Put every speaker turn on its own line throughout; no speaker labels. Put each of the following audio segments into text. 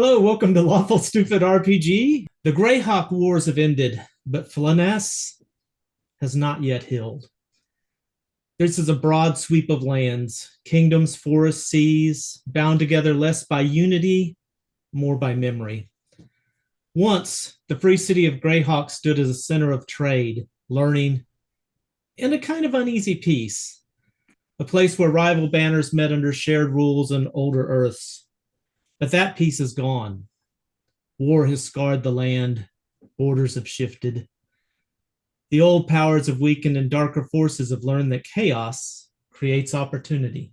Hello, welcome to Lawful Stupid RPG. The Greyhawk Wars have ended, but Flanaess has not yet healed. This is a broad sweep of lands, kingdoms, forests, seas, bound together less by unity, more by memory. Once, the free city of Greyhawk stood as a center of trade, learning, and a kind of uneasy peace, a place where rival banners met under shared rules and older earths. But that peace is gone. War has scarred the land. Borders have shifted. The old powers have weakened, and darker forces have learned that chaos creates opportunity.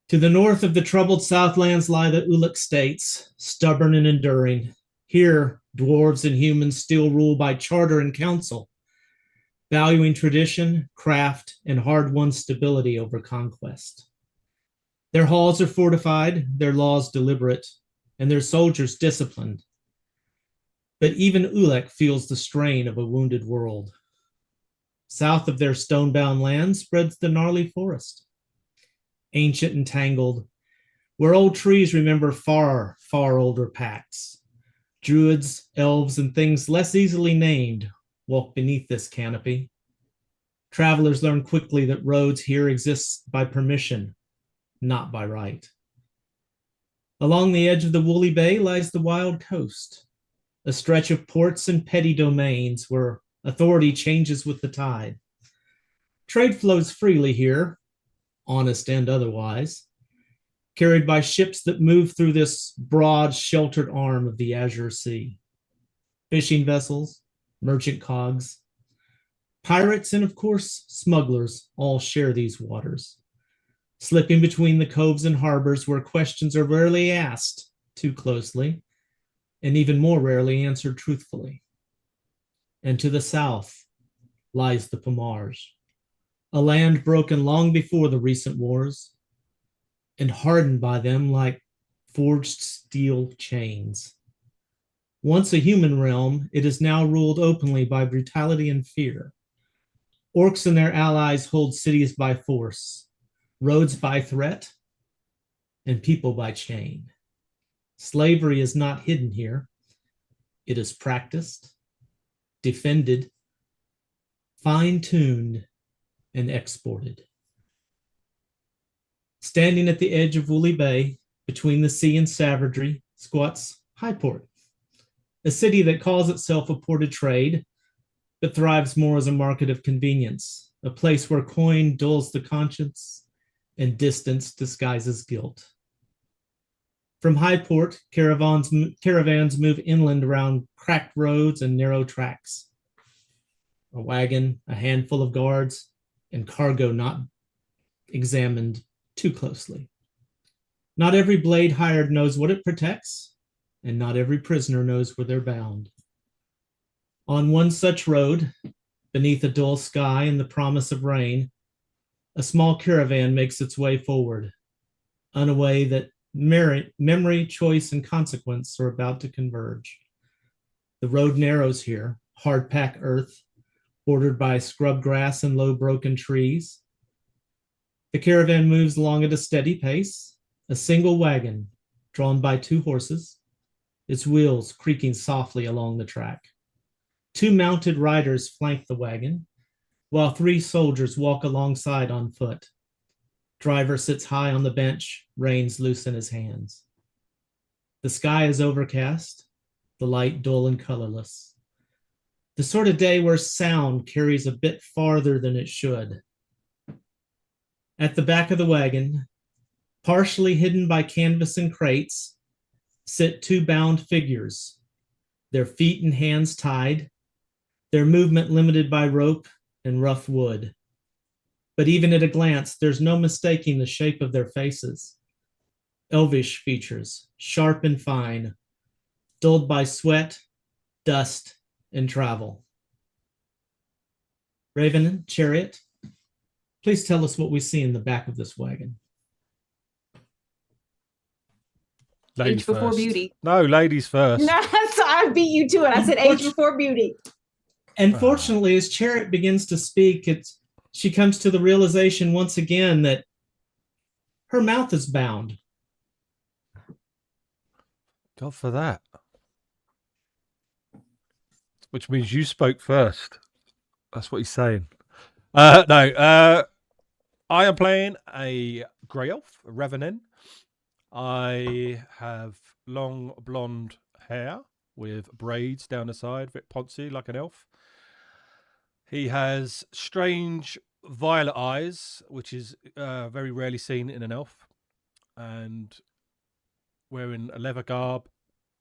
To the north of the troubled Southlands lie the Uluk states, stubborn and enduring. Here, dwarves and humans still rule by charter and council, valuing tradition, craft, and hard-won stability over conquest. Their halls are fortified, their laws deliberate, and their soldiers disciplined. But even Ulek feels the strain of a wounded world. South of their stone-bound land spreads the gnarly forest, ancient and tangled, where old trees remember far, far older pacts. Druids, elves, and things less easily named walk beneath this canopy. Travelers learn quickly that roads here exist by permission, not by right. Along the edge of the woolly bay lies the wild coast, a stretch of ports and petty domains where authority changes with the tide. Trade flows freely here, honest and otherwise, carried by ships that move through this broad, sheltered arm of the Azure Sea. Fishing vessels, merchant cogs, pirates, and of course, smugglers all share these waters, slipping between the coves and harbors where questions are rarely asked too closely, and even more rarely answered truthfully. And to the south lies the Pomars, a land broken long before the recent wars and hardened by them like forged steel chains. Once a human realm, it is now ruled openly by brutality and fear. Orcs and their allies hold cities by force, roads by threat, and people by chain. Slavery is not hidden here. It is practiced, defended, fine-tuned, and exported. Standing at the edge of Woolly Bay, between the sea and savagery, squats Highport, a city that calls itself a port of trade, but thrives more as a market of convenience, a place where coin dulls the conscience and distance disguises guilt. From Highport, caravans move inland around cracked roads and narrow tracks. A wagon, a handful of guards, and cargo not examined too closely. Not every blade hired knows what it protects, and not every prisoner knows where they're bound. On one such road, beneath a dull sky and the promise of rain, a small caravan makes its way forward, unaware that memory, choice, and consequence are about to converge. The road narrows here, hard-packed earth, bordered by scrub grass and low broken trees. The caravan moves along at a steady pace, a single wagon drawn by two horses, its wheels creaking softly along the track. Two mounted riders flank the wagon, while three soldiers walk alongside on foot. Driver sits high on the bench, reins loose in his hands. The sky is overcast, the light dull and colorless. The sort of day where sound carries a bit farther than it should. At the back of the wagon, partially hidden by canvas and crates, sit two bound figures, their feet and hands tied, their movement limited by rope and rough wood. But even at a glance, there's no mistaking the shape of their faces. Elvish features, sharp and fine, dulled by sweat, dust, and travel. Raven, Chariot, please tell us what we see in the back of this wagon.
Ladies
Age before
first.
beauty.
No, ladies first.
No, so I beat you to it. I said age before beauty.
And fortunately, as Chariot begins to speak, she comes to the realization once again that her mouth is bound.
God for that. Which means you spoke first. That's what he's saying. No. I am playing a grey elf, a Revenant. I have long blonde hair with braids down the side, a bit poncy like an elf. He has strange violet eyes, which is very rarely seen in an elf, and wearing a leather garb,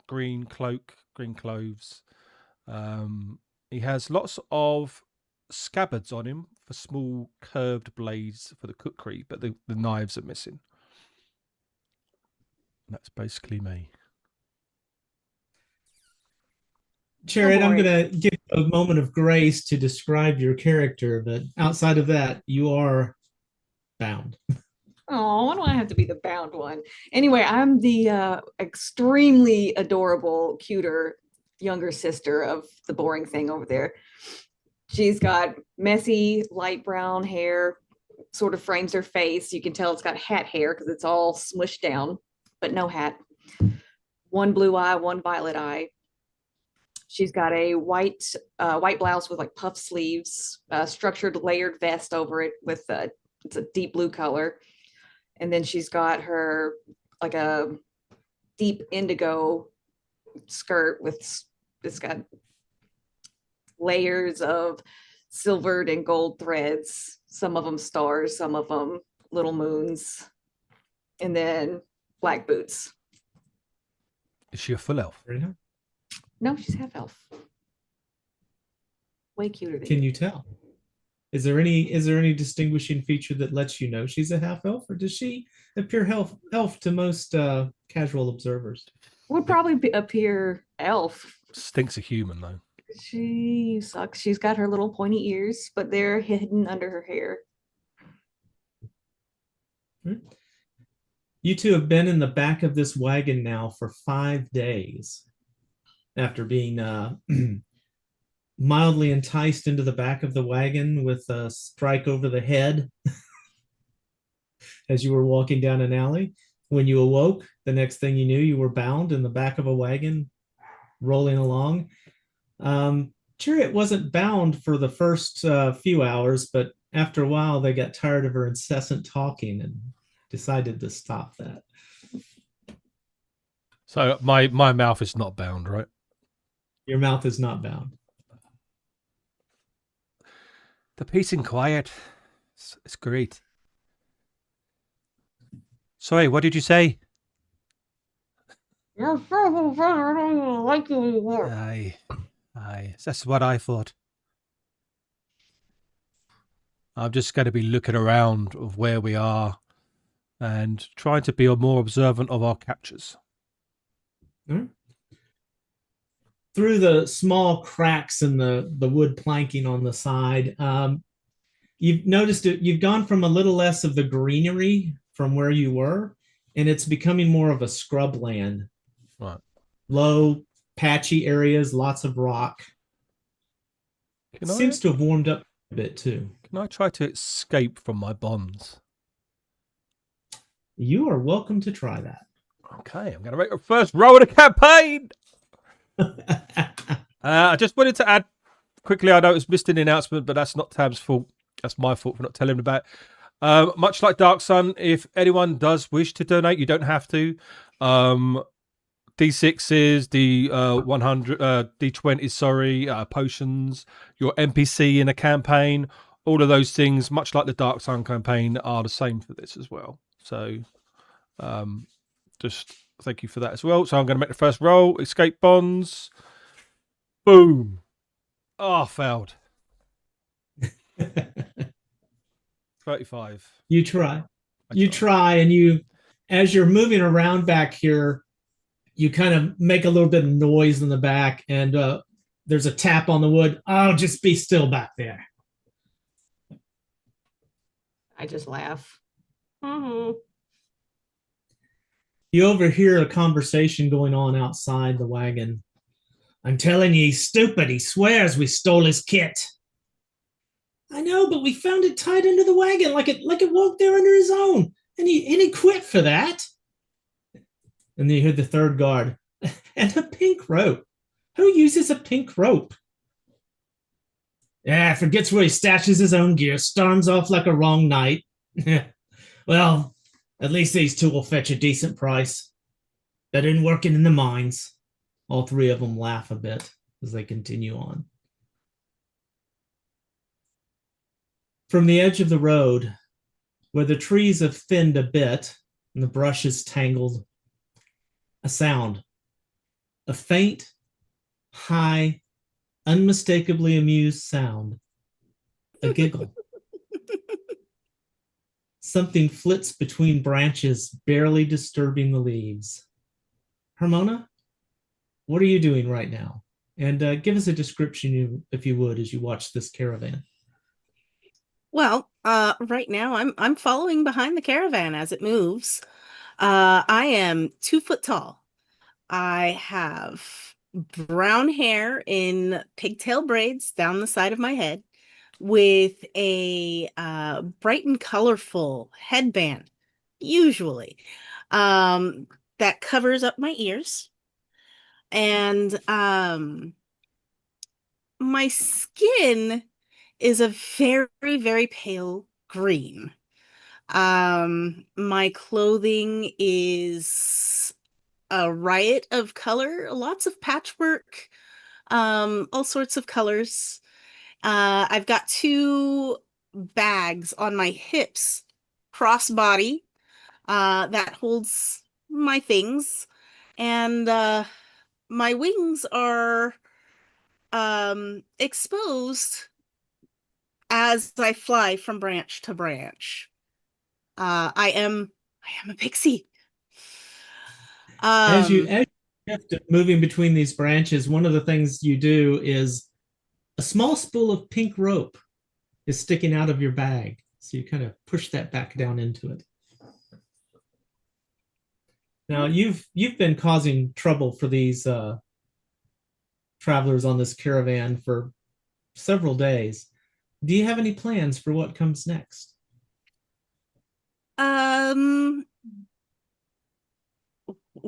green cloak, green clothes. He has lots of scabbards on him for small curved blades for the cookery, but the knives are missing. That's basically me.
Jared, I'm going to give you a moment of grace to describe your character, but outside of that, you are bound.
Oh, why do I have to be the bound one? Anyway, I'm the extremely adorable, cuter younger sister of the boring thing over there. She's got messy, light brown hair, sort of frames her face. You can tell it's got hat hair because it's all smushed down, but no hat. One blue eye, one violet eye. She's got a white blouse with like puff sleeves, structured layered vest over it with it's a deep blue color. And then she's got her like a deep indigo skirt with, it's got layers of silvered and gold threads, some of them stars, some of them little moons, and then black boots.
Is she a full elf?
No, she's half elf. Way cuter than
Can you tell? Is there any distinguishing feature that lets you know she's a half elf, or does she appear elf to most casual observers?
Would probably appear elf.
Stinks of human though.
She sucks. She's got her little pointy ears, but they're hidden under her hair.
You two have been in the back of this wagon now for 5 days after being mildly enticed into the back of the wagon with a strike over the head as you were walking down an alley. When you awoke, the next thing you knew, you were bound in the back of a wagon rolling along. Chariot wasn't bound for the first few hours, but after a while they got tired of her incessant talking and decided to stop that.
So my mouth is not bound, right?
Your mouth is not bound.
The peace and quiet. It's great. Sorry, what did you say?
You're so I don't like you anymore.
Aye. That's what I thought. I'm just going to be looking around of where we are and trying to be more observant of our captures.
Through the small cracks in the wood planking on the side, you've noticed it. You've gone from a little less of the greenery from where you were, and it's becoming more of a scrubland.
Right.
Low, patchy areas, lots of rock. Seems to have warmed up a bit too.
Can I try to escape from my bonds?
You are welcome to try that.
Okay, I'm going to make a first roll of the campaign. I just wanted to add quickly, I know it's missed in the announcement, but that's not Tam's fault. That's my fault for not telling him about it. Much like Dark Sun, if anyone does wish to donate, you don't have to. D6s, the 100, D20s, sorry, potions, your NPC in a campaign, all of those things, much like the Dark Sun campaign, are the same for this as well. So just thank you for that as well. So I'm going to make the first roll. Escape bonds. Boom. Oh, failed. 35.
You try. You try, and you, as you're moving around back here, you kind of make a little bit of noise in the back, and there's a tap on the wood. Oh, just be still back there.
I just laugh. Mm-hmm.
You overhear a conversation going on outside the wagon. I'm telling you, he's stupid. He swears we stole his kit. I know, but we found it tied into the wagon like it walked there under his own. And he quit for that. And then you hear the third guard. And a pink rope. Who uses a pink rope? Yeah, forgets where he stashes his own gear, storms off like a wrong knight. Well, at least these two will fetch a decent price. Better than working in the mines. All three of them laugh a bit as they continue on. From the edge of the road, where the trees have thinned a bit and the brush is tangled, a sound, a faint, high, unmistakably amused sound, a giggle. Something flits between branches, barely disturbing the leaves. Hermona, what are you doing right now? And give us a description, if you would, as you watch this caravan.
Well, right now I'm following behind the caravan as it moves. I am 2 foot tall. I have brown hair in pigtail braids down the side of my head with a bright and colorful headband, usually, that covers up my ears. And my skin is a very, very pale green. My clothing is a riot of color, lots of patchwork, all sorts of colors. I've got 2 bags on my hips, crossbody, that holds my things, and my wings are exposed as I fly from branch to branch. I am a pixie.
As you shift moving between these branches, one of the things you do is a small spool of pink rope is sticking out of your bag. So you kind of push that back down into it. Now you've been causing trouble for these travelers on this caravan for several days. Do you have any plans for what comes next?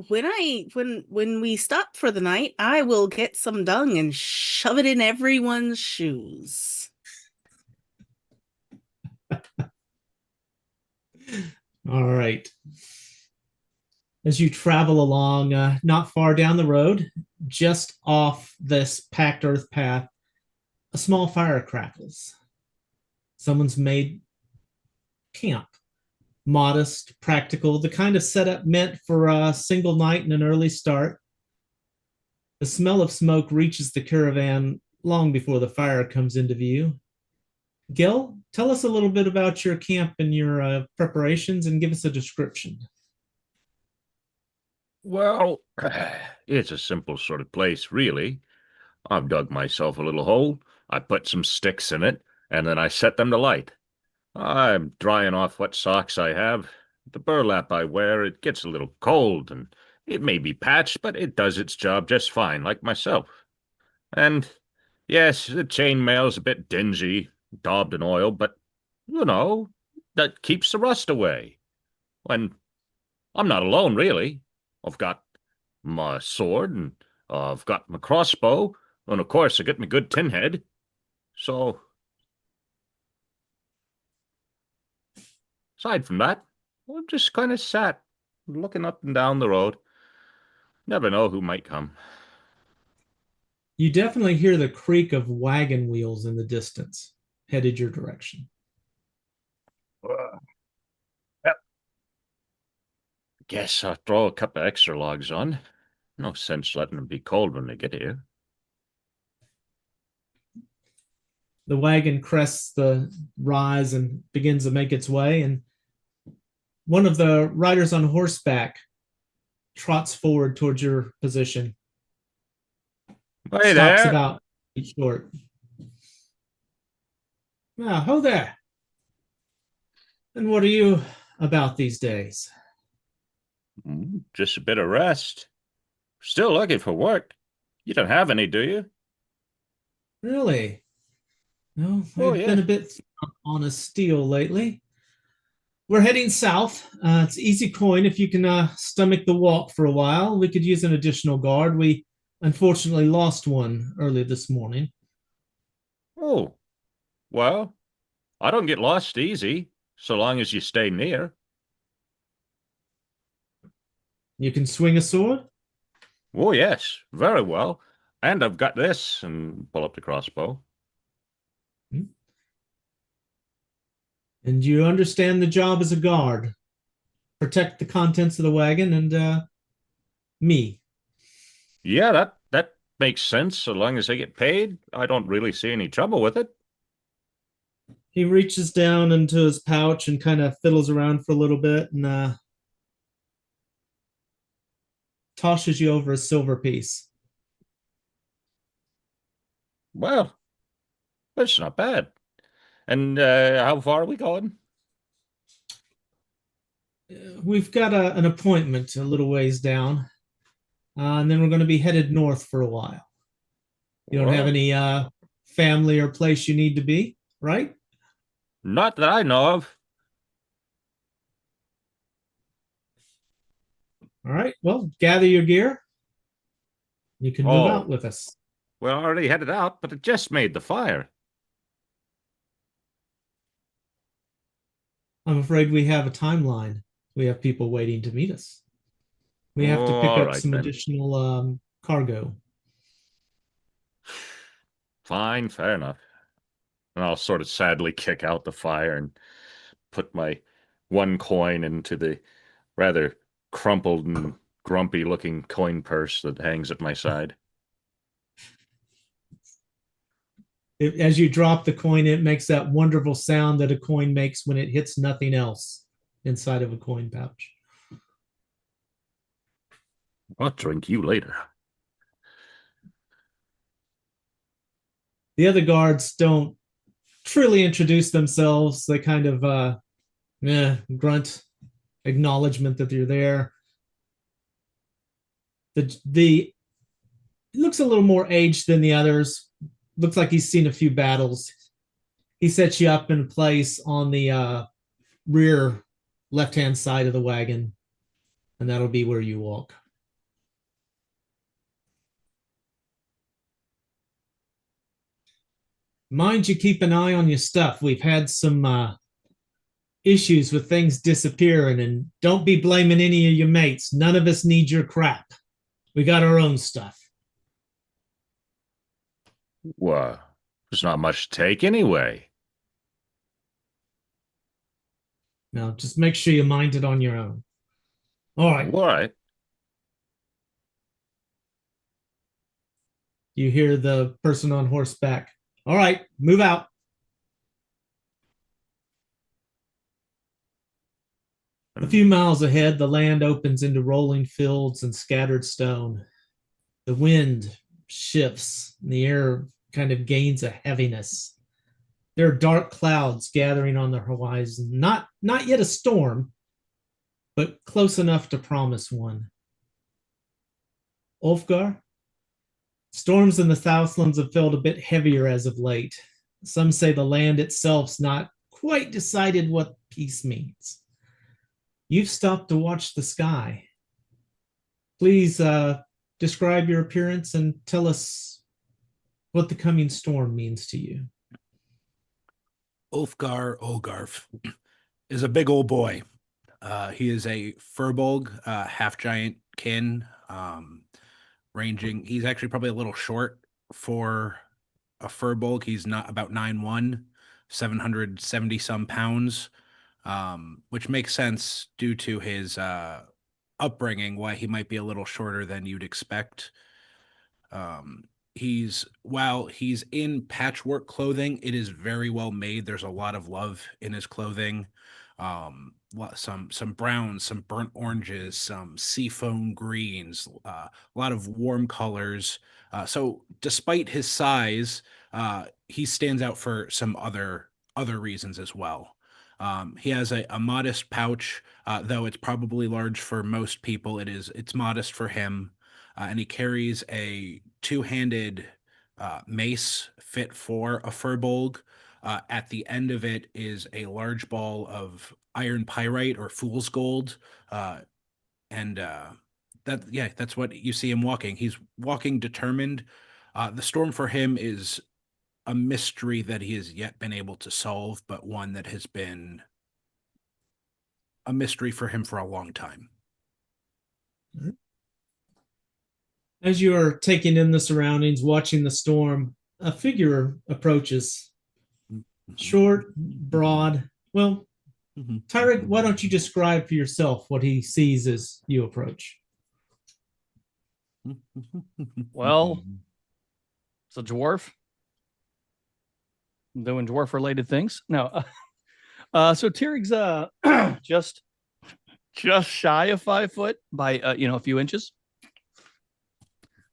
When we stop for the night, I will get some dung and shove it in everyone's shoes.
All right. As you travel along, not far down the road, just off this packed earth path, a small fire crackles. Someone's made camp. Modest, practical, the kind of setup meant for a single night and an early start. The smell of smoke reaches the caravan long before the fire comes into view. Gil, tell us a little bit about your camp and your preparations and give us a description.
Well, it's a simple sort of place, really. I've dug myself a little hole, I put some sticks in it, and then I set them to light. I'm drying off what socks I have. The burlap I wear, it gets a little cold, and it may be patched, but it does its job just fine, like myself. And, yes, the chainmail's a bit dingy, daubed in oil, but, that keeps the rust away. When I'm not alone, really. I've got my sword, and I've got my crossbow, and of course I get my good tin head. So, aside from that, I'm just kind of sat, looking up and down the road. Never know who might come.
You definitely hear the creak of wagon wheels in the distance, headed your direction.
Guess I'll throw a couple extra logs on. No sense letting them be cold when they get here.
The wagon crests the rise and begins to make its way, and one of the riders on horseback trots forward towards your position.
Hey
Stops
there.
about short. Ah, ho there. And what are you about these days?
Just a bit of rest. Still looking for work. You don't have any, do you?
Really? No,
Oh,
I've
yeah.
been a bit on a steal lately. We're heading south. It's easy coin if you can stomach the walk for a while. We could use an additional guard. We unfortunately lost one early this morning.
Oh, well, I don't get lost easy, so long as you stay near.
You can swing a sword?
Oh, yes, very well. And I've got this, and pull up the crossbow.
And you understand the job as a guard. Protect the contents of the wagon and me.
Yeah, that makes sense. So long as I get paid, I don't really see any trouble with it.
He reaches down into his pouch and kind of fiddles around for a little bit and tosses you over a silver piece.
Well, that's not bad. And how far are we going?
We've got an appointment a little ways down, and then we're going to be headed north for a while. You don't have
Well,
any family or place you need to be, right?
not that I know of.
All right. Well, gather your gear. You can move out
Oh,
with us.
we're already headed out, but it just made the fire.
I'm afraid we have a timeline. We have people waiting to meet us. We have to
Oh,
pick
all
up
right
some
then.
additional cargo.
Fine, fair enough. And I'll sort of sadly kick out the fire and put my one coin into the rather crumpled and grumpy looking coin purse that hangs at my side.
As you drop the coin, it makes that wonderful sound that a coin makes when it hits nothing else inside of a coin pouch.
I'll drink you later.
The other guards don't truly introduce themselves. They kind of grunt acknowledgement that they're there. The It looks a little more aged than the others. Looks like he's seen a few battles. He sets you up in place on the rear left-hand side of the wagon, and that'll be where you walk. Mind you, keep an eye on your stuff. We've had some issues with things disappearing, and don't be blaming any of your mates. None of us need your crap. We got our own stuff.
Well, there's not much to take anyway.
Now, just make sure you mind it on your own. All right.
All right.
You hear the person on horseback. All right, move out. A few miles ahead, the land opens into rolling fields and scattered stone. The wind shifts, and the air kind of gains a heaviness. There are dark clouds gathering on the horizon. Not yet a storm, but close enough to promise one. Ulfgar, storms in the Southlands have felt a bit heavier as of late. Some say the land itself's not quite decided what peace means. You've stopped to watch the sky. Please describe your appearance and tell us what the coming storm means to you.
Ulfgar Olgarf is a big old boy. He is a furbolg, half giant kin, ranging. He's actually probably a little short for a furbolg. He's not about 9'1", 770 some pounds, which makes sense due to his upbringing, why he might be a little shorter than you'd expect. While he's in patchwork clothing, it is very well made. There's a lot of love in his clothing. Some browns, some burnt oranges, some seafoam greens, a lot of warm colors. So despite his size, he stands out for some other reasons as well. He has a modest pouch, though it's probably large for most people. It's modest for him. And he carries a two-handed mace fit for a furbolg, At the end of it is a large ball of iron pyrite or fool's gold. And that's what you see him walking. He's walking determined. The storm for him is a mystery that he has yet been able to solve, but one that has been a mystery for him for a long time.
As you are taking in the surroundings, watching the storm, a figure approaches. Short, broad. Well, Tyrek, why don't you describe for yourself what he sees as you approach?
Well, it's a dwarf doing dwarf-related things. No, so Tyrig's just shy of 5 foot by a few inches.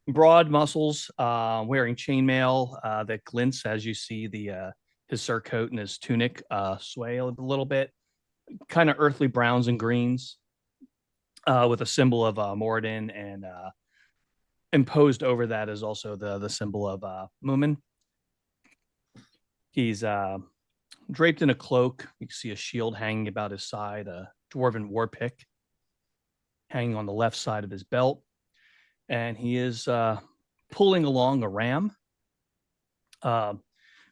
Broad muscles, wearing chainmail that glints as you see his surcoat and his tunic sway a little bit. Kind of earthly browns and greens, with a symbol of Moradin, and imposed over that is also the symbol of Moomin. He's draped in a cloak. You can see a shield hanging about his side, a dwarven war pick hanging on the left side of his belt, and he is pulling along a ram,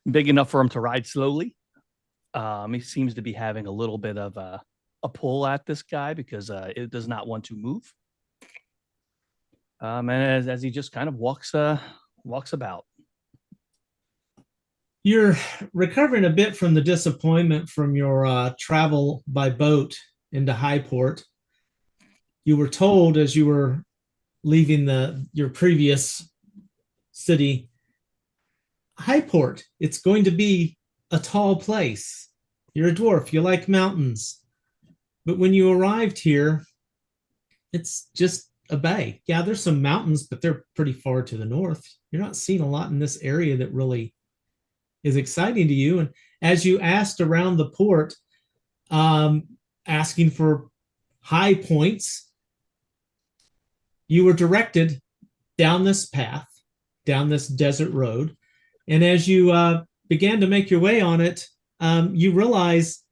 big enough for him to ride slowly. He seems to be having a little bit of a pull at this guy because it does not want to move. And as he just kind of walks about.
You're recovering a bit from the disappointment from your travel by boat into Highport. You were told as you were leaving your previous city, Highport, it's going to be a tall place. You're a dwarf, you like mountains. But when you arrived here, it's just a bay. Yeah, there's some mountains, but they're pretty far to the north. You're not seeing a lot in this area that really is exciting to you. And as you asked around the port, asking for high points, you were directed down this path, down this desert road. And as you began to make your way on it, you realize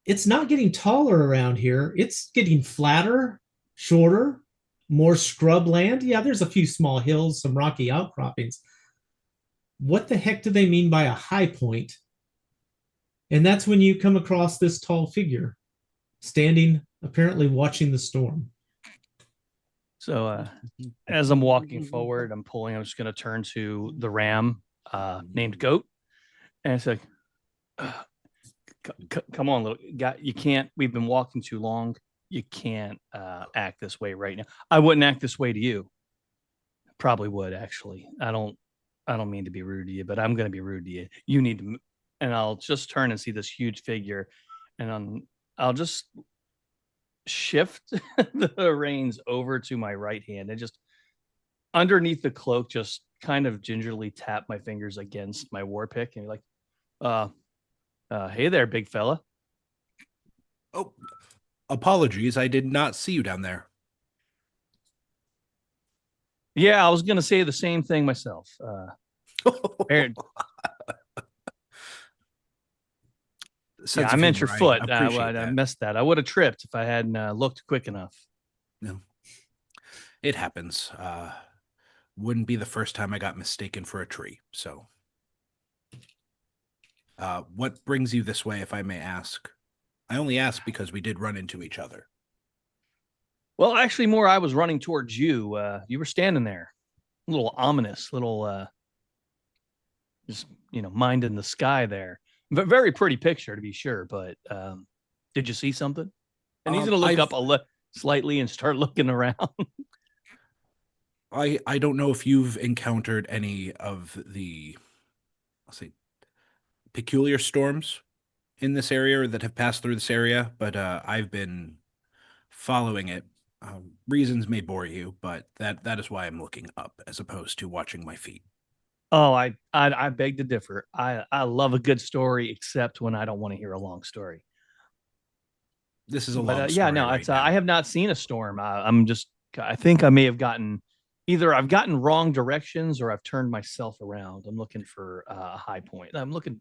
it's not getting taller around here. It's getting flatter, shorter, more scrub land. Yeah, there's a few small hills, some rocky outcroppings. What the heck do they mean by a high point? And that's when you come across this tall figure standing, apparently watching the storm.
So as I'm walking forward, I'm just going to turn to the ram named Goat. And it's like, come on, little guy. You can't, we've been walking too long. You can't act this way right now. I wouldn't act this way to you. Probably would, actually. I don't mean to be rude to you, but I'm going to be rude to you. You need to, and I'll just turn and see this huge figure, and I'll just shift the reins over to my right hand and just underneath the cloak, just kind of gingerly tap my fingers against my war pick and be like, hey there, big fella.
Oh, apologies. I did not see you down there.
Yeah, I was going to say the same thing myself. Yeah, I meant your foot. I messed that. I would have tripped if I hadn't looked quick enough.
No, it happens. Wouldn't be the first time I got mistaken for a tree. So, what brings you this way, if I may ask? I only ask because we did run into each other.
Well, actually, more I was running towards you. You were standing there, a little ominous, just minding the sky there. Very pretty picture, to be sure. But did you see something? And he's going to look up slightly and start looking around.
I don't know if you've encountered any of the, I'll say, peculiar storms in this area or that have passed through this area, but I've been following it. Reasons may bore you, but that is why I'm looking up as opposed to watching my feet.
Oh, I beg to differ. I love a good story, except when I don't want to hear a long story.
This is a long story.
Yeah, no, it's I have not seen a storm. I think I may have either I've gotten wrong directions or I've turned myself around. I'm looking for a high point. I'm looking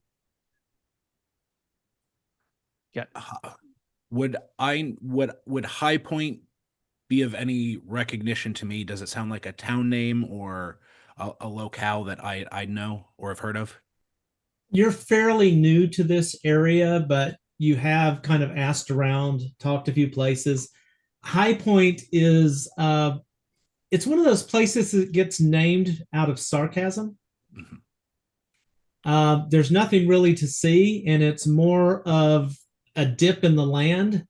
Got
Would High Point be of any recognition to me? Does it sound like a town name or a locale that I know or have heard of?
You're fairly new to this area, but you have kind of asked around, talked a few places. High Point is it's one of those places that gets named out of sarcasm.
Mhm.
There's nothing really to see, and it's more of a dip in the land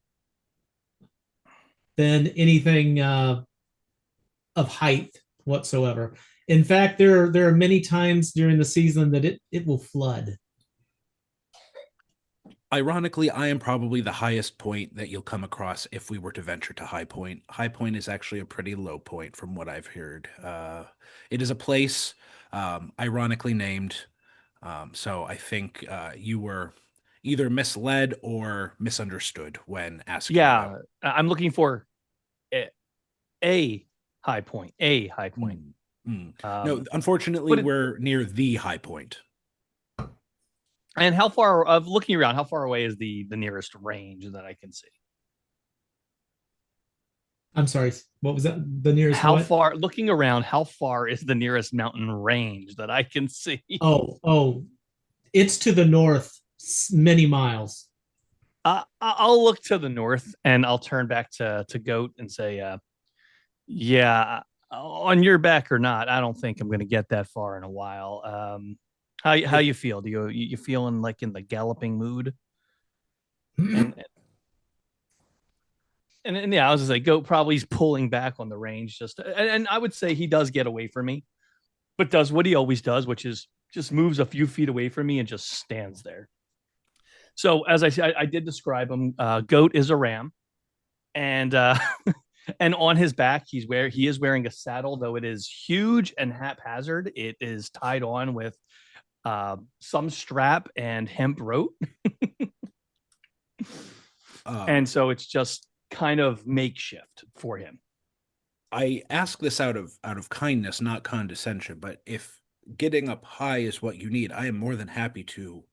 than anything of height whatsoever. In fact, there are many times during the season that it will flood.
Ironically, I am probably the highest point that you'll come across if we were to venture to High Point. High Point is actually a pretty low point from what I've heard. It is a place, ironically named. So I think you were either misled or misunderstood when asking
yeah.
about.
I'm looking for a high point. A high point.
No, unfortunately,
but it-
we're near the High Point.
And how far of looking around? How far away is the nearest range that I can see?
I'm sorry, what was that? The nearest
How
what?
far? Looking around, how far is the nearest mountain range that I can see?
Oh, it's to the north, many miles.
I'll look to the north and I'll turn back to Goat and say, yeah, on your back or not, I don't think I'm going to get that far in a while. How you feel? Do you feeling like in the galloping mood? And yeah, I was just like, Goat probably is pulling back on the range and I would say he does get away from me, but does what he always does, which is just moves a few feet away from me and just stands there. So as I said, I did describe him. Goat is a ram, and and on his back he is wearing a saddle, though it is huge and haphazard. It is tied on with some strap and hemp rope, and so it's just kind of makeshift for him.
I ask this out of kindness, not condescension, but if getting up high is what you need, I am more than happy to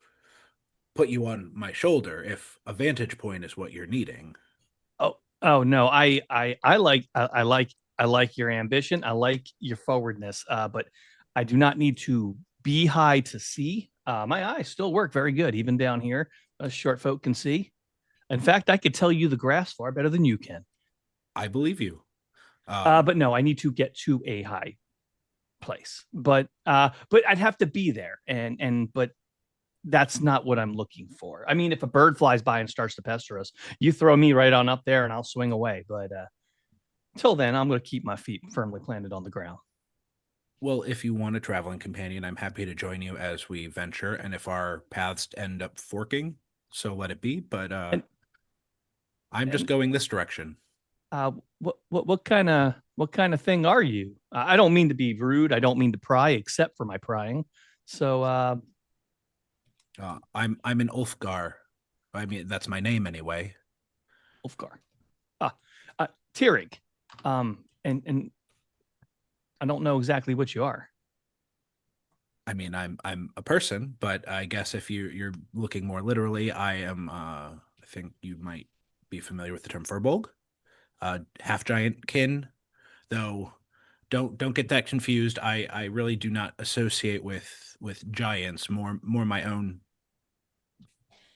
put you on my shoulder if a vantage point is what you're needing.
Oh no, I like your ambition. I like your forwardness, but I do not need to be high to see. My eyes still work very good, even down here. Short folk can see. In fact, I could tell you the grass far better than you can.
I believe you.
But no, I need to get to a high place. But I'd have to be there, but that's not what I'm looking for. I mean, if a bird flies by and starts to pester us, you throw me right on up there and I'll swing away. But until then, I'm going to keep my feet firmly planted on the ground.
Well, if you want a traveling companion, I'm happy to join you as we venture. And if our paths end up forking, so let it be. But I'm just going this direction.
What kind of thing are you? I don't mean to be rude. I don't mean to pry, except for my prying. So
I'm an Ulfgar. I mean, that's my name anyway.
Ulfgar. Tyrig. And I don't know exactly what you are.
I mean, I'm a person, but I guess if you're looking more literally, I am. I think you might be familiar with the term Furbolg, half giant kin. Though, don't get that confused. I really do not associate with giants. More my own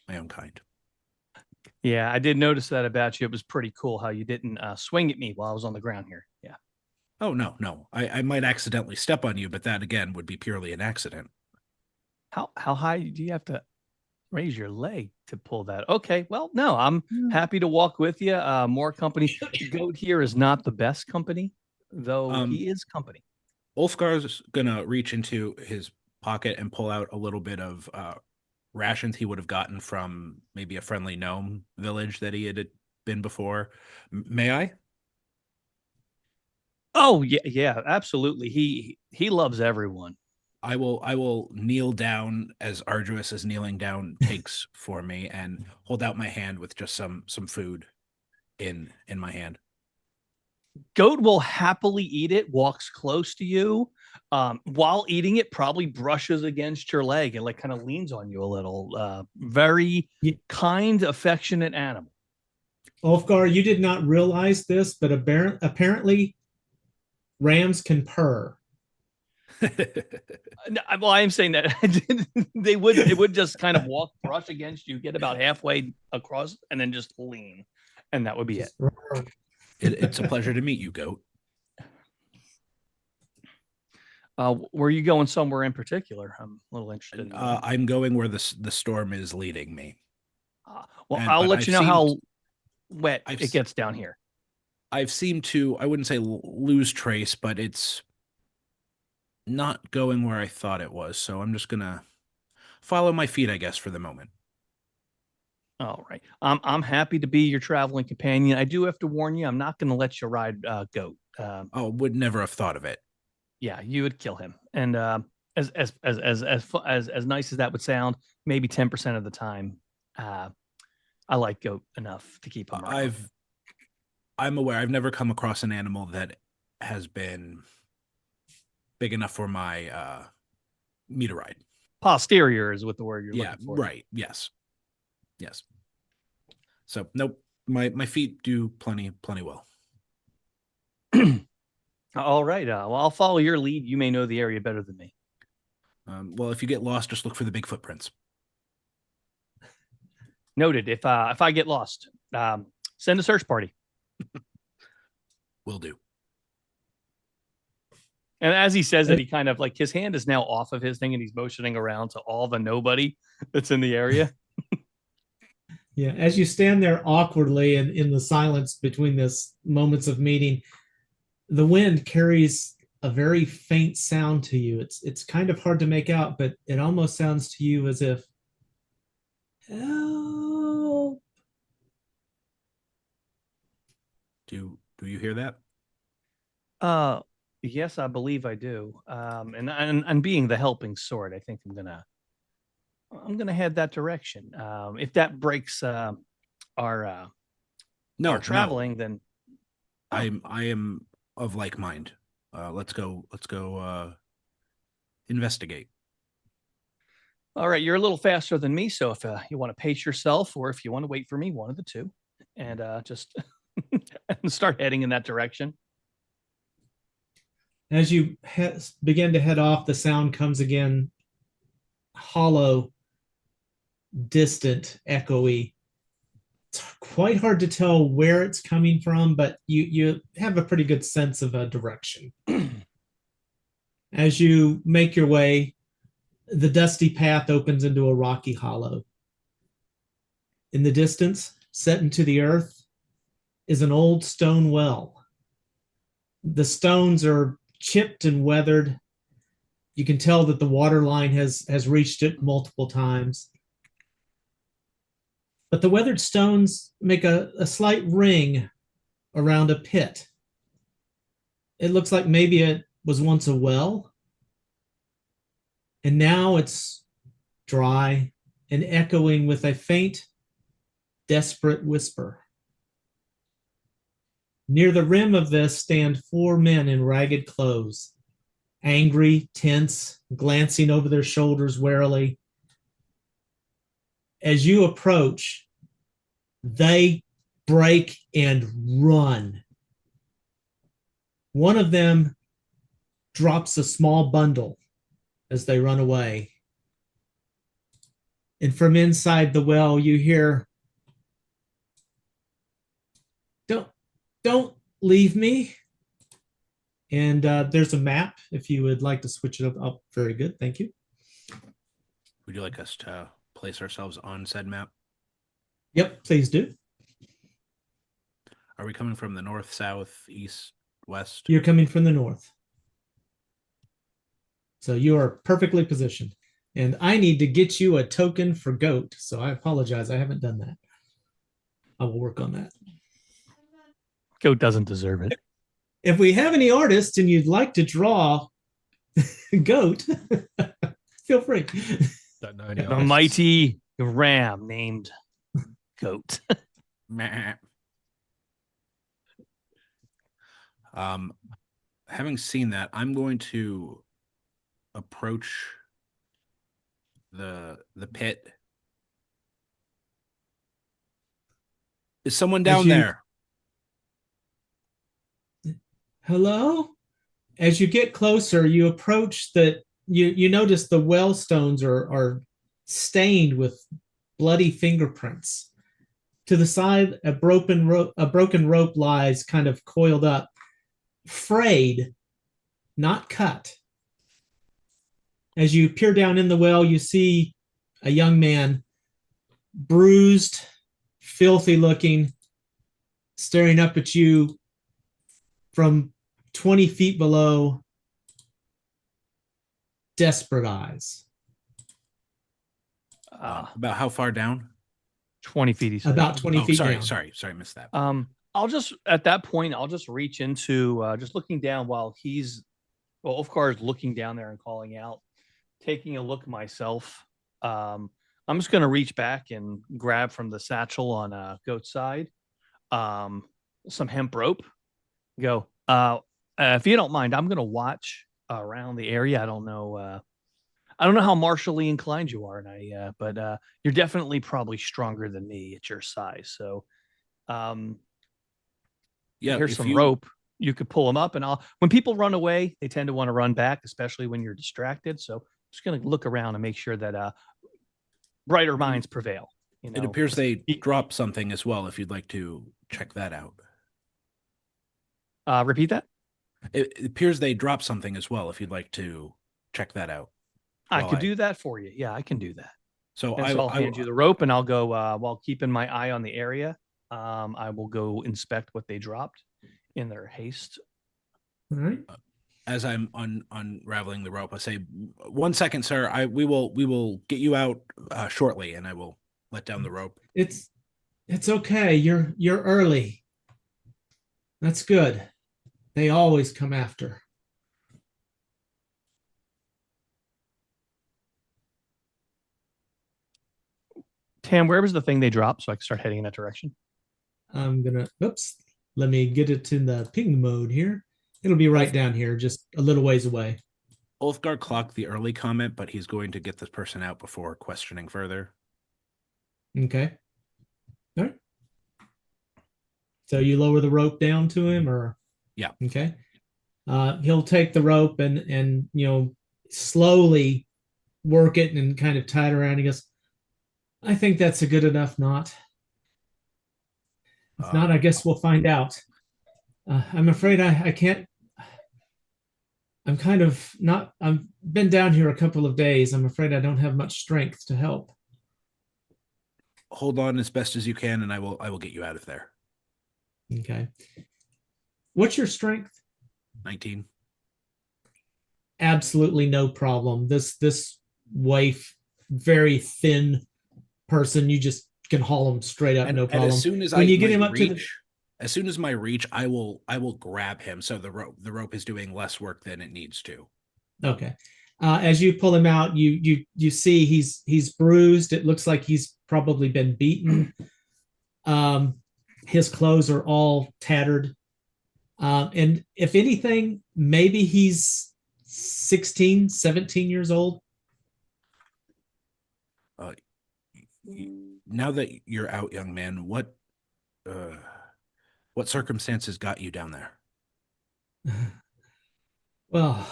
kind.
Yeah, I did notice that about you. It was pretty cool how you didn't swing at me while I was on the ground here. Yeah.
Oh, no. I might accidentally step on you, but that again would be purely an accident.
How high do you have to raise your leg to pull that? Okay, well, no, I'm happy to walk with you. More company. Goat here is not the best company, though he is company.
Ulfgar's gonna reach into his pocket and pull out a little bit of rations he would have gotten from maybe a friendly gnome village that he had been before. May I?
Oh yeah, absolutely. He loves everyone.
I will kneel down as arduous as kneeling down takes for me and hold out my hand with just some food in my hand.
Goat will happily eat it, walks close to you. While eating it, probably brushes against your leg and like kind of leans on you a little. Very kind, affectionate animal.
Ulfgar, you did not realize this, but apparently rams can purr.
No, well, I am saying that they would just kind of brush against you, get about halfway across, and then just lean, and that would be it.
It's a pleasure to meet you, Goat.
Were you going somewhere in particular? I'm a little interested.
I'm going where the storm is leading me.
I'll let you know how wet it gets down here.
I've seemed to, I wouldn't say lose trace, but it's not going where I thought it was. So I'm just going to follow my feet, I guess, for the moment.
All right. I'm happy to be your traveling companion. I do have to warn you, I'm not going to let you ride Goat.
Would never have thought of it.
Yeah, you would kill him. And as nice as that would sound, maybe 10% of the time, I like Goat enough to keep him around.
I'm aware. I've never come across an animal that has been big enough for me to ride.
Posterior is what the word you're looking for.
Right. Yes. So nope. My feet do plenty well.
All right. Well, I'll follow your lead. You may know the area better than me.
Well, if you get lost, just look for the big footprints.
Noted. If I get lost, send a search party.
Will do.
And as he says it, he kind of like his hand is now off of his thing and he's motioning around to all the nobody that's in the area.
Yeah, as you stand there awkwardly and in the silence between this moments of meeting, the wind carries a very faint sound to you. It's kind of hard to make out, but it almost sounds to you as if, help.
Do you hear that?
Yes, I believe I do. And being the helping sort, I think I'm gonna head that direction. If that breaks our traveling, then
I am of like mind. Let's go investigate.
All right, you're a little faster than me, so if you want to pace yourself or if you want to wait for me, one of the two, and just start heading in that direction.
As you begin to head off, the sound comes again, hollow, distant, echoey. It's quite hard to tell where it's coming from, but you have a pretty good sense of a direction. As you make your way, the dusty path opens into a rocky hollow. In the distance, set into the earth, is an old stone well. The stones are chipped and weathered. You can tell that the water line has reached it multiple times. But the weathered stones make a slight ring around a pit. It looks like maybe it was once a well, and now it's dry and echoing with a faint, desperate whisper. Near the rim of this stand 4 men in ragged clothes, angry, tense, glancing over their shoulders warily. As you approach, they break and run. One of them drops a small bundle as they run away. And from inside the well, you hear, don't leave me. And there's a map if you would like to switch it up. Oh, very good. Thank you.
Would you like us to place ourselves on said map?
Yep, please do.
Are we coming from the north, south, east, west?
You're coming from the north. So you are perfectly positioned. And I need to get you a token for Goat. So I apologize. I haven't done that. I will work on that.
Goat doesn't deserve it.
If we have any artists and you'd like to draw Goat, feel free.
Don't know any
The
artists.
mighty ram named Goat.
Having seen that, I'm going to approach the pit. Is someone down
you-
there?
Hello? As you get closer, you approach that you notice the well stones are stained with bloody fingerprints. To the side, a broken rope lies kind of coiled up, frayed, not cut. As you peer down in the well, you see a young man, bruised, filthy looking, staring up at you from 20 feet below, desperate eyes.
About how far down?
20 feet. He said.
About 20 feet
sorry,
down.
sorry, missed that.
I'll just at that point, I'll just reach into just looking down while he's Ulfgar's looking down there and calling out, taking a look myself. I'm just gonna reach back and grab from the satchel on Goat's side, some hemp rope. Go. If you don't mind, I'm gonna watch around the area. I don't know how martially inclined you are, and but you're definitely probably stronger than me at your size. So, here's some rope. You could pull them up, and when people run away, they tend to want to run back, especially when you're distracted. So, I'm just going to look around and make sure that brighter minds prevail.
It appears they dropped something as well. If you'd like to check that out.
Repeat that.
It appears they dropped something as well. If you'd like to check that out.
I could do that for you. Yeah, I can do that.
So
I'll hand you the rope, and I'll go while keeping my eye on the area. I will go inspect what they dropped in their haste.
All right.
As I'm unraveling the rope, I say, "1 second, sir. We will get you out shortly," and I will let down the rope.
It's okay. You're early. That's good. They always come after.
Tam, where was the thing they dropped so I can start heading in that direction?
I'm gonna, let me get it in the ping mode here. It'll be right down here, just a little ways away.
Ulfgar clocked the early comment, but he's going to get this person out before questioning further.
Okay. All right. So you lower the rope down to him, or?
Yeah.
Okay. He'll take the rope and slowly work it and kind of tie it around. He goes, I think that's a good enough knot. If not, I guess we'll find out. I'm afraid I can't. I'm kind of not. I've been down here a couple of days. I'm afraid I don't have much strength to help.
Hold on as best as you can, and I will get you out of there.
Okay. What's your strength?
19.
Absolutely no problem. This waif, very thin person, you just can haul him straight up, no problem.
And as soon as
when you get him up to
as soon as my reach, I will grab him. So the rope is doing less work than it needs to.
Okay. As you pull him out, you see he's bruised. It looks like he's probably been beaten. His clothes are all tattered. And if anything, maybe he's 16, 17 years old.
Now that you're out, young man, what circumstances got you down there?
Well,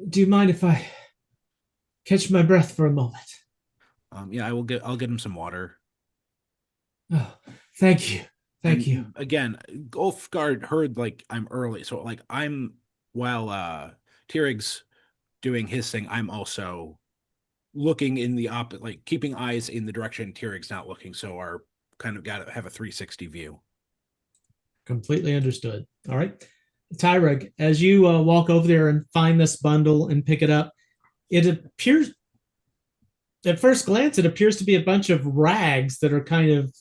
do you mind if I catch my breath for a moment?
Yeah, I'll get him some water.
Oh, thank you. Thank you.
Again, Ulfgar heard I'm early, so I'm while Tyrig's doing his thing, I'm also looking in the opposite, keeping eyes in the direction Tyrig's not looking, so our kind of got to have a 360 view.
Completely understood. All right. Tyrig, as you walk over there and find this bundle and pick it up, it appears, at first glance, it appears to be a bunch of rags that are kind of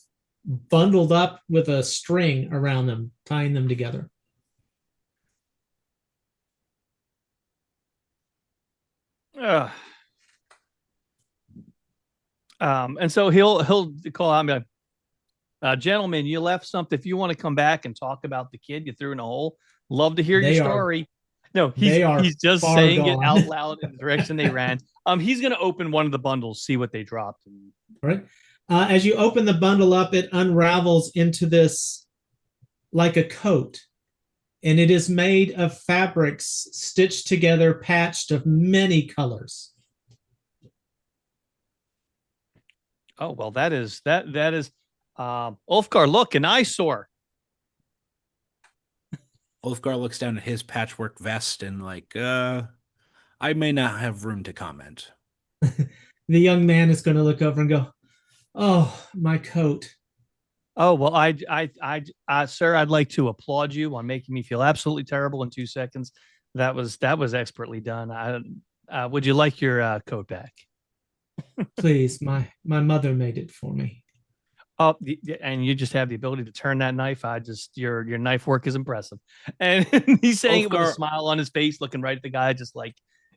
bundled up with a string around them, tying them together.
And so he'll call out and be like, gentlemen, you left something. If you want to come back and talk about the kid you threw in a hole, Love to hear
They
your
are-
story. No,
they are
he's just
far
saying it
gone.
out loud in the direction they ran. He's gonna open one of the bundles, see what they dropped.
All right. As you open the bundle up, it unravels into this like a coat, and it is made of fabrics stitched together, patched of many colors.
Oh well, that is Ulfgar. Look, an eyesore.
Ulfgar looks down at his patchwork vest and like, I may not have room to comment.
The young man is going to look over and go, "Oh, my coat."
Oh well, sir, I'd like to applaud you on making me feel absolutely terrible in 2 seconds. That was expertly done. Would you like your coat back?
Please, my mother made it for me.
Oh, and you just have the ability to turn that knife. Your knife work is impressive. And he's saying it with a
Ulfgar-
smile on his face, looking right at the guy, just like,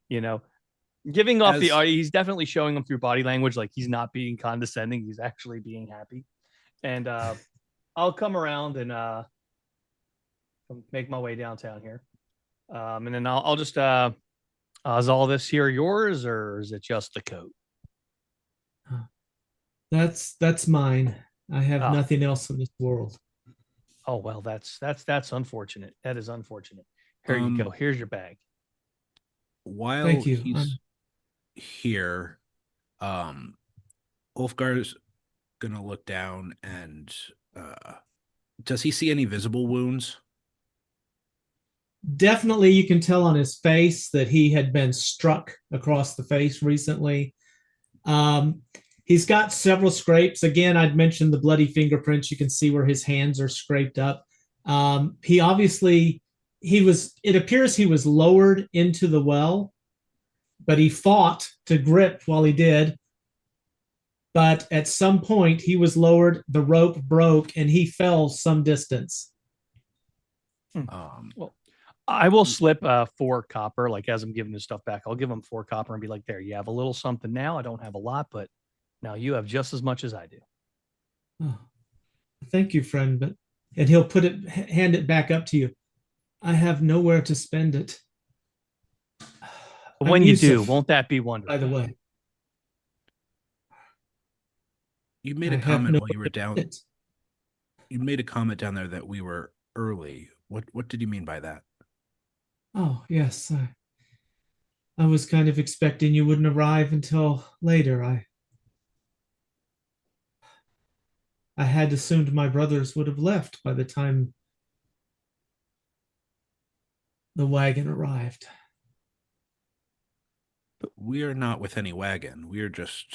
giving off he's definitely showing him through body language, like he's not being condescending. He's actually being happy. And I'll come around and make my way downtown here. And then I'll just, is all this here yours, or is it just the coat?
That's mine. I have nothing else in this world.
Oh well, that's unfortunate. That is unfortunate. Here you go. Here's your bag.
While
Thank you.
he's here, Ulfgar's gonna look down and does he see any visible wounds?
Definitely, you can tell on his face that he had been struck across the face recently. He's got several scrapes. Again, I'd mentioned the bloody fingerprints. You can see where his hands are scraped up. He obviously, it appears he was lowered into the well, but he fought to grip while he did. But at some point, he was lowered, the rope broke, and he fell some distance.
Well, I will slip 4 copper, like as I'm giving this stuff back. I'll give him 4 copper and be like, there, you have a little something now. I don't have a lot, but now you have just as much as I do.
Oh, thank you, friend. And he'll hand it back up to you. I have nowhere to spend it.
But when you do, won't that be wonderful?
By the way,
you made a comment while you were down. You made a comment down there that we were early. What did you mean by that?
Oh, yes. I was kind of expecting you wouldn't arrive until later. I had assumed my brothers would have left by the time the wagon arrived.
But we are not with any wagon. We are just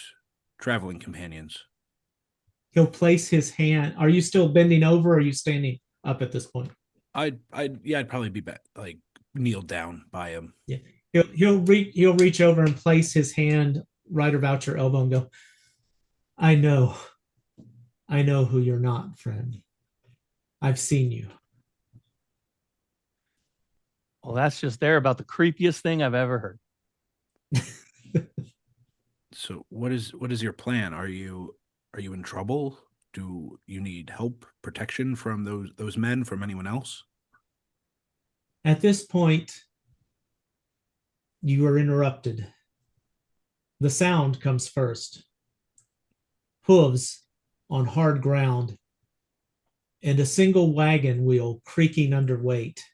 traveling companions.
He'll place his hand. Are you still bending over or are you standing up at this point?
I'd probably be like kneel down by him.
Yeah. He'll reach over and place his hand right about your elbow and go, I know who you're not, friend. I've seen you.
Well, that's just about the creepiest thing I've ever heard.
So what is your plan? Are you in trouble? Do you need help, protection from those men, from anyone else?
At this point, you are interrupted. The sound comes first. Hooves on hard ground and a single wagon wheel creaking under weight.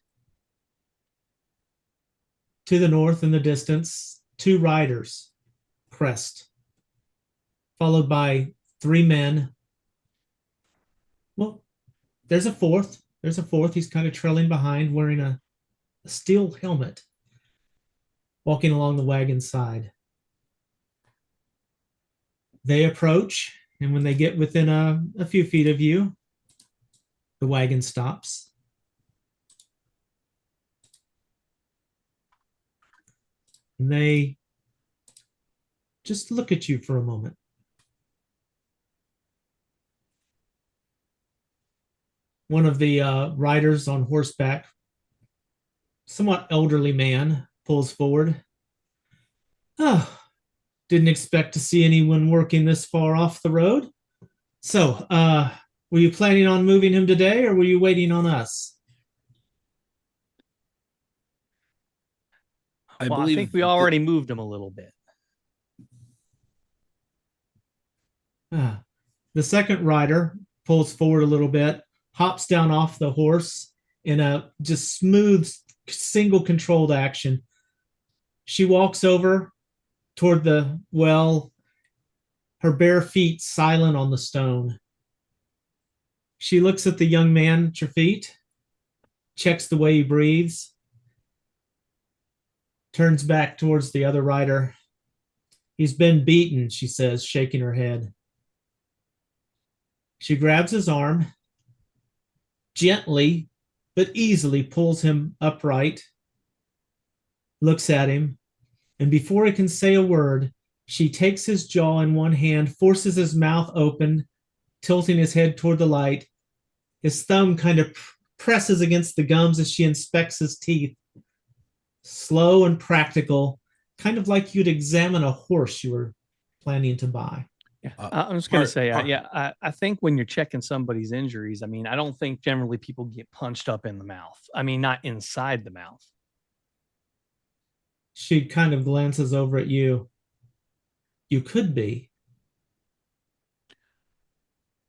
To the north in the distance, 2 riders crest, followed by 3 men. Well, there's a fourth. He's kind of trailing behind, wearing a steel helmet, walking along the wagon side. They approach, and when they get within a few feet of you, the wagon stops. And they just look at you for a moment. One of the riders on horseback, somewhat elderly man, pulls forward. Oh, didn't expect to see anyone working this far off the road. So, were you planning on moving him today, or were you waiting on us?
I
Well, I
believe
think we already moved him a little bit.
Ah. The second rider pulls forward a little bit, hops down off the horse in a just smooth, single controlled action. She walks over toward the well, her bare feet silent on the stone. She looks at the young man at your feet, checks the way he breathes, turns back towards the other rider. He's been beaten, she says, shaking her head. She grabs his arm, gently but easily pulls him upright, looks at him, and before he can say a word, she takes his jaw in one hand, forces his mouth open, tilting his head toward the light. His thumb kind of presses against the gums as she inspects his teeth. Slow and practical, kind of like you'd examine a horse you were planning to buy.
Yeah, I'm just going to say, I think when you're checking somebody's injuries, I mean, I don't think generally people get punched up in the mouth. I mean, not inside the mouth.
She kind of glances over at you. You could be.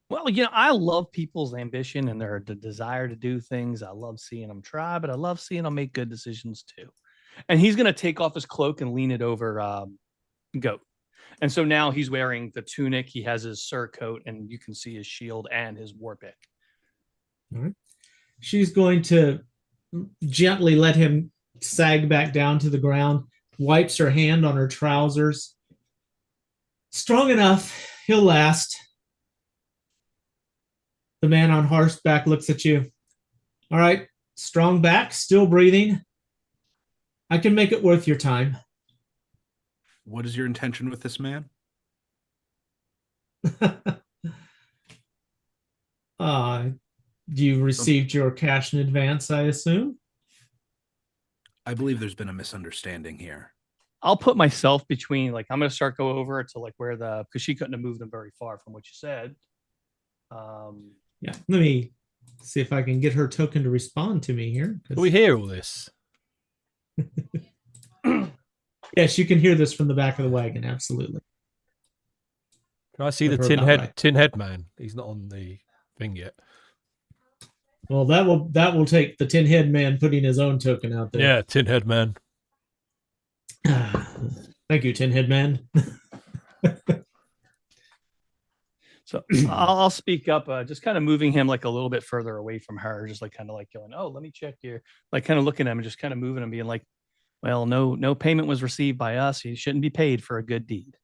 Well, you know, I love people's ambition and their desire to do things. I love seeing them try, but I love seeing them make good decisions too. And he's going to take off his cloak and lean it over Goat. And so now he's wearing the tunic. He has his surcoat, and you can see his shield and his war pick.
All right. She's going to gently let him sag back down to the ground, wipes her hand on her trousers. Strong enough, he'll last. The man on horseback looks at you. All right, strong back, still breathing. I can make it worth your time.
What is your intention with this man?
You received your cash in advance, I assume?
I believe there's been a misunderstanding here.
I'll put myself between, like, I'm going to go over to like where because she couldn't have moved them very far from what you said.
Yeah, let me see if I can get her token to respond to me here.
Do we hear all this?
Yes, you can hear this from the back of the wagon. Absolutely.
Can I see the tin head man? He's not on the thing yet.
Well, that will take the tin head man putting his own token out there.
Yeah, tin head man.
Thank you, tin head man.
So I'll speak up, just kind of moving him like a little bit further away from her, just like kind of like going, oh, let me check here, like kind of looking at him and just kind of moving him, being like, well, no payment was received by us. You shouldn't be paid for a good deed.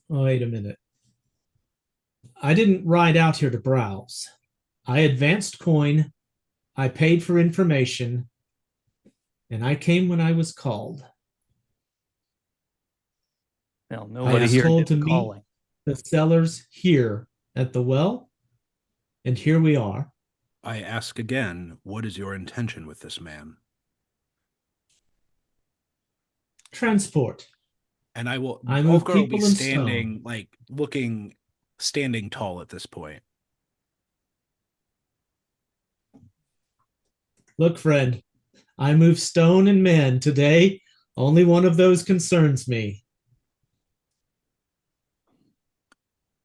Wait a minute. I didn't ride out here to browse. I advanced coin, I paid for information, and I came when I was called.
Well,
I
nobody
was
here
told
did
to
the calling.
meet the sellers here at the well, and here we are.
I ask again, what is your intention with this man?
Transport.
And I move
Volker will be
people in standing,
stone.
like standing tall at this point.
Look, friend, I move stone and men. Today, only one of those concerns me.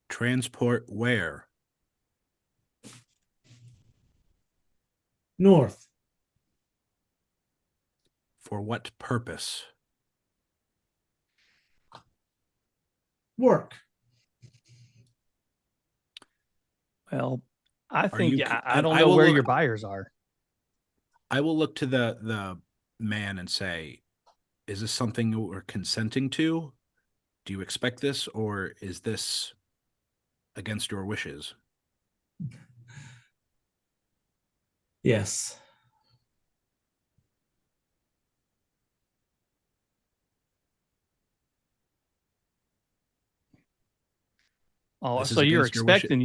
Transport where?
North.
For what purpose?
Work.
Well, I think, I
and
don't
I
know
will
where
look-
your buyers are.
I will look to the man and say, is this something you are consenting to? Do you expect this, or is this against your wishes?
Yes.
Oh,
This is
so you're
against your wishes.
expecting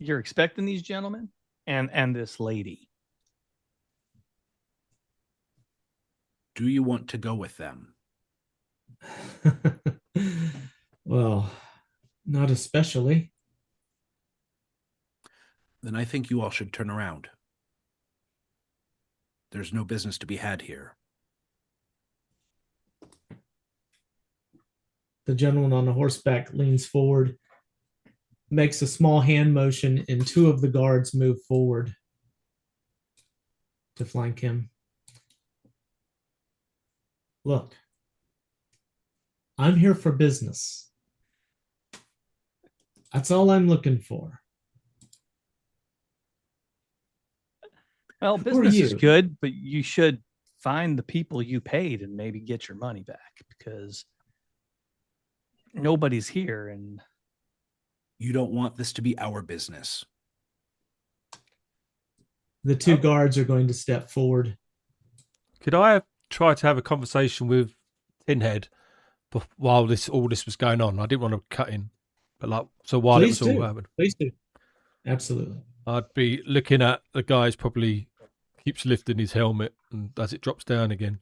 you're expecting these gentlemen and this lady.
Do you want to go with them?
Well, not especially.
Then I think you all should turn around. There's no business to be had here.
The gentleman on the horseback leans forward, makes a small hand motion, and two of the guards move forward to flank him. Look, I'm here for business. That's all I'm looking for.
Well,
Who are
business is
you?
good, but you should find the people you paid and maybe get your money back because nobody's here. And
You don't want this to be our business.
The two guards are going to step forward.
Could I try to have a conversation with Tinhead while all this was going on? I didn't want to cut in, but while
Please
it was
do.
all happening,
Please do. Absolutely.
I'd be looking at the guy's probably keeps lifting his helmet, and as it drops down again,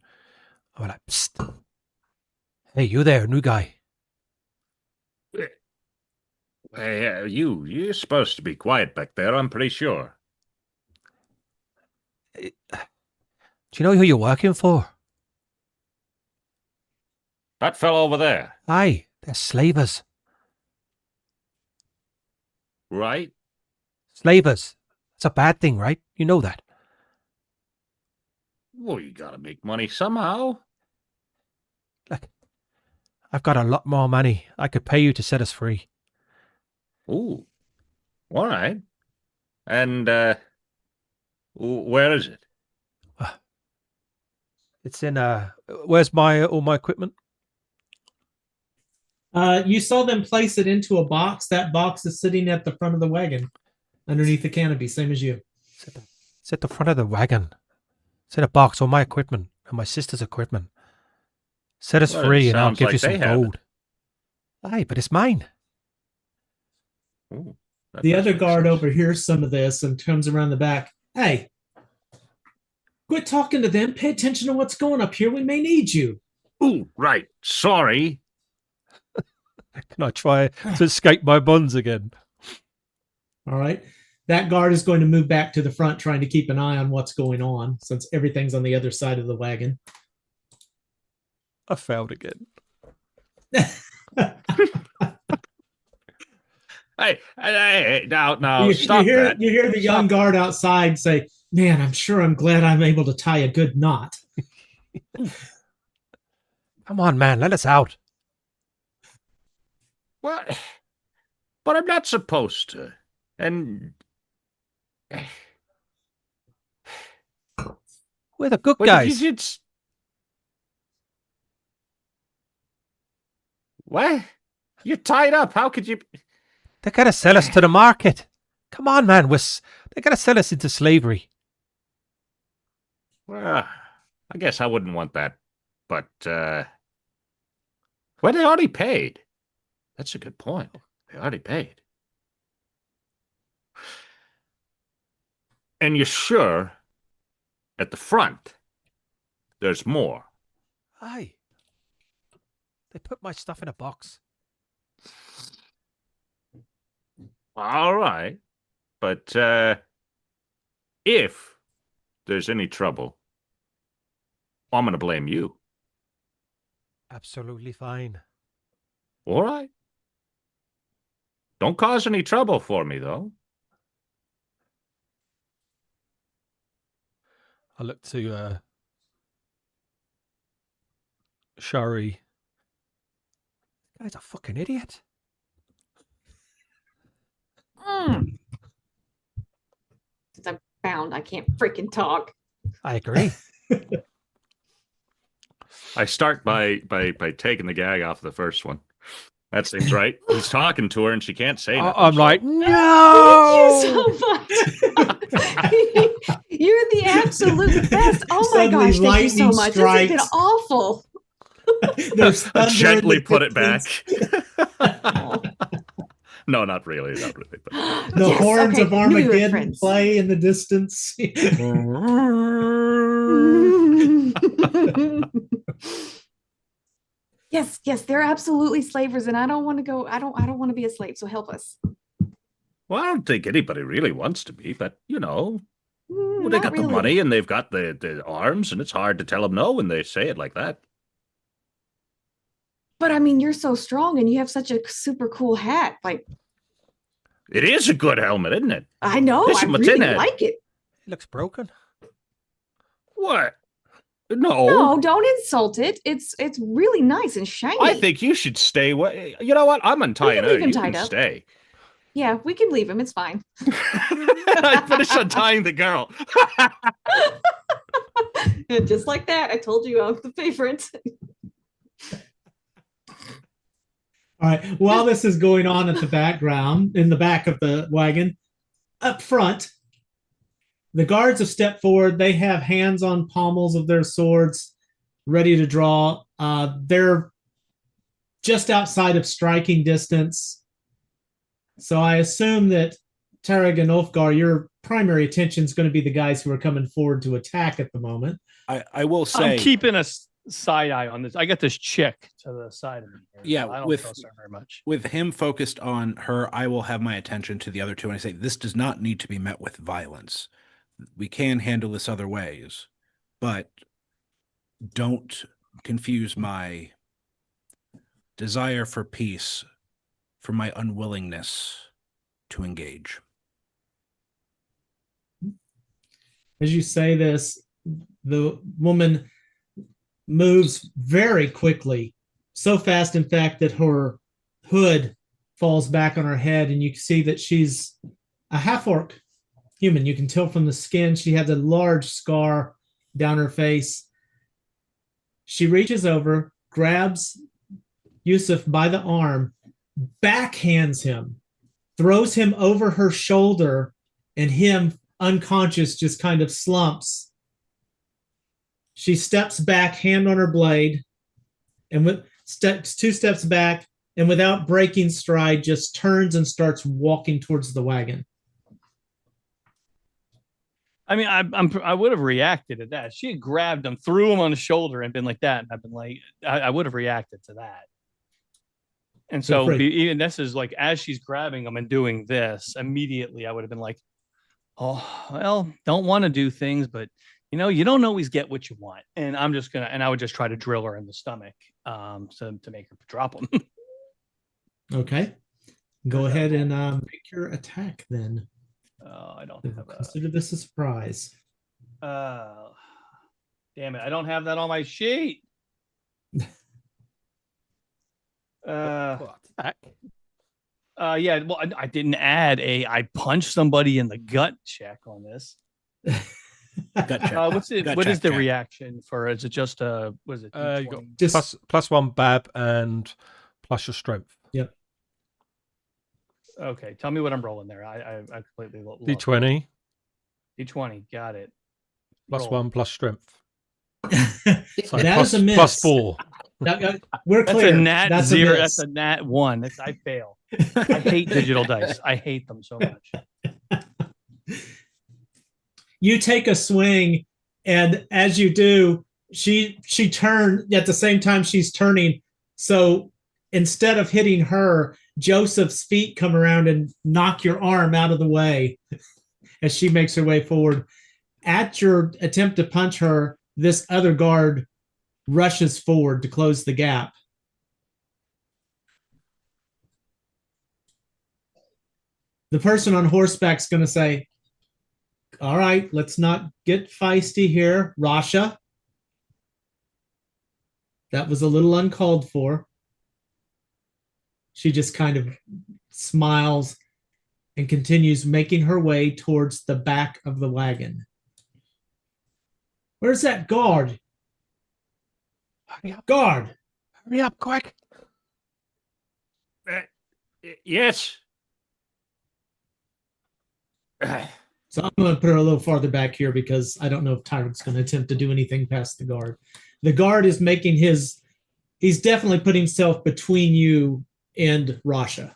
I'm like, "Psst. Hey, you there, new guy?"
Hey, you're supposed to be quiet back there, I'm pretty sure.
Do you know who you're working for?
That fellow over there,
Aye, they're slavers.
right?
Slavers. It's a bad thing, right? You know that.
Well, you gotta make money somehow.
Look, I've got a lot more money. I could pay you to set us free.
Ooh. All right. And, where is it?
It's in where's my all my equipment?
You saw them place it into a box. That box is sitting at the front of the wagon, underneath the canopy, same as you.
It's at the front of the wagon. It's in a box, all my equipment and my sister's equipment. Set us
Well, it
free and I'll
sounds
give
like
you some
they have it.
gold. Aye, but it's mine.
Ooh, that
The
does
other
make
guard
sense.
overhears some of this and comes around the back. Hey, quit talking to them. Pay attention to what's going up here. We may need you.
Ooh, right. Sorry.
Can I try to escape my bonds again?
All right. That guard is going to move back to the front, trying to keep an eye on what's going on, since everything's on the other side of the wagon.
I failed again.
Hey, now,
you
stop
hear
that.
you hear the young
Stop.
guard outside say, "Man, I'm glad I'm able to tie a good knot."
Come on, man, let us out.
What? But I'm not supposed to. And
We're the good
but
guys.
it's what? You're tied up. How could you?
They gotta sell us to the market. Come on, man, they gotta sell us into slavery.
Well, I guess I wouldn't want that. But well, they already paid. That's a good point. They already paid. And you're sure at the front there's more?
Aye. They put my stuff in a box.
All right. But if there's any trouble, I'm going to blame you.
Absolutely fine.
All right. Don't cause any trouble for me, though.
I look to Shari. Guy's a fucking idiot.
Since I'm bound, I can't freaking talk.
I agree.
I start by taking the gag off the first one. That seems right. He's talking to her and she can't say nothing.
I'm
so-
like,
Thank
no.
you so much. You're the absolute best. Oh my
Suddenly
gosh, thank you so
lightning
much. This has been
strikes.
awful.
There's
I
thunder in
gently
the
put it back.
distance.
No, not really. Not really. But...
The
Yes,
horns
okay,
of
knew you were
Armageddon
friends.
play in the distance.
Yes, they're absolutely slavers, and I don't want to go. I don't want to be a slave. So help us.
Well, I don't think anybody really wants to be, but Well, they
Not
got the
really.
money and they've got the arms, and it's hard to tell them no when they say it like that.
But I mean, you're so strong and you have such a super cool hat. Like,
It is a good helmet, isn't it?
I know, I
Listen, what's in
really
it?
like it.
It looks broken.
What? No.
No, don't insult it. It's really nice and shiny.
I think you should stay away. You know what? I'm untying her.
leave him
You
tied
can
up.
stay.
Yeah, we can leave him. It's fine.
I finished untying the girl.
And just like that, I told you I'm the favorite.
All right. While this is going on at the background, in the back of the wagon, up front, the guards have stepped forward. They have hands on pommels of their swords, ready to draw. They're just outside of striking distance. So I assume that Tarek and Ulfgar, your primary attention is going to be the guys who are coming forward to attack at the moment.
I will say,
I'm keeping a side eye on this. I got this chick to the side of me here,
Yeah,
so I don't
with-
trust her very much.
with him focused on her, I will have my attention to the other two, and I say this does not need to be met with violence. We can handle this other ways, but don't confuse my desire for peace for my unwillingness to engage.
As you say this, the woman moves very quickly, so fast, in fact, that her hood falls back on her head, and you can see that she's a half-orc human. You can tell from the skin she has a large scar down her face. She reaches over, grabs Yusuf by the arm, backhands him, throws him over her shoulder, and him, unconscious, just kind of slumps. She steps back, hand on her blade, and with two steps back, and without breaking stride, just turns and starts walking towards the wagon.
I mean, I would have reacted to that. She had grabbed him, threw him on the shoulder, and been like that. And I've been like, I would have reacted to that. And so even this is like, as she's grabbing him and doing this, immediately I would have been like, oh, well, don't want to do things, but you don't always get what you want. And I'm just and I would just try to drill her in the stomach, to make her drop him.
Okay. Go ahead and pick your attack then.
I don't have
Consider this a surprise.
damn it. I don't have that on my sheet.
Attack.
Yeah, well, I didn't add I punched somebody in the gut check on this.
Gut check.
What is the
check.
reaction for? Is it just was it
You got
D20?
Just
+1 BAB and plus your strength.
Yep.
Okay, tell me what I'm rolling there. I completely lost.
D20
D20, got it.
+1 plus strength. So
that is a miss.
+4.
We're
That's
clear.
a nat
That's
0.
A miss.
That's a nat 1. I fail. I hate digital dice. I hate them so much.
You take a swing, and as you do, she turned at the same time she's turning. So instead of hitting her, Joseph's feet come around and knock your arm out of the way as she makes her way forward. At your attempt to punch her, this other guard rushes forward to close the gap. The person on horseback's going to say, all right, let's not get feisty here, Rasha. That was a little uncalled for. She just kind of smiles and continues making her way towards the back of the wagon. Where's that guard?
Hurry up.
Guard!
Hurry up, quick.
Yes.
So I'm going to put her a little farther back here because I don't know if Tyrek's going to attempt to do anything past the guard. The guard is making he's definitely putting himself between you and Rasha.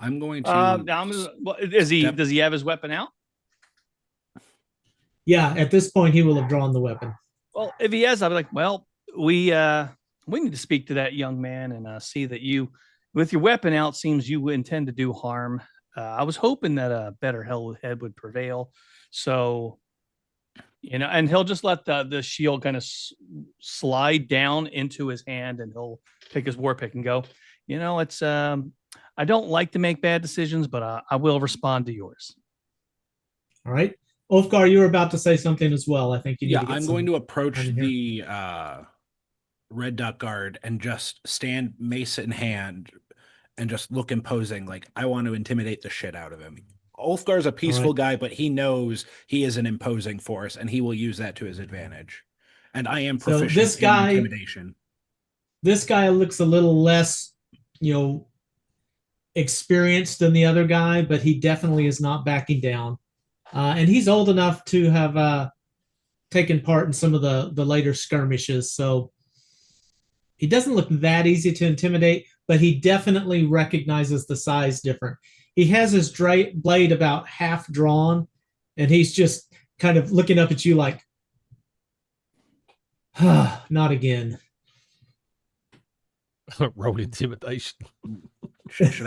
I'm going to.
Does he have his weapon out?
Yeah, at this point, he will have drawn the weapon.
Well, if he has, I'll be like, well, we need to speak to that young man and see that you, with your weapon out, seems you intend to do harm. I was hoping that a better head would prevail. So, and he'll just let the shield kind of slide down into his hand, and he'll take his war pick and go, it's, I don't like to make bad decisions, but I will respond to yours.
All right. Ulfgar, you were about to say something as well. I think you need to get
I'm going to approach the Red Duck Guard and just stand mace in hand and just look imposing, like I want to intimidate the shit out of him. Ulfgar's a peaceful guy, but he knows he is an imposing force, and he will use that to his advantage. And I am proficient in intimidation.
This guy looks a little less, experienced than the other guy, but he definitely is not backing down. And he's old enough to have taken part in some of the later skirmishes. So he doesn't look that easy to intimidate, but he definitely recognizes the size difference. He has his blade about half drawn, and he's just kind of looking up at you like, not again.
Roll intimidation.
Can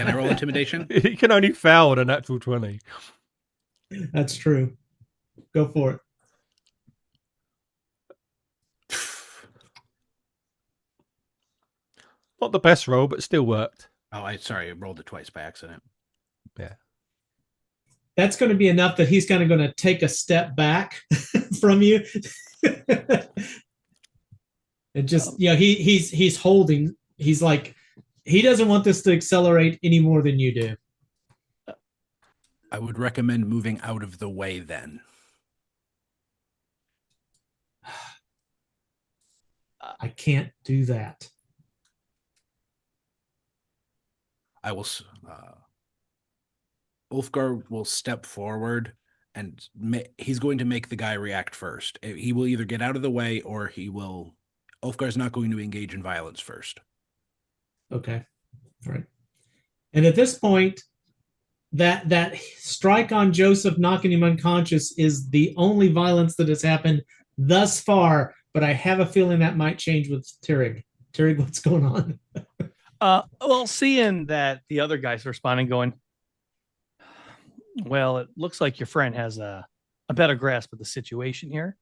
I roll intimidation?
He can only fail at a natural 20.
That's true. Go for it.
Not the best roll, but still worked.
Oh, I rolled it twice by accident.
Yeah.
That's going to be enough that he's kind of going to take a step back from you. And just, he's holding. He's like, he doesn't want this to accelerate any more than you do.
I would recommend moving out of the way then.
I can't do that.
I will. Ulfgar will step forward, and he's going to make the guy react first. He will either get out of the way, or he will. Ulfgar's not going to engage in violence first.
Okay, all right. And at this point, that strike on Joseph, knocking him unconscious, is the only violence that has happened thus far. But I have a feeling that might change with Tirrig. Tirrig, what's going on?
Well, seeing that the other guy's responding, going, well, it looks like your friend has a better grasp of the situation here.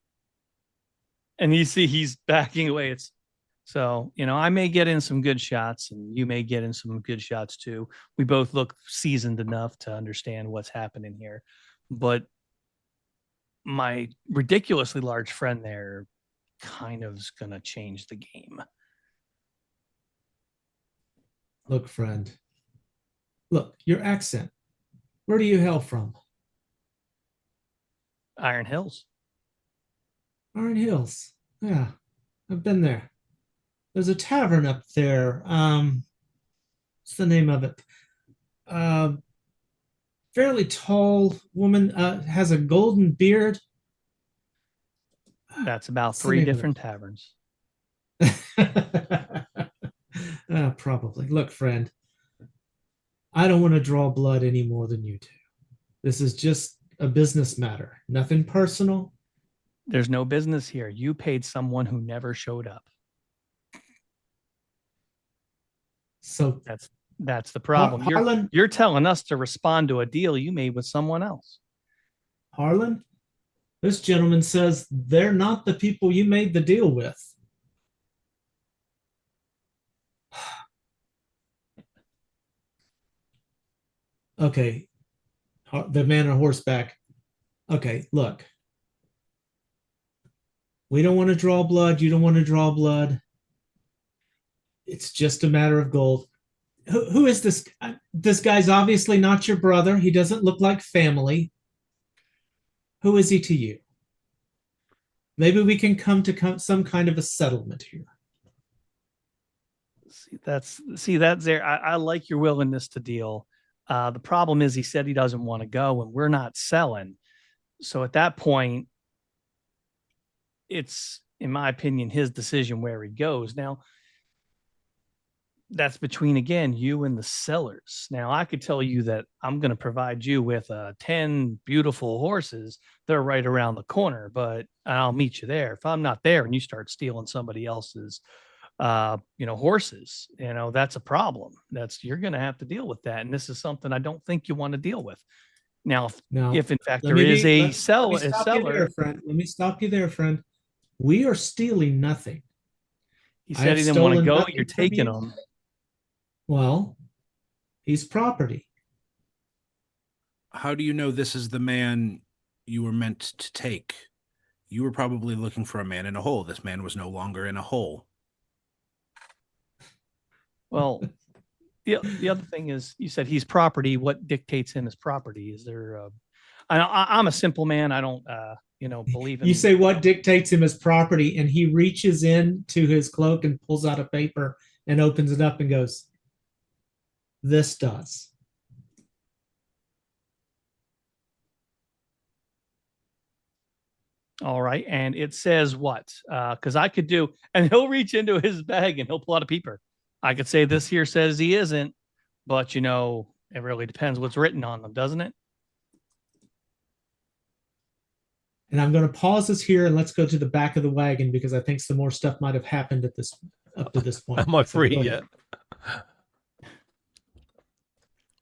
And you see he's backing away. So, I may get in some good shots, and you may get in some good shots too. We both look seasoned enough to understand what's happening here. But my ridiculously large friend there kind of is going to change the game.
Look, friend. Look, your accent. Where do you hail from?
Iron Hills.
Iron Hills. Yeah, I've been there. There's a tavern up there. What's the name of it? Fairly tall woman, has a golden beard.
That's about 3 different taverns.
Probably. Look, friend, I don't want to draw blood any more than you do. This is just a business matter. Nothing personal.
There's no business here. You paid someone who never showed up.
So
that's the problem.
Harlan,
you're telling us to respond to a deal you made with someone else.
Harlan, this gentleman says they're not the people you made the deal with. Okay. The man on horseback. Okay, look. We don't want to draw blood. You don't want to draw blood. It's just a matter of gold. Who is this? This guy's obviously not your brother. He doesn't look like family. Who is he to you? Maybe we can come to some kind of a settlement here.
See that's there. I like your willingness to deal. The problem is he said he doesn't want to go, and we're not selling. So at that point, it's, in my opinion, his decision where he goes. Now, that's between, again, you and the sellers. Now, I could tell you that I'm going to provide you with 10 beautiful horses. They're right around the corner, but I'll meet you there. If I'm not there and you start stealing somebody else's horses. That's a problem. You're going to have to deal with that. And this is something I don't think you want to deal with. Now, if in fact there is a seller,
Let me stop you there, friend. We are stealing nothing.
He said he didn't want to go. You're taking him.
Well, he's property.
How do you know this is the man you were meant to take? You were probably looking for a man in a hole. This man was no longer in a hole.
Well, the other thing is, you said he's property. What dictates him as property? Is there? I'm a simple man. I don't, believe in.
You say what dictates him as property, and he reaches into his cloak and pulls out a paper and opens it up and goes, "This does."
All right, and it says what? Because I could do, and he'll reach into his bag and he'll pull out a paper. I could say this here says he isn't, but it really depends what's written on them, doesn't it?
And I'm going to pause this here and let's go to the back of the wagon because I think some more stuff might have happened up to this point.
Am I free yet?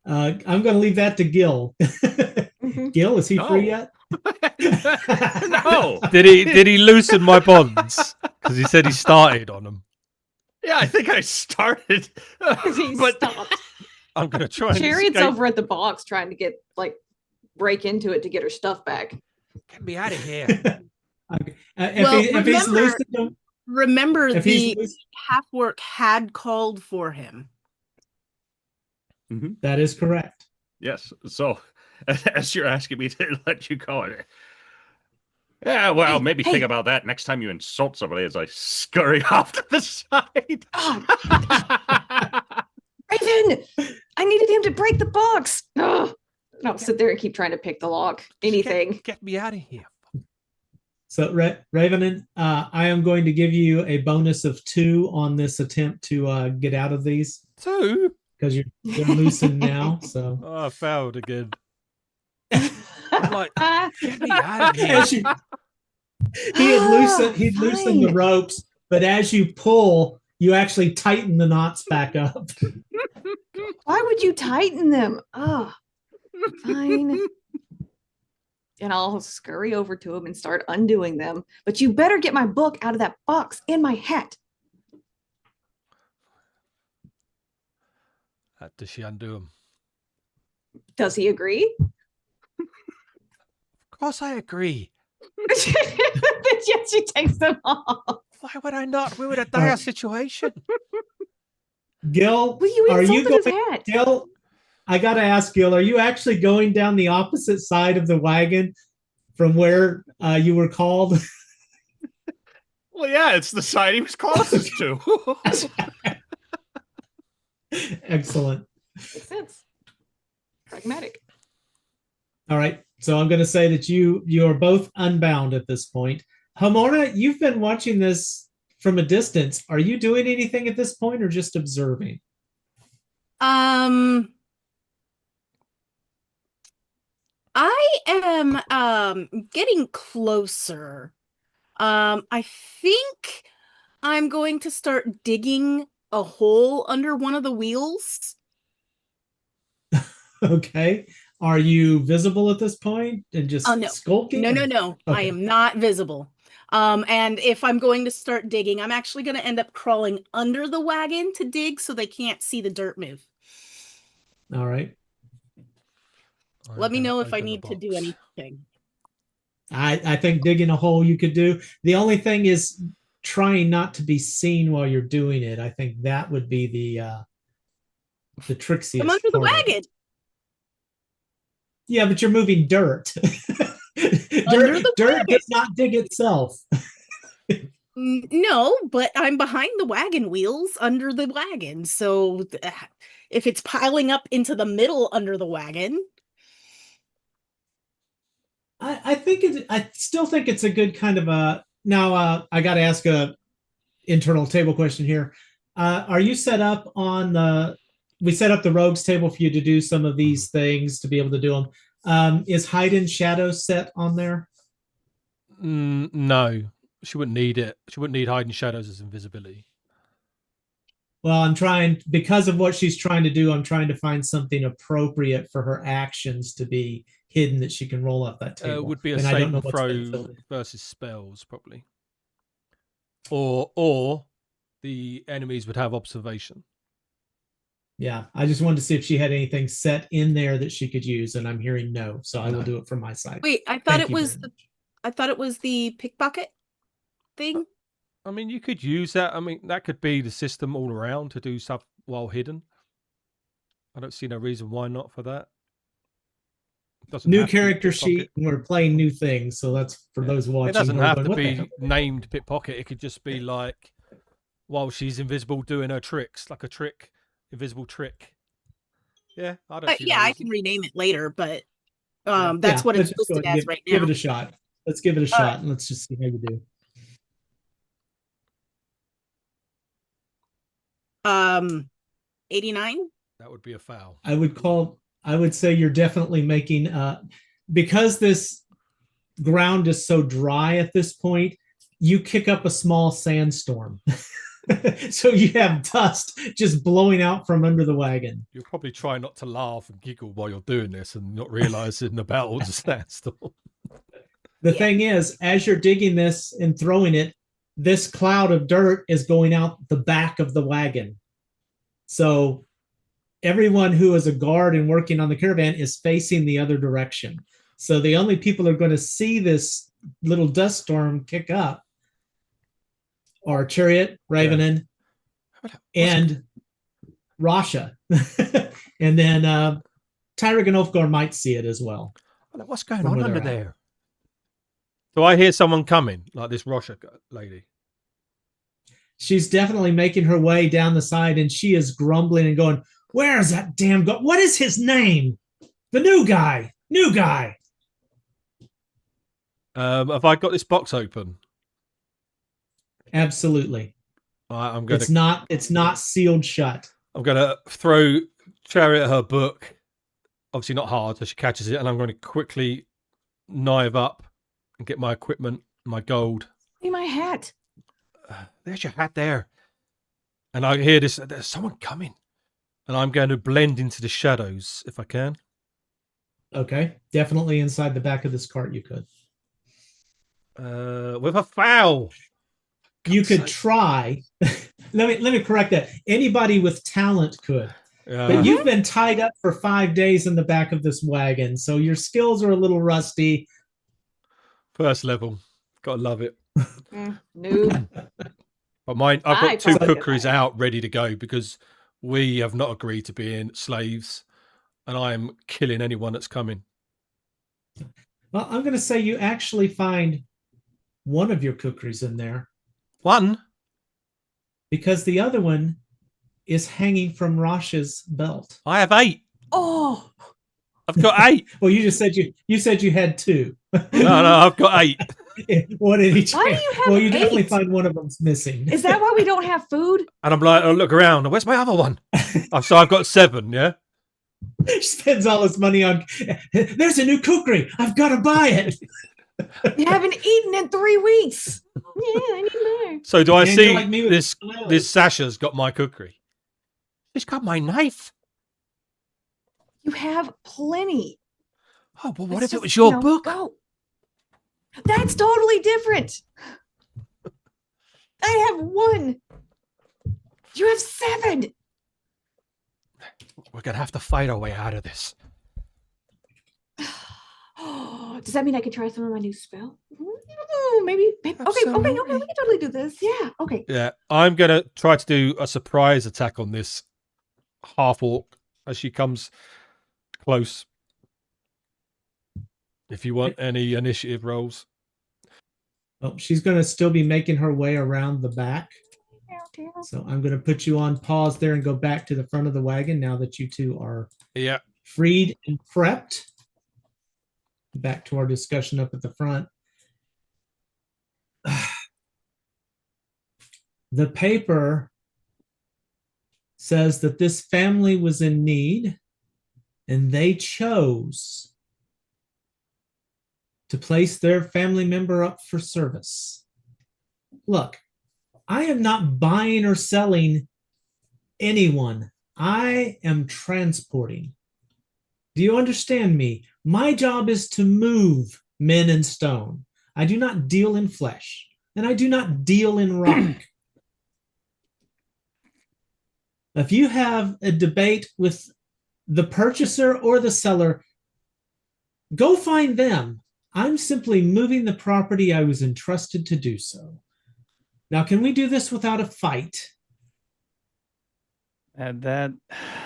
I'm going to leave that to Gil. Gil, is he free yet?
No.
Did he loosen my bonds? Because he said he started on them.
Yeah, I think I started.
But
I'm gonna try.
Chariot's over at the box trying to break into it to get her stuff back.
Get me out of here.
Remember the half work had called for him.
Mm-hmm.
That is correct.
Yes. So, as you're asking me to let you go, yeah, well, maybe think about that next time you insult somebody as I scurry off to the side.
Raven, I needed him to break the box. No, sit there and keep trying to pick the lock. Anything.
Get me out of here.
So, Raven, I am going to give you a bonus of 2 on this attempt to get out of these.
2?
Because you're loosened now. So
I failed again. I'm like, get me out of here.
He'd loosened the ropes, but as you pull, you actually tighten the knots back up.
Why would you tighten them? Oh, fine. And I'll scurry over to him and start undoing them. But you better get my book out of that box in my hat.
Does she undo him?
Does he agree?
Of course I agree.
Yes, she takes them off.
Why would I not? We were in a dire situation.
Gil,
are you going? His hat.
Gil, I gotta ask, Gil, are you actually going down the opposite side of the wagon from where you were called?
Well, yeah, it's the side he was closest to.
Excellent.
Makes sense. Pragmatic.
All right. So I'm going to say that you are both unbound at this point. Hamona, you've been watching this from a distance. Are you doing anything at this point or just observing?
I am getting closer. I think I'm going to start digging a hole under one of the wheels.
Okay. Are you visible at this point and just skulking?
No.
Okay.
I am not visible. And if I'm going to start digging, I'm actually going to end up crawling under the wagon to dig so they can't see the dirt move.
All right.
Let me know if I need to do anything.
I think digging a hole you could do. The only thing is trying not to be seen while you're doing it. I think that would be the trixiest.
I'm under the wagon.
Yeah, but you're moving dirt. Dirt does not dig itself.
No, but I'm behind the wagon wheels under the wagon. So if it's piling up into the middle under the wagon.
I still think it's a good kind of a. Now, I got to ask a internal table question here. Are you set up on the? We set up the rogues table for you to do some of these things to be able to do them. Is hide and shadow set on there?
No, she wouldn't need it. She wouldn't need hide and shadows as invisibility.
Well, I'm trying, because of what she's trying to do, I'm trying to find something appropriate for her actions to be hidden that she can roll off that table.
Would be a
And I don't know
saving
what's been
throw
filled in.
versus spells, probably. Or the enemies would have observation.
Yeah, I just wanted to see if she had anything set in there that she could use, and I'm hearing no, so I will do it from my side.
Wait, I thought
Thank
it
you
was
very
the
much.
I thought it was the pickpocket thing.
I mean, you could use that. I mean, that could be the system all around to do stuff while hidden. I don't see no reason why not for that. Doesn't
New
have to be
character
pickpocket.
sheet, and we're playing new things, so that's for
Yeah.
those watching.
It doesn't
who are
have
going,
to
"What the
be
hell?"
named pickpocket. It could just be like while she's invisible doing her tricks, like a trick, invisible trick. Yeah, I don't see
Yeah,
no
I
reason.
can rename it later, but
Yeah.
that's what
let's
it's
just go
listed
ahead and
as right
give
now.
it a shot. Let's give it a shot, and let's just see how you do.
89.
That would be a foul.
I would say you're definitely making because this ground is so dry at this point, you kick up a small sandstorm. So you have dust just blowing out from under the wagon.
You'll probably try not to laugh and giggle while you're doing this and not realizing the battle's a standstill.
The thing is, as you're digging this and throwing it, this cloud of dirt is going out the back of the wagon. So everyone who is a guard and working on the caravan is facing the other direction. So the only people who are going to see this little dust storm kick up are Chariot, Ravenin, and Rasha. And then Tyrick and Ulfgar might see it as well.
What's going
From
on
where
under
they're at.
there? Do I hear someone coming, like this Rasha lady?
She's definitely making her way down the side, and she is grumbling and going, "Where is that damn guy? What is his name? The new guy. New guy."
Have I got this box open?
Absolutely.
I'm going
It's not sealed shut.
I'm going to throw Chariot her book. Obviously not hard, so she catches it, and I'm going to quickly knife up and get my equipment, my gold.
See my hat.
There's your hat there. And I hear this, there's someone coming. And I'm going to blend into the shadows if I can.
Okay. Definitely inside the back of this cart you could.
With a foul.
You could try. let me correct that. Anybody with talent could. But you've been tied up for 5 days in the back of this wagon, so your skills are a little rusty.
First level. Gotta love it.
Noob.
But mine, I've got two
probably
cookeries out ready to go because we have not agreed to being slaves, and I am killing anyone that's coming.
Well, I'm going to say you actually find one of your cookeries in there.
One?
Because the other one is hanging from Rasha's belt.
I have 8.
Oh,
I've got 8.
Well, you said you had 2.
No, I've got 8.
One in each.
Why do
hand.
you have
Well, you definitely
8?
find one of them's missing.
Is that why we don't have food?
And I'm like, I look around. Where's my other one? So I've got 7, yeah?
He spends all his money on. There's a new cookery. I've got to buy it.
You haven't eaten in 3 weeks. Yeah, I need more.
So do I
Man, you're
see
like me with
this?
flowers.
This Sasha's got my cookery. She's got my knife.
You have plenty.
Oh, well, what
It's
if it
just,
was your
you know,
book?
Go. That's totally different. I have 1. You have 7.
We're gonna have to fight our way out of this.
Does that mean I could try some of my new spell? Maybe. Okay, we
Absolutely.
can totally do this. Yeah. Okay.
Yeah, I'm gonna try to do a surprise attack on this half orc as she comes close. If you want any initiative rolls.
Oh, she's going to still be making her way around the back. So I'm going to put you on pause there and go back to the front of the wagon now that you two are
Yeah.
freed and prepped. Back to our discussion up at the front. The paper says that this family was in need and they chose to place their family member up for service. Look, I am not buying or selling anyone. I am transporting. Do you understand me? My job is to move men and stone. I do not deal in flesh, and I do not deal in rock. If you have a debate with the purchaser or the seller, go find them. I'm simply moving the property I was entrusted to do so. Now, can we do this without a fight?
And that,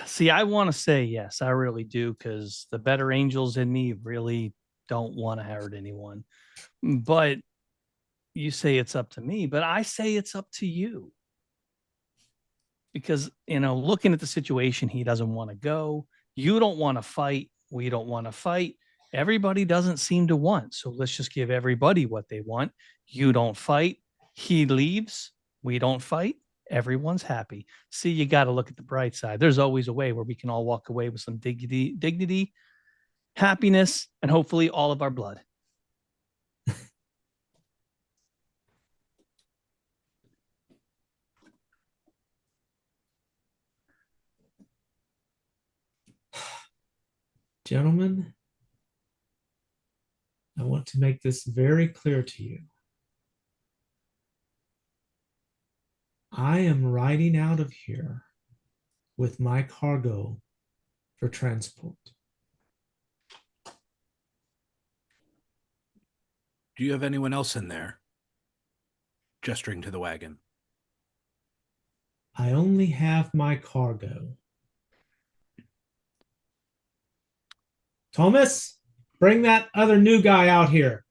see, I want to say yes, I really do, because the better angels in me really don't want to hurt anyone. But you say it's up to me, but I say it's up to you. Because, looking at the situation, he doesn't want to go. You don't want to fight. We don't want to fight. Everybody doesn't seem to want. So let's just give everybody what they want. You don't fight. He leaves. We don't fight. Everyone's happy. See, you got to look at the bright side. There's always a way where we can all walk away with some dignity, happiness, and hopefully all of our blood.
Gentlemen, I want to make this very clear to you. I am riding out of here with my cargo for transport.
Do you have anyone else in there? Gesturing to the wagon.
I only have my cargo. Thomas, bring that other new guy out here.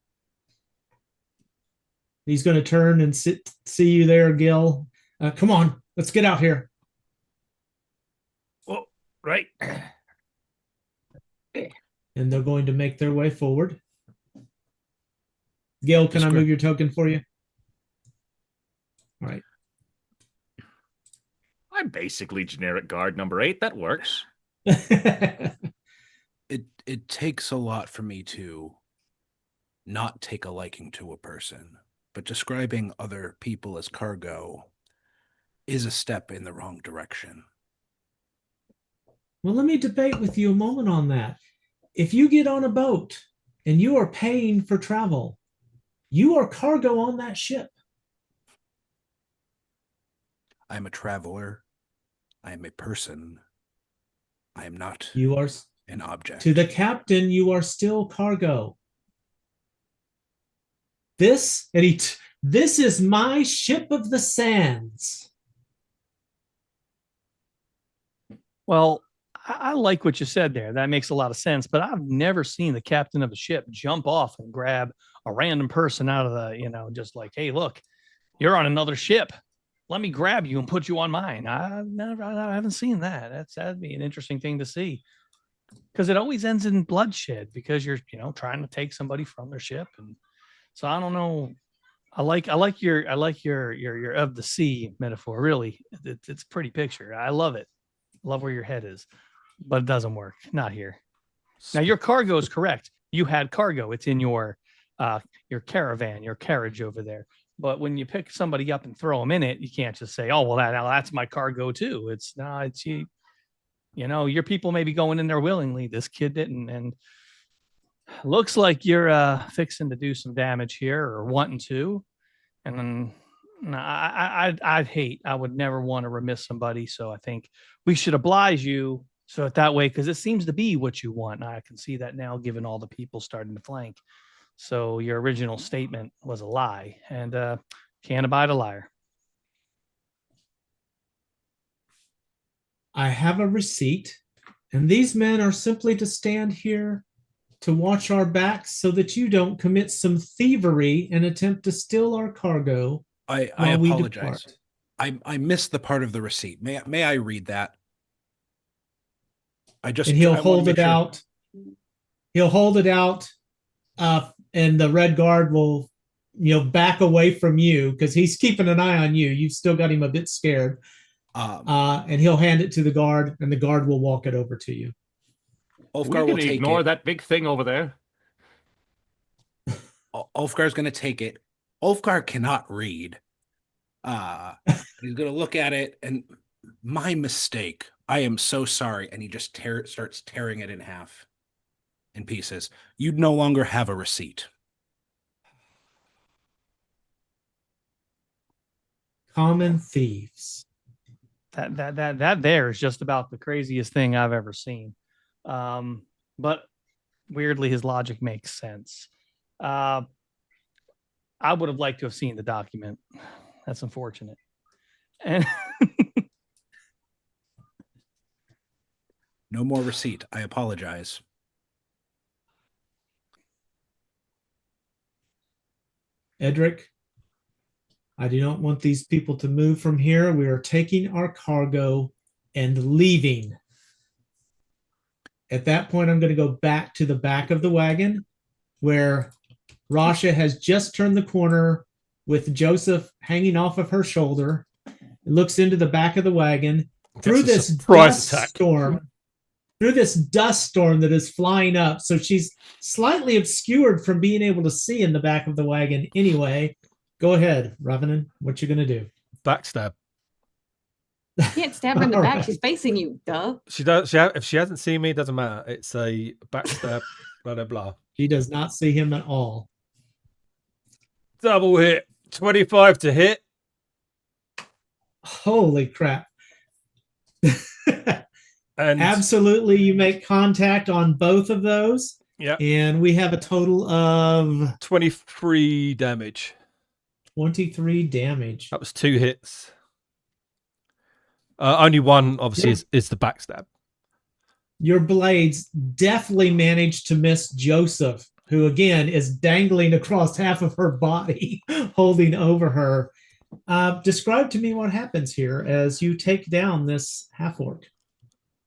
He's going to turn and see you there, Gil. Come on, let's get out here.
Oh, right.
And they're going to make their way forward. Gil, can I move your token for you? All right.
I'm basically generic guard number 8. That works.
It takes a lot for me to not take a liking to a person, but describing other people as cargo is a step in the wrong direction.
Well, let me debate with you a moment on that. If you get on a boat and you are paying for travel, you are cargo on that ship.
I'm a traveler. I am a person. I am not
You are
an object.
To the captain, you are still cargo. This is my ship of the sands.
Well, I like what you said there. That makes a lot of sense. But I've never seen the captain of a ship jump off and grab a random person out of the, just like, hey, look, you're on another ship. Let me grab you and put you on mine. I haven't seen that. That'd be an interesting thing to see, because it always ends in bloodshed because you're, trying to take somebody from their ship. And so I don't know. I like your of the sea metaphor. Really, it's a pretty picture. I love it. Love where your head is, but it doesn't work. Not here. Now your cargo is correct. You had cargo. It's in your caravan, your carriage over there. But when you pick somebody up and throw them in it, you can't just say, "Oh, well, that's my cargo too." It's you. Your people may be going in there willingly. This kid didn't, and looks like you're fixing to do some damage here or wanting to. And then I'd hate. I would never want to remiss somebody. So I think we should oblige you. So that way, because it seems to be what you want. And I can see that now, given all the people starting to flank. So your original statement was a lie, and can't abide a liar.
I have a receipt, and these men are simply to stand here to watch our backs so that you don't commit some thievery and attempt to steal our cargo.
I apologize. I missed the part of the receipt. May I read that?
And he'll hold it out. He'll hold it out, and the red guard will, back away from you because he's keeping an eye on you. You've still got him a bit scared. And he'll hand it to the guard, and the guard will walk it over to you.
Ulfgar will ignore that big thing over there.
Ulfgar's going to take it. Ulfgar cannot read. He's going to look at it, and My mistake. I am so sorry. And he just starts tearing it in pieces. You no longer have a receipt.
Common thieves.
That there is just about the craziest thing I've ever seen. But weirdly, his logic makes sense. I would have liked to have seen the document. That's unfortunate. And
No more receipt. I apologize.
Edric, I do not want these people to move from here. We are taking our cargo and leaving. At that point, I'm going to go back to the back of the wagon where Rasha has just turned the corner with Joseph hanging off of her shoulder. Looks into the back of the wagon through this dust storm. Through this dust storm that is flying up. So she's slightly obscured from being able to see in the back of the wagon anyway. Go ahead, Ravenin. What you going to do?
Backstab.
You can't stab her in the
All
back.
right.
She's facing you, duh.
She does. If she hasn't seen me, it doesn't matter. It's a backstab. Blah blah blah.
She does not see him at all.
Double hit. 25 to hit.
Holy crap.
And
absolutely, you make contact on both of those.
Yeah.
And we have a total of
23 damage.
23 damage.
That was 2 hits. Only one, obviously, is the backstab.
Your blades definitely managed to miss Joseph, who again is dangling across half of her body, holding over her. Describe to me what happens here as you take down this half-orc.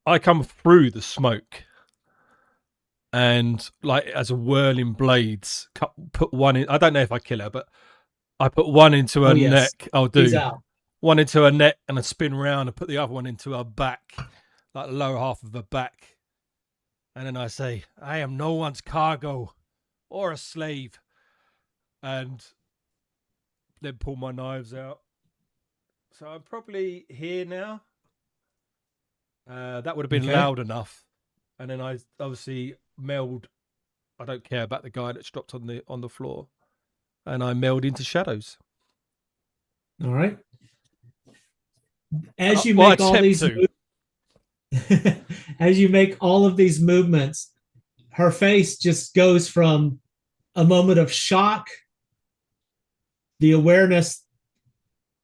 I come through the smoke and, like, as a whirling blades, put one in. I don't know if I kill her, but I put one into her neck. I'll do one into her neck and I spin around and put the other one into her back, like the lower half of her back. And then I say, I am no one's cargo or a slave. And then pull my knives out. So I'm probably here now. That would have been loud enough. And then I obviously meld. I don't care about the guy that's dropped on the floor. And I meld into shadows.
All right. As you make all these as you make all of these movements, her face just goes from a moment of shock, the awareness,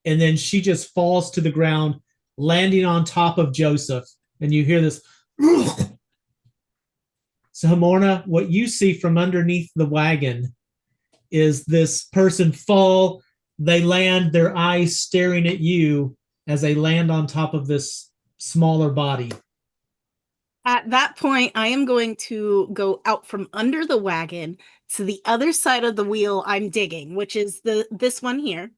and then she just falls to the ground, landing on top of Joseph. And you hear this. So, Hamorna, what you see from underneath the wagon is this person fall. They land, their eyes staring at you as they land on top of this smaller body.
At that point, I am going to go out from under the wagon to the other side of the wheel I'm digging, which is this one here.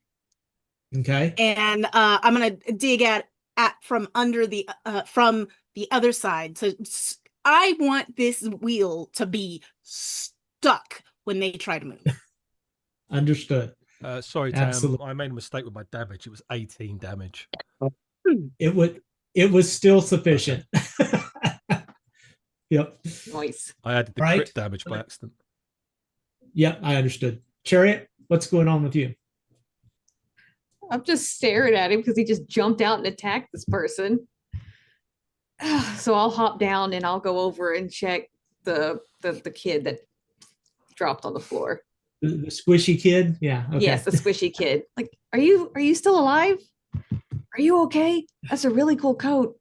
Okay.
And I'm going to dig at from under from the other side. So I want this wheel to be stuck when they try to move.
Understood.
Sorry, Tam.
Absolutely.
I made a mistake with my damage. It was 18 damage.
It was still sufficient. Okay. Yep.
Nice.
I added the crit damage by accident.
Yep, I understood. Chariot, what's going on with you?
I'm just staring at him because he just jumped out and attacked this person. So I'll hop down and I'll go over and check the kid that dropped on the floor.
The squishy kid? Yeah. Okay.
Yes, the squishy kid. Like, are you still alive? Are you okay? That's a really cool coat.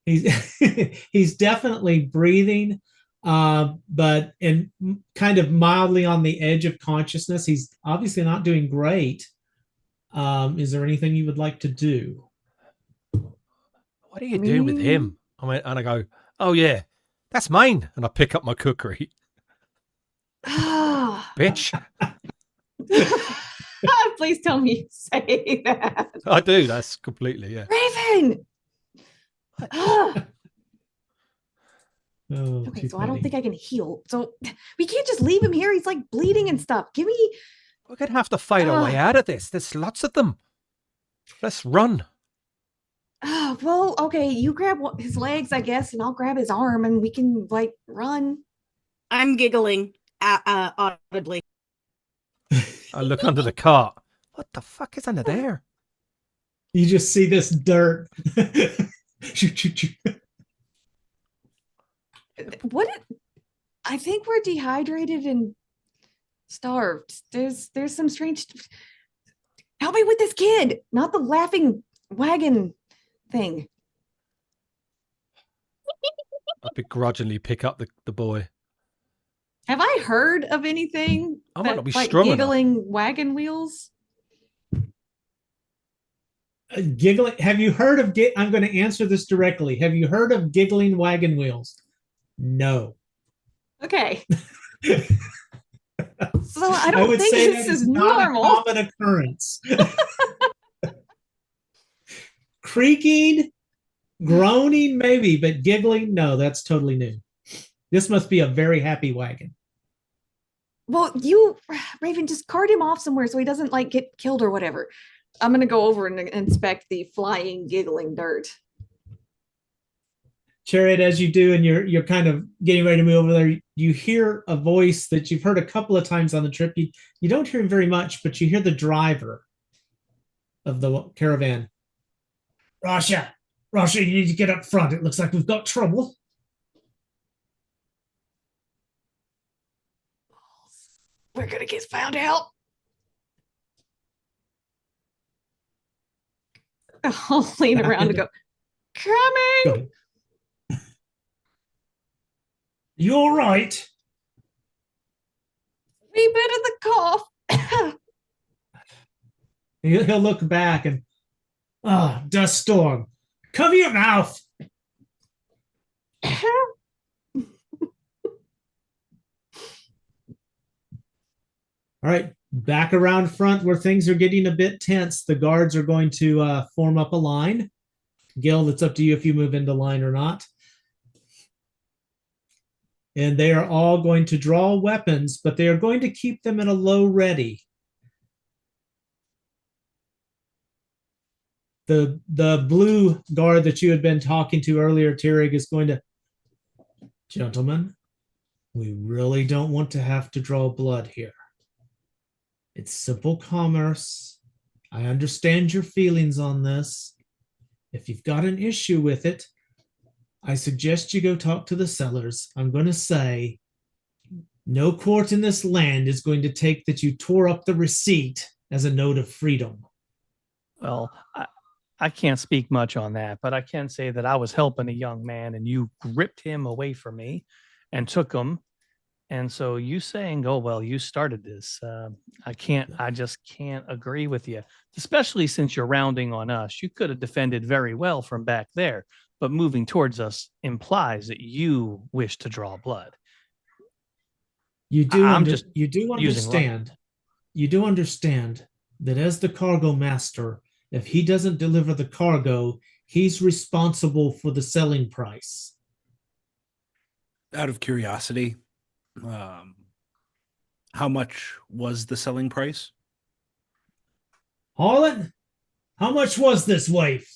He's definitely breathing, but and kind of mildly on the edge of consciousness. He's obviously not doing great. Is there anything you would like to do?
What are you doing with him? I go, oh yeah, that's mine. And I pick up my cookery. Bitch.
Please tell me you say that.
I do. That's completely, yeah.
Raven!
Oh,
Okay, so I don't think I can heal. So we can't just leave him here. He's like bleeding and stuff. Give me...
We're going to have to fight our way out of this. There's lots of them. Let's run.
Oh, well, okay, you grab his legs, I guess, and I'll grab his arm, and we can like run.
I'm giggling audibly.
I look under the cart. What the fuck is under there?
You just see this dirt. Shoot, shoot, shoot.
What? I think we're dehydrated and starved. There's some strange. Help me with this kid, not the laughing wagon thing.
I begrudgingly pick up the boy.
Have I heard of anything
I might not be
like
strong enough.
giggling wagon wheels?
Giggling. Have you heard of? I'm going to answer this directly. Have you heard of giggling wagon wheels? No.
Okay. So I don't
would
think
say
this
that
is
not
normal.
a common occurrence. Creaking, groaning, maybe, but giggling, no, that's totally new. This must be a very happy wagon.
Well, you, Raven, just cart him off somewhere so he doesn't like get killed or whatever. I'm gonna go over and inspect the flying, giggling dirt.
Chariot, as you do, and you're kind of getting ready to move over there, you hear a voice that you've heard a couple of times on the trip. You don't hear him very much, but you hear the driver of the caravan. Rasha, you need to get up front. It looks like we've got trouble.
We're gonna get found out. I'll lean around and go, coming.
Go. You all right?
Wee bit of the cough.
He'll look back and, dust storm. Cover your mouth. All right, back around front where things are getting a bit tense. The guards are going to form up a line. Gil, it's up to you if you move into line or not. And they are all going to draw weapons, but they are going to keep them in a low ready. The blue guard that you had been talking to earlier, Tirig, is going to, gentlemen, we really don't want to have to draw blood here. It's simple commerce. I understand your feelings on this. If you've got an issue with it, I suggest you go talk to the sellers. I'm going to say no court in this land is going to take that you tore up the receipt as a note of freedom.
Well, I can't speak much on that, but I can say that I was helping a young man and you gripped him away from me and took him. And so you saying, oh, well, you started this. I just can't agree with you, especially since you're rounding on us. You could have defended very well from back there, but moving towards us implies that you wish to draw blood.
You do
I'm just
understand. You do understand that as the cargo master, if he doesn't deliver the cargo, he's responsible for the selling price.
Out of curiosity, how much was the selling price?
Harlan, how much was this waif?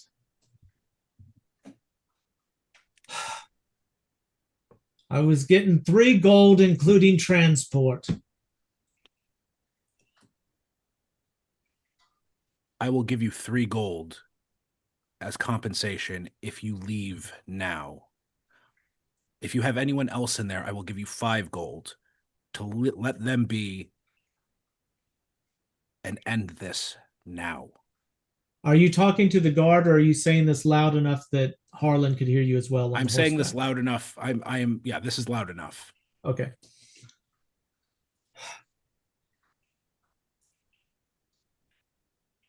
I was getting 3 gold, including transport.
I will give you 3 gold as compensation if you leave now. If you have anyone else in there, I will give you 5 gold to let them be and end this now.
Are you talking to the guard, or are you saying this loud enough that Harlan could hear you as well?
I'm saying this loud enough. Yeah, this is loud enough.
Okay.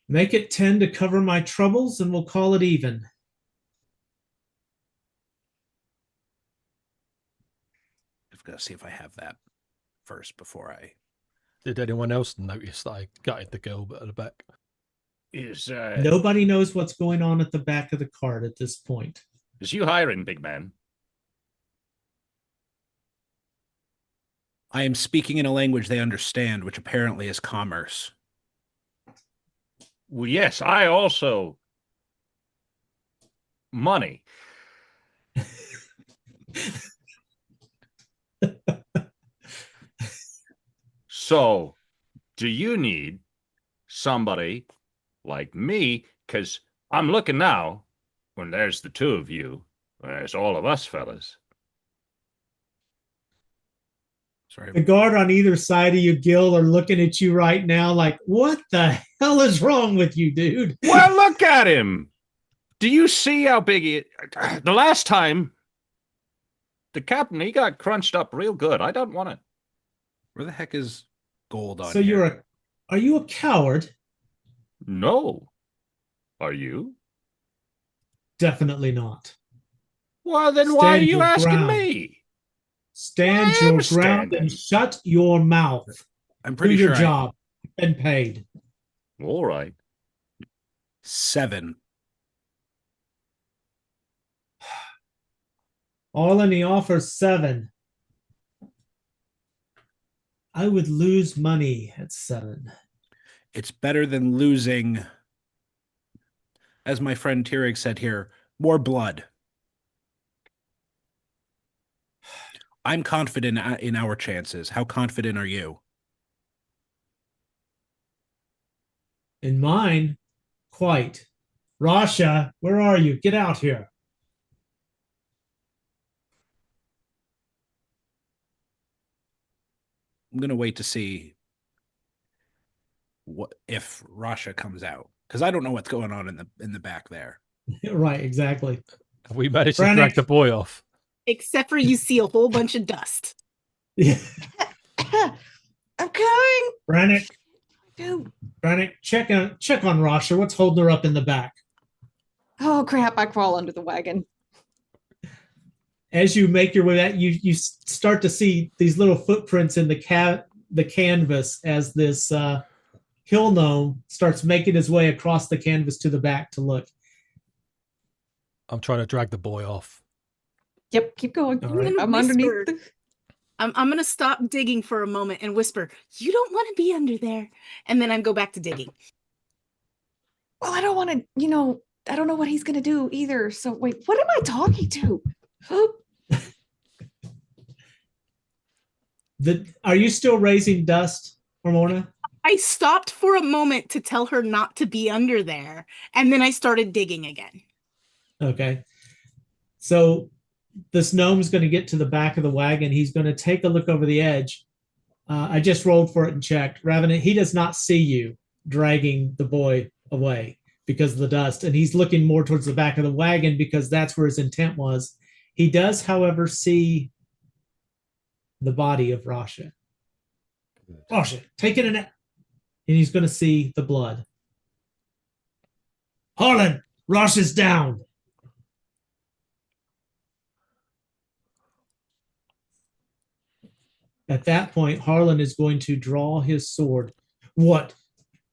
Make it 10 to cover my troubles, and we'll call it even.
I've got to see if I have that first before I.
Did anyone else notice that I gutted the girl at the back?
Nobody knows what's going on at the back of the cart at this point.
Is you hiring, big man?
I am speaking in a language they understand, which apparently is commerce.
Well, yes, I also money. So, do you need somebody like me? Because I'm looking now, when there's the two of you, there's all of us fellas.
Sorry.
The guard on either side of you, Gil, are looking at you right now like, what the hell is wrong with you, dude?
Well, look at him. Do you see how big he is? The last time, the captain, he got crunched up real good. I don't want it.
Where the heck is gold on
So
here?
are you a coward?
No. Are you?
Definitely not.
Well, then why are
Stand
you
your
asking
ground.
me?
Stand
I
your
am
ground
standing.
and shut your mouth.
I'm
Do
pretty
your
sure
job and paid.
All right.
7.
Arlen, he offers 7. I would lose money at 7.
It's better than losing, as my friend Tirig said here, more blood. I'm confident in our chances. How confident are you?
In mine, quite. Rasha, where are you? Get out here.
I'm gonna wait to see what if Rasha comes out, because I don't know what's going on in the back there.
Right, exactly.
Have we managed to
Brannick.
drag the boy off?
Except for you see a whole bunch of dust.
Yeah.
I'm coming.
Brannick,
Dude.
Brannick, check on Rasha. What's holding her up in the back?
Oh crap! I crawl under the wagon.
As you make your way out, you start to see these little footprints in the canvas as this hill gnome starts making his way across the canvas to the back to look.
I'm trying to drag the boy off.
Yep, keep going.
All right.
I'm underneath.
I'm gonna stop digging for a moment and whisper, "You don't want to be under there," and then I go back to digging.
Well, I don't want to. I don't know what he's gonna do either. So wait, what am I talking to?
Are you still raising dust, Ramona?
I stopped for a moment to tell her not to be under there, and then I started digging again.
Okay. So this gnome's going to get to the back of the wagon. He's going to take a look over the edge. I just rolled for it and checked. Ravenant, he does not see you dragging the boy away because of the dust, and he's looking more towards the back of the wagon because that's where his intent was. He does, however, see the body of Rasha. Rasha, take it in it. And he's going to see the blood. Harlan, Rasha's down. At that point, Harlan is going to draw his sword. What?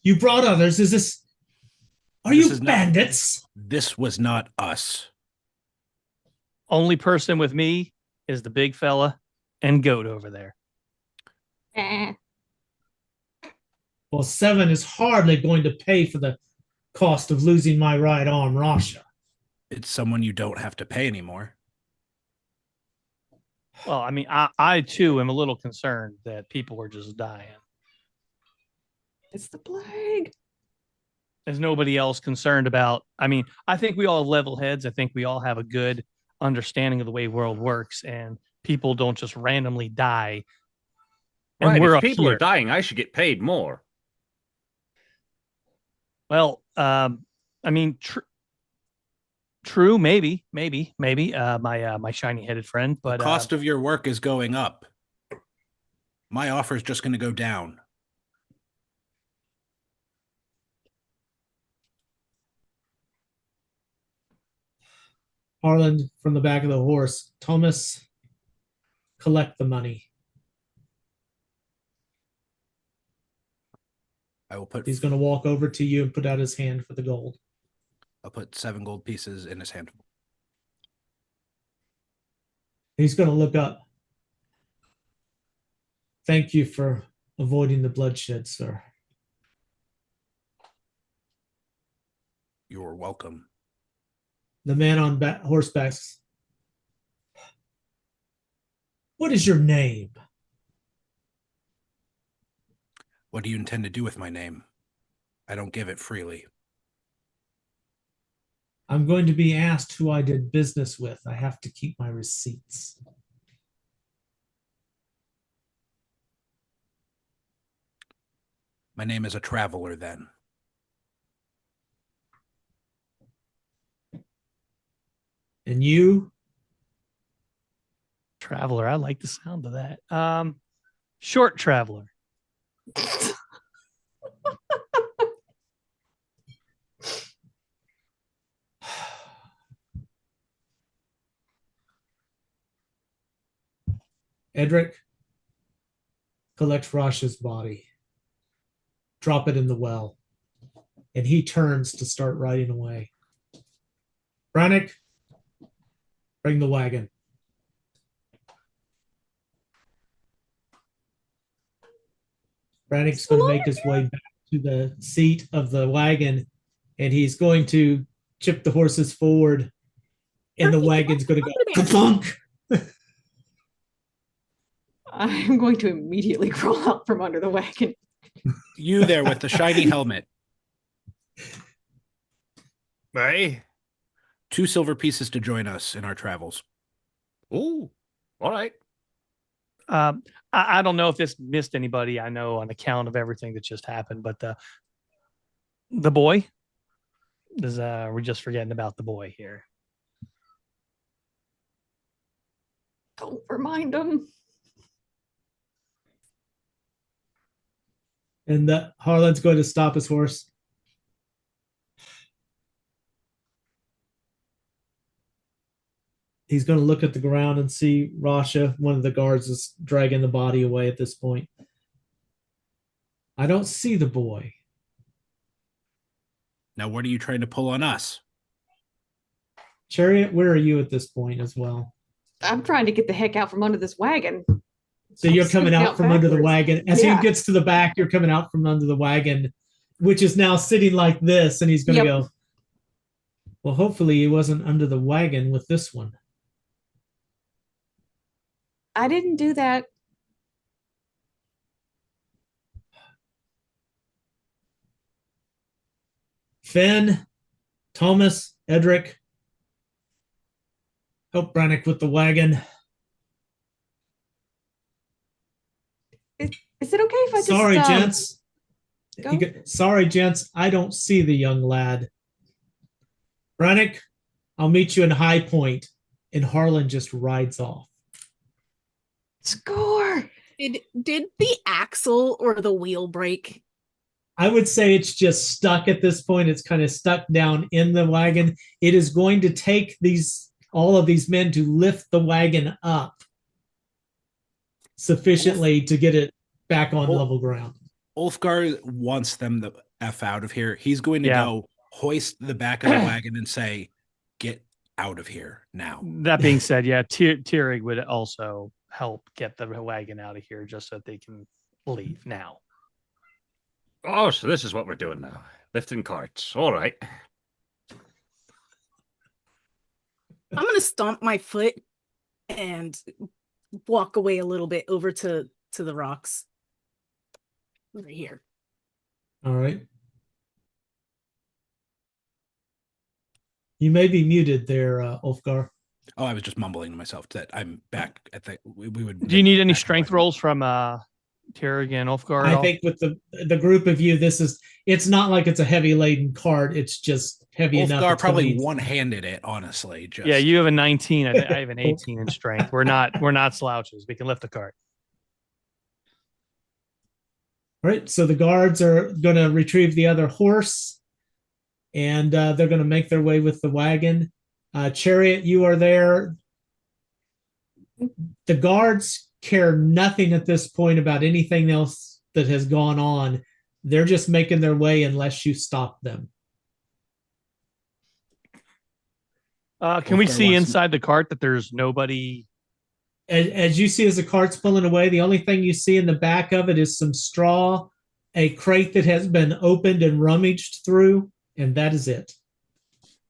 You brought others? Are
This
you
is not-
bandits?
This was not us.
Only person with me is the big fella and goat over there.
Well, 7 is hardly going to pay for the cost of losing my right arm, Rasha.
It's someone you don't have to pay anymore.
Well, I mean, I too am a little concerned that people are just dying.
It's the plague.
Is nobody else concerned about? I mean, I think we all have level heads. I think we all have a good understanding of the way world works, and people don't just randomly die. And
Right,
we're
if
up
people
here.
are dying, I should get paid more.
Well, I mean, true, maybe. My shiny headed friend, but
The cost of your work is going up. My offer is just going to go down.
Harlan from the back of the horse. Thomas, collect the money.
I will put.
He's going to walk over to you and put out his hand for the gold.
I'll put 7 gold pieces in his hand.
He's going to look up. Thank you for avoiding the bloodshed, sir.
You're welcome.
The man on horseback. What is your name?
What do you intend to do with my name? I don't give it freely.
I'm going to be asked who I did business with. I have to keep my receipts.
My name is a traveler, then.
And you?
Traveler. I like the sound of that. Short traveler.
Edric, collect Rash's body. Drop it in the well. And he turns to start riding away. Brannick, bring the wagon. Brannick's going to make his way back to the seat of the wagon, and he's going to chip the horses forward, and the wagon's going to go thunk.
I'm going to immediately crawl out from under the wagon.
You there with the shiny helmet.
Hey.
2 silver pieces to join us in our travels.
Ooh, all right.
I don't know if this missed anybody. I know on account of everything that just happened, but the boy is we're just forgetting about the boy here.
Don't remind him.
And Harlan's going to stop his horse. He's going to look at the ground and see Rasha. One of the guards is dragging the body away at this point. I don't see the boy.
Now, what are you trying to pull on us?
Chariot, where are you at this point as well?
I'm trying to get the heck out from under this wagon.
So you're coming out from under the wagon. As
Yeah.
he gets to the back, you're coming out from under the wagon, which is now sitting like this. And he's going to go, well, hopefully he wasn't under the wagon with this one.
I didn't do that.
Finn, Thomas, Edric, help Brannick with the wagon.
Is it okay if I just...
Sorry, gents.
go?
Sorry, gents. I don't see the young lad. Brannick, I'll meet you in High Point. And Harlan just rides off.
Score!
Did the axle or the wheel break?
I would say it's just stuck at this point. It's kind of stuck down in the wagon. It is going to take all of these men to lift the wagon up sufficiently to get it back on level ground.
Ulfgar wants them the F out of here. He's going to go hoist the back of the wagon and say, get out of here now.
That being said, yeah, Tierig would also help get the wagon out of here just so that they can leave now.
Oh, so this is what we're doing now. Lifting carts. All right.
I'm going to stomp my foot and walk away a little bit over to the rocks. Right here.
All right. You may be muted there, Ulfgar.
Oh, I was just mumbling to myself that I'm back at the... We would.
Do you need any strength rolls from Tierig and Ulfgar?
I think with the group of you, it's not like it's a heavy laden cart. It's just heavy enough.
Ulfgar probably one-handed it, honestly. Just.
Yeah, you have a 19. I have an 18 in strength. We're not slouches. We can lift a cart.
All right, so the guards are going to retrieve the other horse, and they're going to make their way with the wagon. Chariot, you are there. The guards care nothing at this point about anything else that has gone on. They're just making their way unless you stop them.
Can we see inside the cart that there's nobody?
As you see as the cart's pulling away, the only thing you see in the back of it is some straw, a crate that has been opened and rummaged through, and that is it.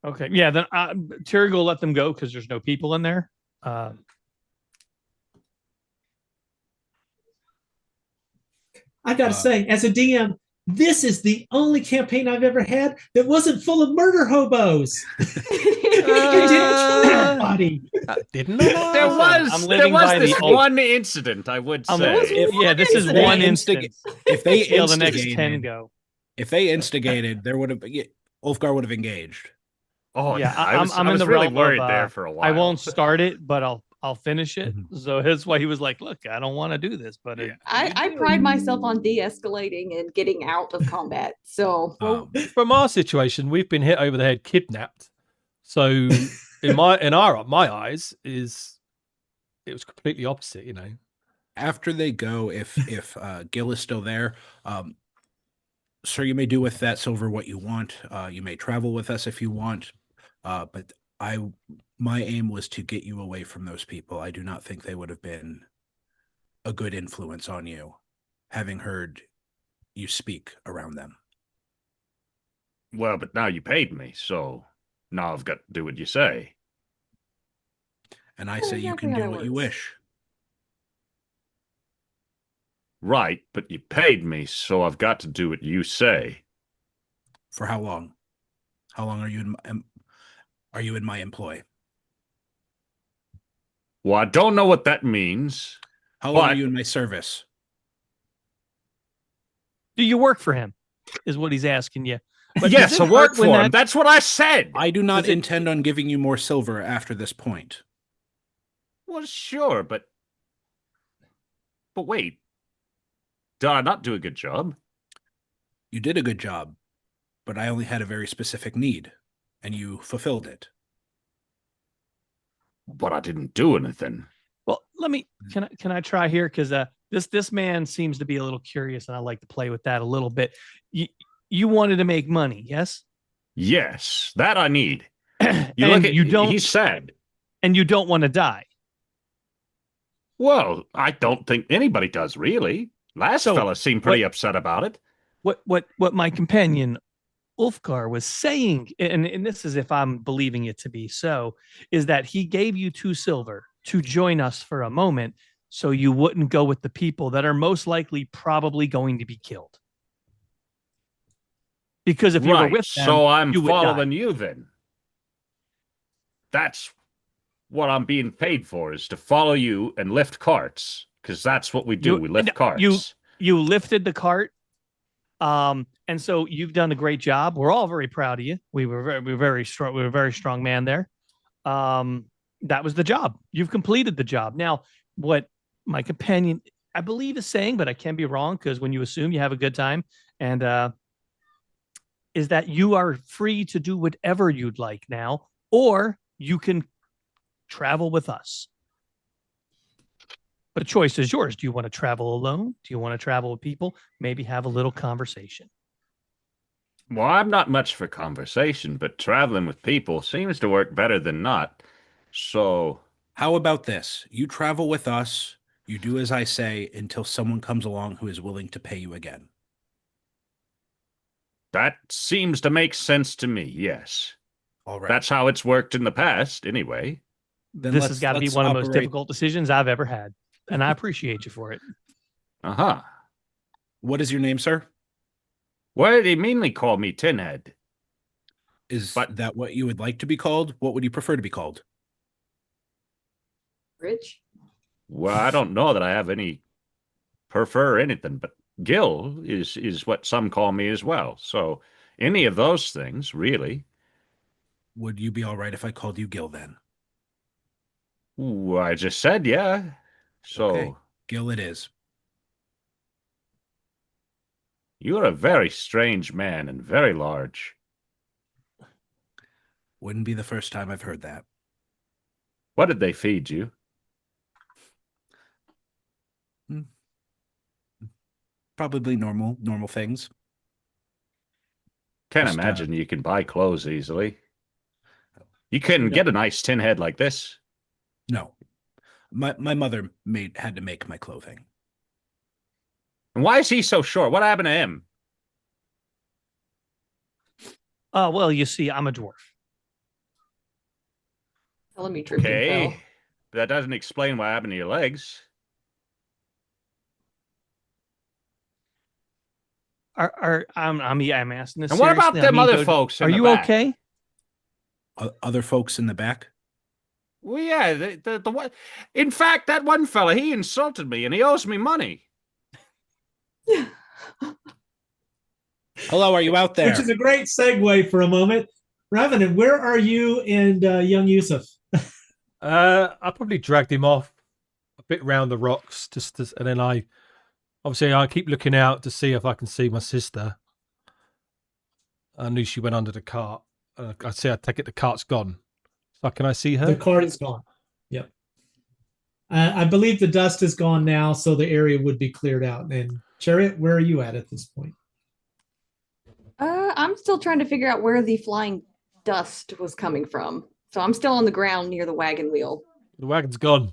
Okay. Yeah. Then Terry will let them go because there's no people in there.
I gotta say, as a DM, this is the only campaign I've ever had that wasn't full of murder hobos. I didn't kill anybody.
Didn't I?
There
Listen,
was
I'm living by
this
the oath.
one incident, I would
I'm-
say.
this is
If they
one
instig-
instance.
If they
See how the next 10
instigated,
go.
if they instigated, there would have Ulfgar would have engaged.
Oh,
Yeah,
I was,
I'm
I
in
was
the
really
realm
worried
of,
there for a while.
I won't start it, but I'll finish it.
Mhm.
So that's why he was like, "Look, I don't want to do this," but
Yeah.
I pride myself on de-escalating and getting out of combat. So
Well, from our situation, we've been hit over the head, kidnapped. So in my eyes, it was completely opposite. You know.
After they go, if Gil is still there, sir, you may do with that silver what you want. You may travel with us if you want, but my aim was to get you away from those people. I do not think they would have been a good influence on you, having heard you speak around them.
Well, but now you paid me, so now I've got to do what you say.
And I
That's
say you
exactly
can
how
do
that
what you
works.
wish.
Right, but you paid me, so I've got to do what you say.
For how long? How long are you in my employ?
Well, I don't know what that means.
How long are
But-
you in my service?
do you work for him? Is what he's asking you. But
Yes,
does
I
it
work
hurt when
for him. That's what I said.
I do not
Does it-
intend on giving you more silver after this point.
Well, sure, but wait. Did I not do a good job?
You did a good job, but I only had a very specific need, and you fulfilled it.
But I didn't do anything.
Well, can I try here because this man seems to be a little curious, and I like to play with that a little bit. You wanted to make money, yes?
Yes, that I need.
And
You don't. He said.
and you don't want to die.
Well, I don't think anybody does really. Last
So,
fella seemed pretty upset about it.
What my companion Ulfgar was saying, and this is if I'm believing it to be so, is that he gave you 2 silver to join us for a moment so you wouldn't go with the people that are most likely probably going to be killed. Because if you were
Right,
with them,
so I'm
you would die.
following you then. That's what I'm being paid for, is to follow you and lift carts, because that's what we do. We lift carts.
You lifted the cart. And so you've done a great job. We're all very proud of you. We were very strong. We were a very strong man there. That was the job. You've completed the job. Now, what my companion, I believe, is saying, but I can be wrong, because when you assume you have a good time, and is that you are free to do whatever you'd like now, or you can travel with us. But the choice is yours. Do you want to travel alone? Do you want to travel with people? Maybe have a little conversation.
Well, I'm not much for conversation, but traveling with people seems to work better than not. So,
How about this? You travel with us, you do as I say until someone comes along who is willing to pay you again.
that seems to make sense to me, yes.
All right.
That's how it's worked in the past, anyway.
Then
This
let's-
has got to be
let's
one of the most
operate-
difficult decisions I've ever had. And I appreciate you for it.
Uh-huh.
What is your name, sir?
Why did he meanly call me Tinhead?
Is
But-
that what you would like to be called? What would you prefer to be called?
Rich.
Well, I don't know that I have any prefer anything, but Gil is what some call me as well. So any of those things, really.
Would you be all right if I called you Gil then?
Ooh, I just said, yeah. So
Okay. Gil it is.
you're a very strange man and very large.
Wouldn't be the first time I've heard that.
What did they feed you?
Probably normal things.
Can't
Just,
imagine you can buy clothes easily. You couldn't
No.
get a nice tin head like this.
No. My mother had to make my clothing.
And why is he so short? What happened to him?
Well, you see, I'm a dwarf.
Telling me tripped and
Okay.
fell.
But that doesn't explain what happened to your legs.
I'm asking this
And what about
seriously.
them other
Gojo,
folks in
are
the
you
back?
okay?
Other folks in the back.
Well, yeah, the one. In fact, that one fella, he insulted me, and he owes me money.
Hello, are you out there?
Which is a great segue for a moment. Revenant, where are you and young Yusuf?
I probably dragged him off a bit round the rocks, and then I keep looking out to see if I can see my sister. I knew she went under the cart. I take it the cart's gone. So can I see her?
The cart is gone. Yep. I believe the dust is gone now, so the area would be cleared out. And Chariot, where are you at this point?
I'm still trying to figure out where the flying dust was coming from. So I'm still on the ground near the wagon wheel.
The wagon's gone.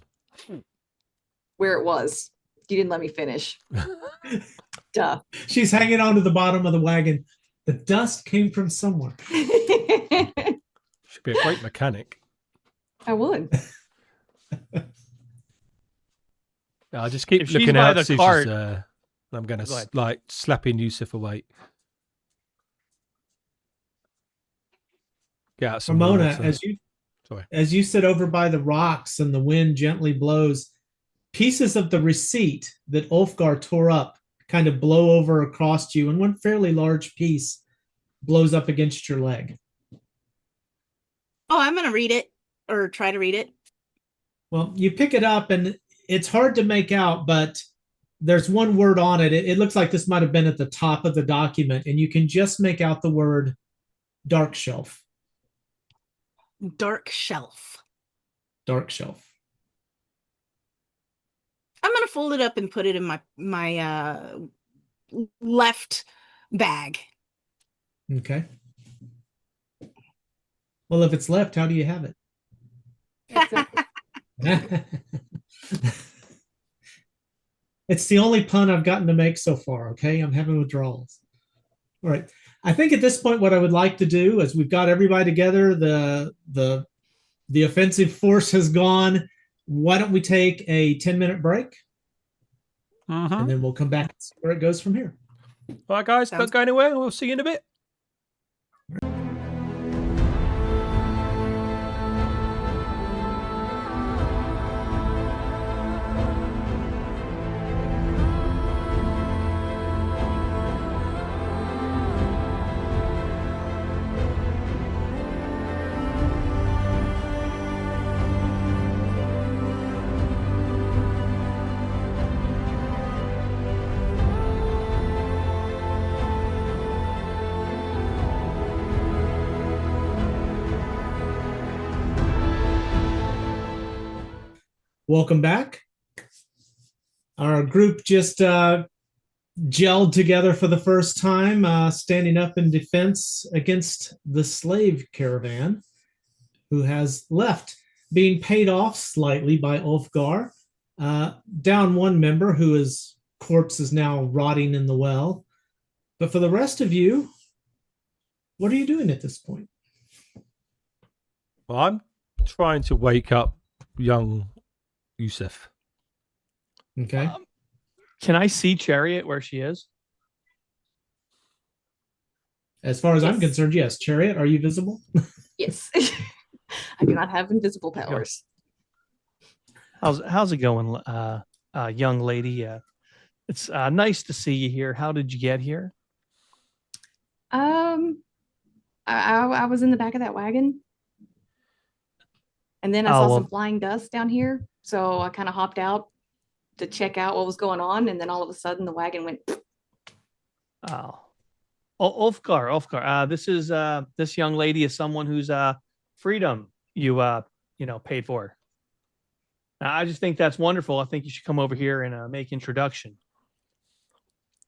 Where it was. You didn't let me finish. Duh.
She's hanging on to the bottom of the wagon. The dust came from somewhere.
Should be a great mechanic.
I would.
I just keep
If she's
looking
by
out
the
to see if
cart-
she's, I'm going
Go
to
ahead.
slapping Yusuf away. Get out some
Ramona,
water.
as you sit over by the rocks and the wind gently blows, pieces of the receipt that Ulfgar tore up kind of blow over across you, and one fairly large piece blows up against your leg.
Oh, I'm going to read it or try to read it.
Well, you pick it up and it's hard to make out, but there's one word on it. It looks like this might have been at the top of the document, and you can just make out the word Dark Shelf.
Dark Shelf.
Dark Shelf.
I'm going to fold it up and put it in my left bag.
Okay. Well, if it's left, how do you have it?
Exactly.
It's the only pun I've gotten to make so far. Okay, I'm having withdrawals. All right. I think at this point, what I would like to do is we've got everybody together. The offensive force has gone. Why don't we take a 10-minute break, and then we'll come back and see where it goes from here.
All right, guys, don't go anywhere. We'll see you in a bit.
Welcome back. Our group just gelled together for the first time, standing up in defense against the slave caravan, who has left, being paid off slightly by Ulfgar. Down one member whose corpse is now rotting in the well. But for the rest of you, what are you doing at this point?
Well, I'm trying to wake up young Yusuf.
Okay.
Can I see Chariot where she is?
As far as I'm
Yes.
concerned, yes. Chariot, are you visible?
Yes. I do not have invisible powers.
How's it going, young lady? It's nice to see you here. How did you get here?
I was in the back of that wagon. And then I
Oh,
saw
well-
some flying dust down here. So I kind of hopped out to check out what was going on. And then all of a sudden the wagon went.
Oh, Ulfgar. This young lady is someone whose freedom you paid for. I just think that's wonderful. I think you should come over here and make introduction.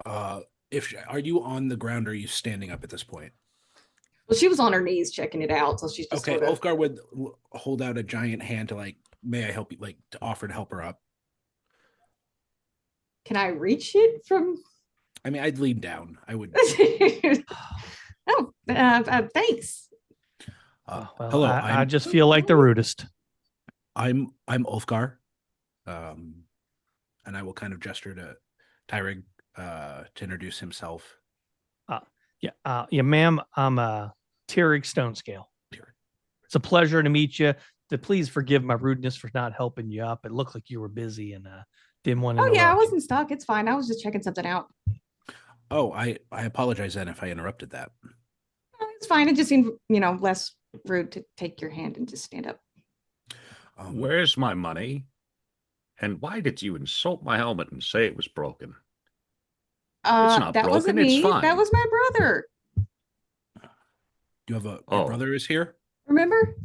Are you on the ground or are you standing up at this point?
Well, she was on her knees checking it out. So she's just
Okay,
sort of,
Ulfgar would hold out a giant hand to may I help you, to offer to help her up.
can I reach it from?
I mean, I'd lean down. I would.
Oh, thanks.
Well,
hello,
I
I'm-
just feel like the rudest.
I'm Ulfgar, and I will kind of gesture to Tyrig to introduce himself.
Yeah, ma'am. I'm Tyrig Stonescale. It's a pleasure to meet you. Please forgive my rudeness for not helping you up. It looked like you were busy and didn't want to.
Oh yeah, I
interrupt you.
wasn't stuck. It's fine. I was just checking something out.
Oh, I apologize then if I interrupted that.
It's fine. It just seemed, less rude to take your hand and just stand up.
Where's my money? And why did you insult my helmet and say it was broken? It's not
that wasn't
broken, it's
me.
fine.
That was my brother.
You have your
Oh.
brother is here?
Remember?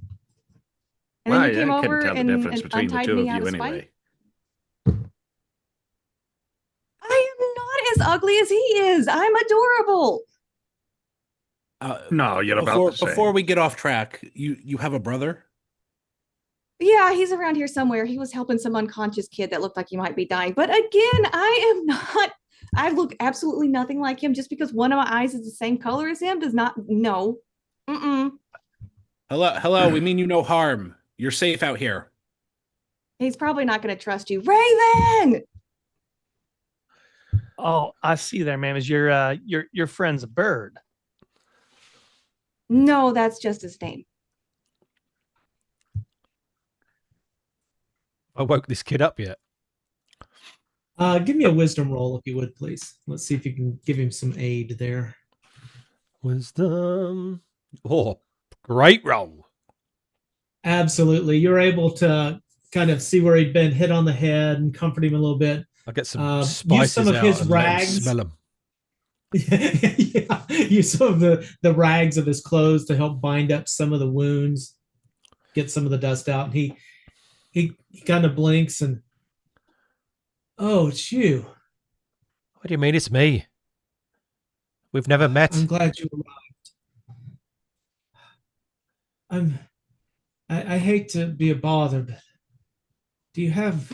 And
Well,
then you came
I
over
couldn't tell the
and
difference between the
untied
two
me
of
out
you
of spite.
anyway.
I am not as ugly as he is. I'm adorable.
No, you're about the same.
Before we get off track, you have a brother?
Yeah, he's around here somewhere. He was helping some unconscious kid that looked like he might be dying. But again, I am not. I look absolutely nothing like him. Just because one of my eyes is the same color as him does not. No. Mm-mm.
Hello. We mean you no harm. You're safe out here.
He's probably not going to trust you, Raven.
Oh, I see there, ma'am. Is your friend's a bird?
No, that's just his name.
I woke this kid up yet.
Give me a wisdom roll if you would, please. Let's see if you can give him some aid there.
Wisdom. Oh, great roll.
Absolutely. You're able to kind of see where he'd been hit on the head and comfort him a little bit.
I get some
use
spices
some of
out
his
and let him
rags.
smell them.
Yeah, use some of the rags of his clothes to help bind up some of the wounds, get some of the dust out. And he kind of blinks and, oh, it's you.
What do you mean it's me? We've never met.
I'm glad you arrived. I hate to be a bother, but do you have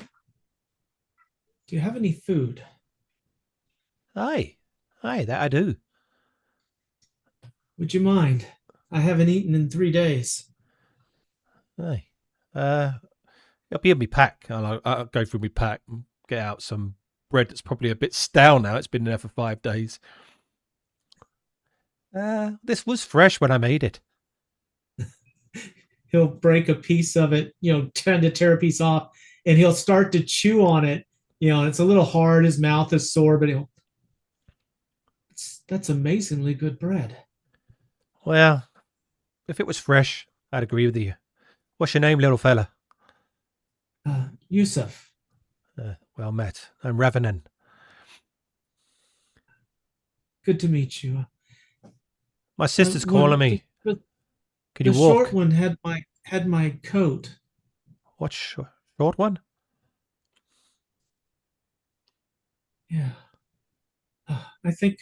any food?
Aye, that I do.
Would you mind? I haven't eaten in 3 days.
Aye. I'll be in my pack. I'll go through my pack and get out some bread that's probably a bit stale now. It's been there for 5 days. This was fresh when I made it.
He'll break a piece of it, trying to tear a piece off, and he'll start to chew on it. And it's a little hard. His mouth is sore, but that's amazingly good bread.
Well, if it was fresh, I'd agree with you. What's your name, little fella?
Yusuf.
Well met. I'm Ravenin.
Good to meet you.
My sister's calling me. Can you
the
walk?
short one had my coat.
What short one?
Yeah. I think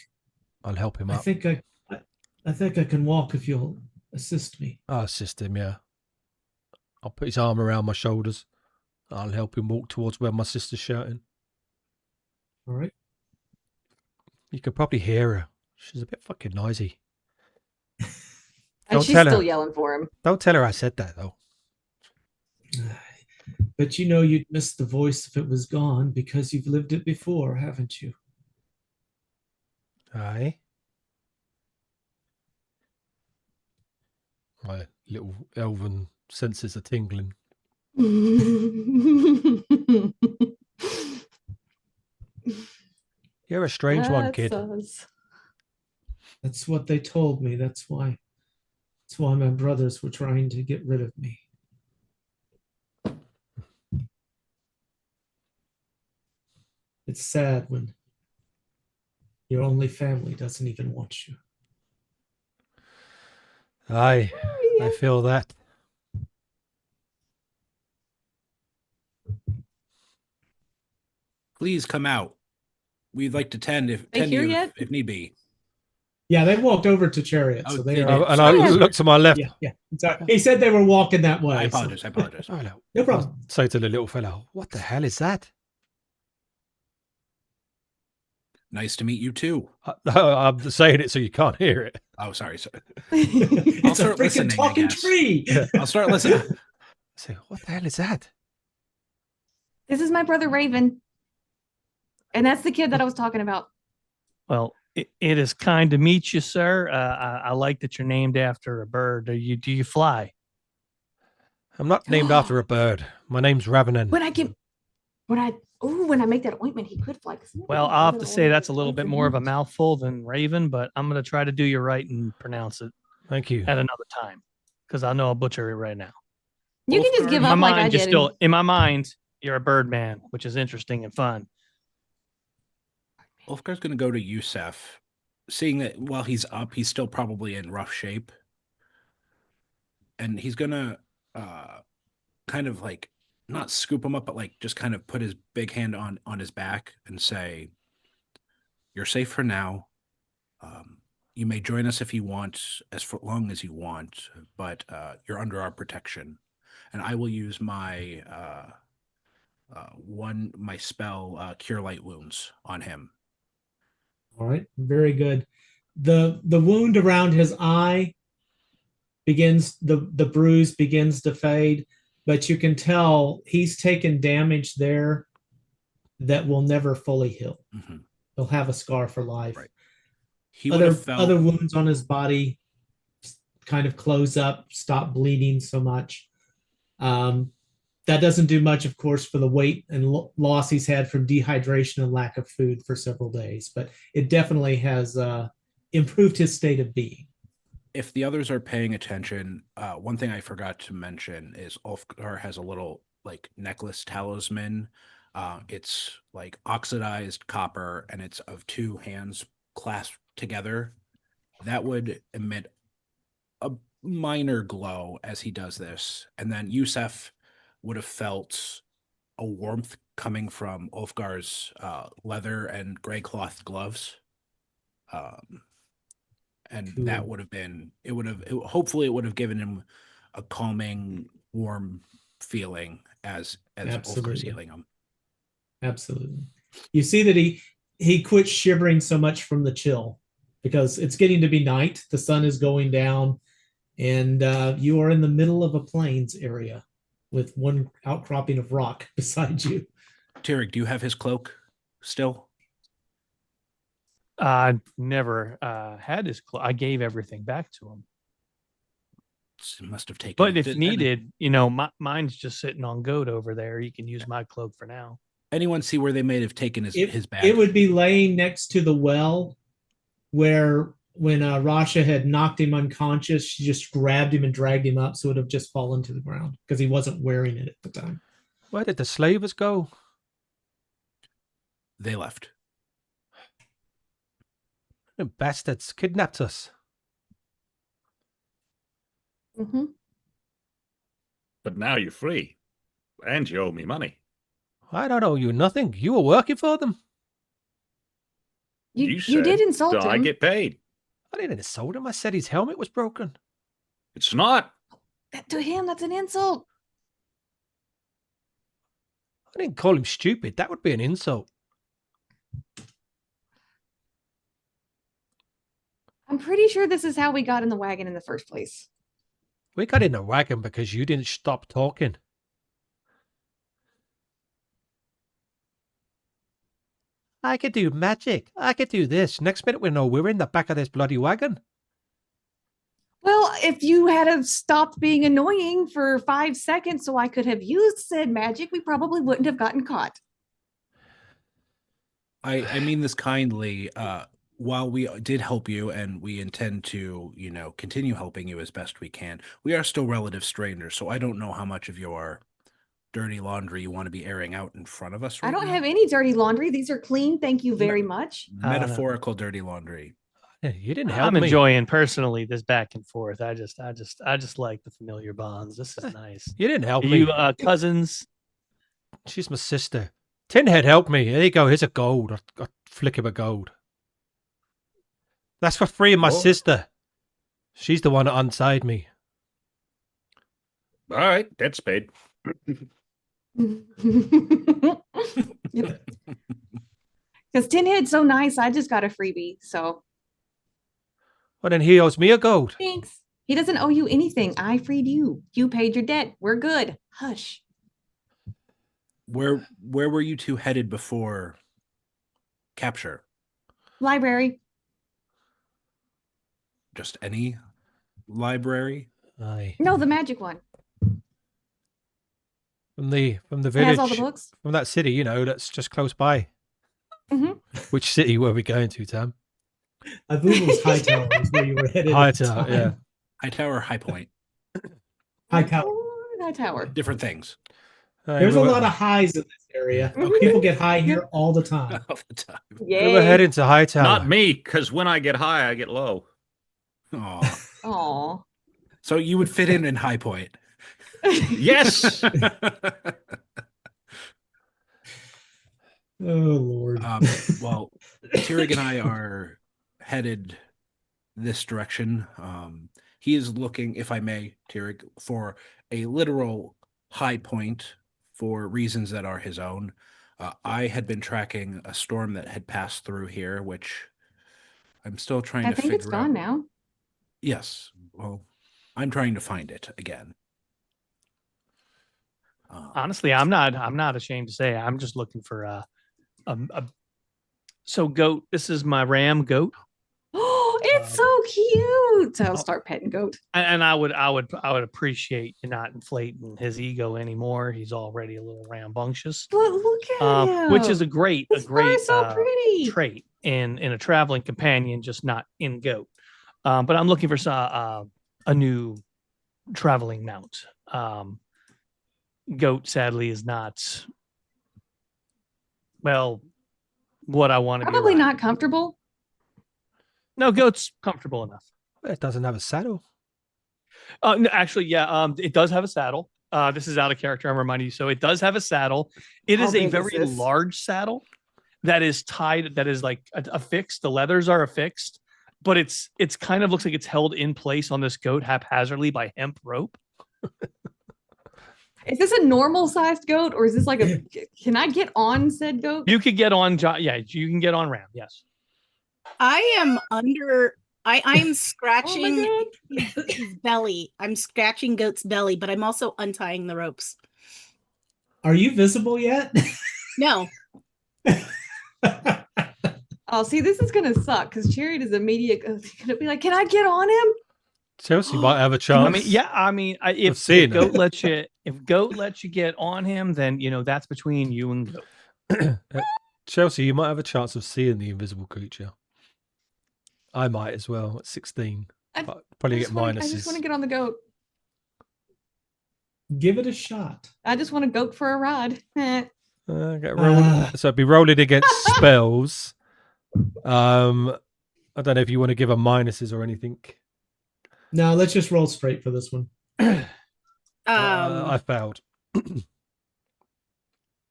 I'll help him up.
I think I can walk if you'll assist me.
I'll assist him, yeah. I'll put his arm around my shoulders. I'll help him walk towards where my sister's shouting.
All right.
You could probably hear her. She's a bit fucking noisy.
And she's still yelling for him.
Don't tell her I said that, though.
But you'd miss the voice if it was gone because you've lived it before, haven't you?
Aye. My little elven senses are tingling. You're a strange one, kid.
That's what they told me. That's why my brothers were trying to get rid of me. It's sad when your only family doesn't even want you.
Aye, I feel that.
Please come out. We'd like to tend if need be.
Yeah, they walked over to Chariot, so they are.
And I looked to my left.
Yeah. Sorry. He said they were walking that way.
I apologize.
Oh,
no problem.
I'll say to the little fellow, "What the hell is that?"
Nice to meet you too.
I'm saying it so you can't hear it.
Oh, sorry.
It's
I'll start
a freaking
listening.
talking tree.
I'll start listening.
So what the hell is that?
This is my brother Raven. And that's the kid that I was talking about.
Well, it is kind to meet you, sir. I like that you're named after a bird. Do you fly?
I'm not named after a bird. My name's Ravenin.
When I make that ointment, he could fly.
Well, I'll have to say that's a little bit more of a mouthful than Raven, but I'm going to try to do you right and pronounce it.
Thank you.
At another time, because I know I'll butcher it right now.
You can just give up like I did.
In my mind, you're a bird man, which is interesting and fun.
Ulfgar's going to go to Yusef, seeing that while he's up, he's still probably in rough shape. And he's going to kind of like, not scoop him up, but like just kind of put his big hand on his back and say, "You're safe for now. You may join us if you want, as long as you want, but you're under our protection. And I will use my my spell, Cure Light Wounds, on him."
All right, very good. The wound around his eye begins, the bruise begins to fade, but you can tell he's taken damage there that will never fully heal.
Mm-hmm.
He'll have a scar for life.
Right. He
other wounds on his body kind of close up, stop bleeding so much. That doesn't do much, of course, for the weight and loss he's had from dehydration and lack of food for several days, but it definitely has improved his state of being.
If the others are paying attention, one thing I forgot to mention is Ulfgar has a little like necklace talisman. It's like oxidized copper, and it's of two hands clasped together. That would emit a minor glow as he does this. And then Yusef would have felt a warmth coming from Ulfgar's leather and gray cloth gloves. And
cool.
That would have been, hopefully it would have given him a calming, warm feeling as Ulfgar's healing him.
Absolutely. You see that he quits shivering so much from the chill because it's getting to be night. The sun is going down, and you are in the middle of a plains area with one outcropping of rock beside you.
Tyrek, do you have his cloak still?
I never had his cloak. I gave everything back to him.
Must have taken.
But if needed, mine's just sitting on goat over there. You can use my cloak for now.
Anyone see where they may have taken his bag?
It would be laying next to the well where when Rasha had knocked him unconscious, she just grabbed him and dragged him up, so it would have just fallen to the ground because he wasn't wearing it at the time.
Where did the slavers go?
They left.
The bastards kidnapped us.
Mm-hmm.
But now you're free, and you owe me money.
I don't owe you nothing. You were working for them.
You did insult him.
I get paid.
I didn't insult him. I said his helmet was broken.
It's not.
To him, that's an insult.
I didn't call him stupid. That would be an insult.
I'm pretty sure this is how we got in the wagon in the first place.
We got in the wagon because you didn't stop talking. I could do magic. I could do this. Next minute we know we're in the back of this bloody wagon.
Well, if you had stopped being annoying for 5 seconds so I could have used said magic, we probably wouldn't have gotten caught.
I mean this kindly. While we did help you and we intend to, continue helping you as best we can, we are still relative strangers, so I don't know how much of your dirty laundry you want to be airing out in front of us right
I don't
now.
have any dirty laundry. These are clean. Thank you very much.
Metaphorical dirty laundry.
You didn't help
I'm
me.
enjoying personally this back and forth. I just like the familiar bonds. This is nice.
You didn't help
Are
me.
you cousins?
She's my sister. Tinhead helped me. Here you go. Here's a gold. A flick of a gold. That's for free of my sister. She's the one that untied me.
All right, that's paid.
Yep. Because Tinhead's so nice, I just got a freebie. So
Well, then he owes me a gold.
thanks. He doesn't owe you anything. I freed you. You paid your debt. We're good. Hush.
Where were you two headed before capture?
Library.
Just any library?
Aye.
No, the magic one.
From the
It
village,
has all the books.
from that city, you know, that's just close by.
Mhm.
Which city were we going to, Tam?
I believe it was Hightower is where you were headed. at the
Hightower,
time.
yeah.
High Tower, High Point.
Hightower.
High tower.
Different things.
Aye,
There's
we
a
were-
lot of highs in this area.
Okay.
People get high here all the time.
All the time.
We were heading to Hightower.
Not me, because when I get high, I get low.
Aw.
Aw.
So you would fit in High Point.
Yes.
Oh Lord.
Well, Tirig and I are headed this direction. He is looking, if I may, Tirig, for a literal high point for reasons that are his own. I had been tracking a storm that had passed through here, which I'm still trying
I
to
think
figure
it's gone
out.
now.
Yes. Well, I'm trying to find it again.
Honestly, I'm not ashamed to say I'm just looking for a so goat. This is my ram goat,
Oh, it's so cute. So I'll start petting goat.
and I would appreciate you not inflating his ego anymore. He's already a little rambunctious,
Look at him.
which is a great
His fur is so pretty.
trait in a traveling companion, just not in goat. But I'm looking for a new traveling mount. Goat, sadly, is not what I want to be.
Probably
riding.
not comfortable.
No, goat's comfortable enough.
It doesn't have a saddle.
No, actually, yeah, it does have a saddle. This is out of character. I'm reminding you. So it does have a saddle. It
How
is a
big is
very
this?
large saddle that is tied. That is like affixed. The leathers are affixed, but it's kind of looks like it's held in place on this goat haphazardly by hemp rope.
Is this a normal sized goat or is this like a can I get on said goat?
You could get on. Yeah, you can get on ram. Yes.
I am under. I'm
Oh my
scratching
god.
his belly. I'm scratching goat's belly, but I'm also untying the ropes.
Are you visible yet?
No,
Oh, see, this is gonna suck because Chariot is immediate gonna be like, can I get on him?
Chelsea might have a chance.
I mean, yeah. I mean, if
seeing it.
goat lets you, if goat lets you get on him, then that's between you and goat.
Chelsea, you might have a chance of seeing the invisible creature. I might as well at 16.
I-
But probably get
I
minuses.
just want to get on the goat.
Give it a shot.
I just want to goat for a ride. Eh.
Get rolled. So it'd be rolling against spells. I don't know if you want to give her minuses or anything.
No, let's just roll straight for this one.
I failed.